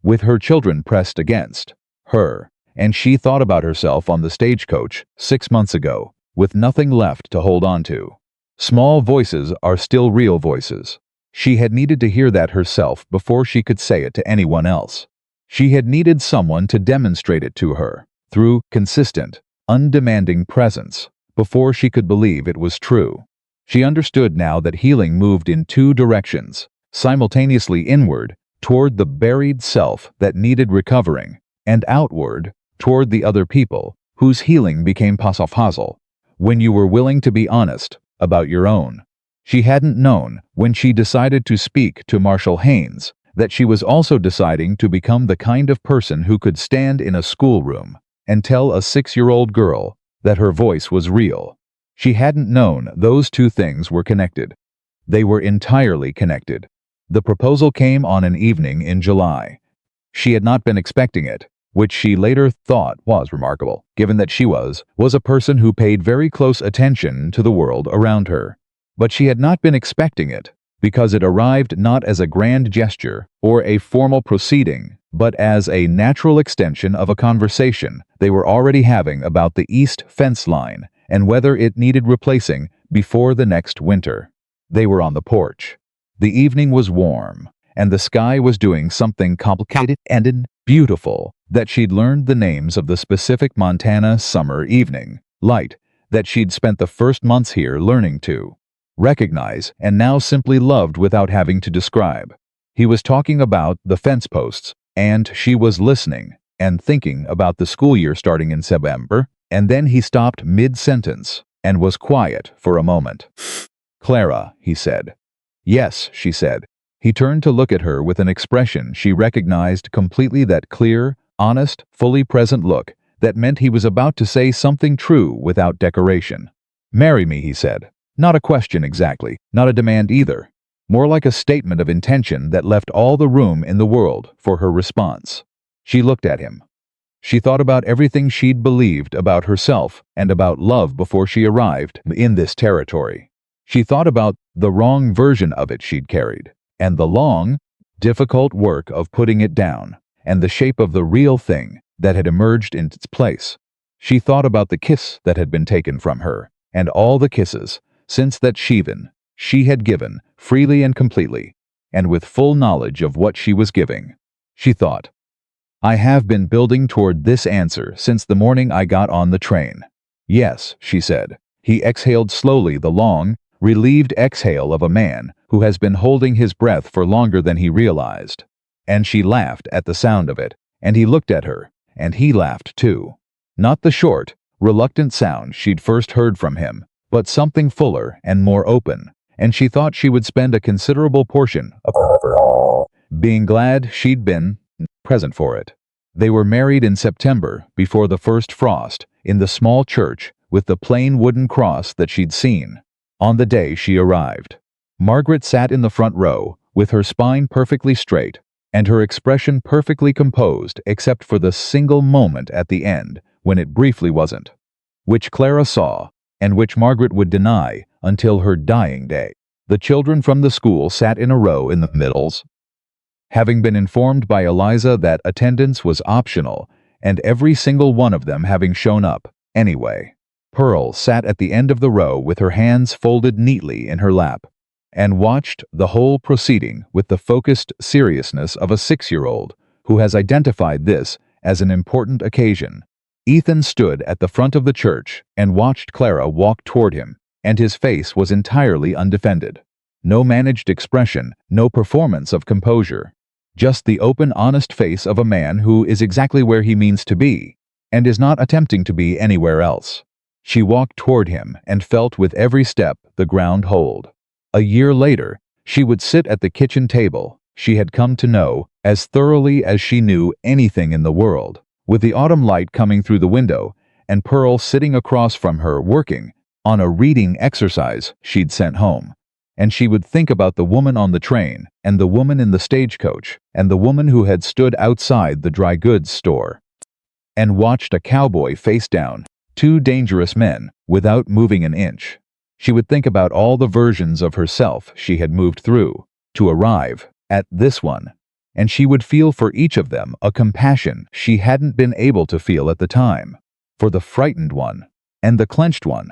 with her children pressed against her, and she thought about herself on the stagecoach 6 months ago, with nothing left to hold on to. Small voices are still real voices. She had needed to hear that herself before she could say it to anyone else. She had needed someone to demonstrate it to her, through consistent, undemanding presence, before she could believe it was true. She understood now that healing moved in 2 directions, simultaneously inward, toward the buried self that needed recovering, and outward, toward the other people, whose healing became possible, when you were willing to be honest about your own. She hadn't known, when she decided to speak to Marshall Haynes, that she was also deciding to become the kind of person who could stand in a schoolroom and tell a 6-year-old girl that her voice was real. She hadn't known those 2 things were connected. They were entirely connected. The proposal came on an evening in July. She had not been expecting it, which she later thought was remarkable, given that she was a person who paid very close attention to the world around her. But she had not been expecting it, because it arrived not as a grand gesture or a formal proceeding, but as a natural extension of a conversation they were already having about the east fence line and whether it needed replacing before the next winter. They were on the porch. The evening was warm, and the sky was doing something complicated and beautiful that she'd learned the names of the specific Montana summer evening light that she'd spent the first months here learning to recognize and now simply loved without having to describe. He was talking about the fence posts, and she was listening and thinking about the school year starting in September, and then he stopped mid-sentence and was quiet for a moment. "Clara," he said. "Yes," she said. He turned to look at her with an expression she recognized completely, that clear, honest, fully present look that meant he was about to say something true without decoration. "Marry me," he said. Not a question exactly, not a demand either. More like a statement of intention that left all the room in the world for her response. She looked at him. She thought about everything she'd believed about herself and about love before she arrived in this territory. She thought about the wrong version of it she'd carried, and the long, difficult work of putting it down, and the shape of the real thing that had emerged in its place. She thought about the kiss that had been taken from her, and all the kisses since that she had given, freely and completely, and with full knowledge of what she was giving. She thought, "I have been building toward this answer since the morning I got on the train." "Yes," she said. He exhaled slowly, the long, relieved exhale of a man who has been holding his breath for longer than he realized. And she laughed at the sound of it, and he looked at her, and he laughed too. Not the short, reluctant sound she'd first heard from him, but something fuller and more open, and she thought she would spend a considerable portion of her being glad she'd been present for it. They were married in September, before the first frost, in the small church with the plain wooden cross that she'd seen on the day she arrived. Margaret sat in the front row, with her spine perfectly straight, and her expression perfectly composed except for the single moment at the end when it briefly wasn't, which Clara saw, and which Margaret would deny until her dying day. The children from the school sat in a row in the middles, having been informed by Eliza that attendance was optional, and every single one of them having shown up anyway. Pearl sat at the end of the row with her hands folded neatly in her lap, and watched the whole proceeding with the focused seriousness of a 6-year-old who has identified this as an important occasion. Ethan stood at the front of the church and watched Clara walk toward him, and his face was entirely undefended. No managed expression, no performance of composure. Just the open, honest face of a man who is exactly where he means to be, and is not attempting to be anywhere else. She walked toward him and felt with every step the ground hold. A year later, she would sit at the kitchen table she had come to know as thoroughly as she knew anything in the world, with the autumn light coming through the window, and Pearl sitting across from her working on a reading exercise she'd sent home. And she would think about the woman on the train, and the woman in the stagecoach, and the woman who had stood outside the dry goods store and watched a cowboy face down two dangerous men without moving an inch. She would think about all the versions of herself she had moved through to arrive at this one, and she would feel for each of them a compassion she hadn't been able to feel at the time, for the frightened one, and the clenched one,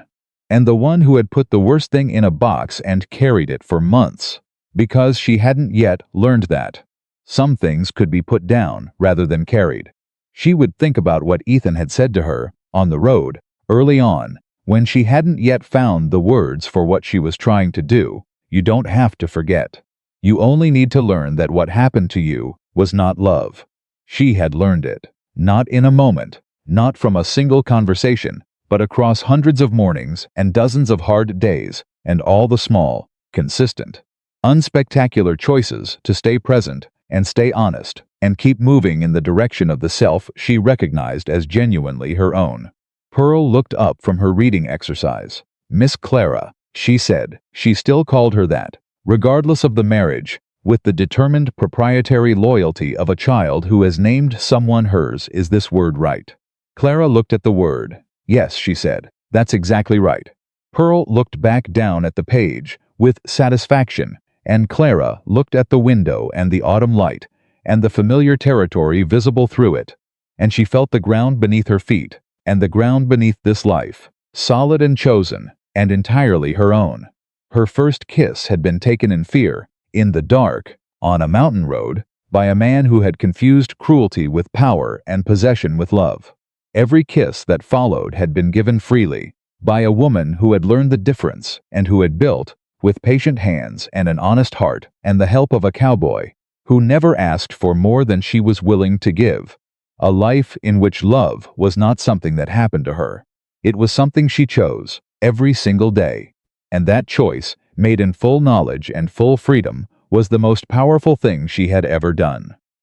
and the one who had put the worst thing in a box and carried it for months, because she hadn't yet learned that some things could be put down rather than carried. She would think about what Ethan had said to her on the road early on, when she hadn't yet found the words for what she was trying to do. You don't have to forget. You only need to learn that what happened to you was not love. She had learned it, not in a moment, not from a single conversation, but across hundreds of mornings and dozens of hard days, and all the small, consistent, unspectacular choices to stay present and stay honest and keep moving in the direction of the self she recognized as genuinely her own. Pearl looked up from her reading exercise. Miss Clara, she said. She still called her that, regardless of the marriage, with the determined proprietary loyalty of a child who has named someone hers. Is this word right? Clara looked at the word. Yes, she said. That's exactly right. Pearl looked back down at the page with satisfaction, and Clara looked at the window and the autumn light, and the familiar territory visible through it, and she felt the ground beneath her feet, and the ground beneath this life, solid and chosen, and entirely her own. Her first kiss had been taken in fear, in the dark, on a mountain road, by a man who had confused cruelty with power and possession with love. Every kiss that followed had been given freely, by a woman who had learned the difference and who had built, with patient hands and an honest heart and the help of a cowboy, who never asked for more than she was willing to give, a life in which love was not something that happened to her. It was something she chose every single day, and that choice, made in full knowledge and full freedom, was the most powerful thing she had ever done.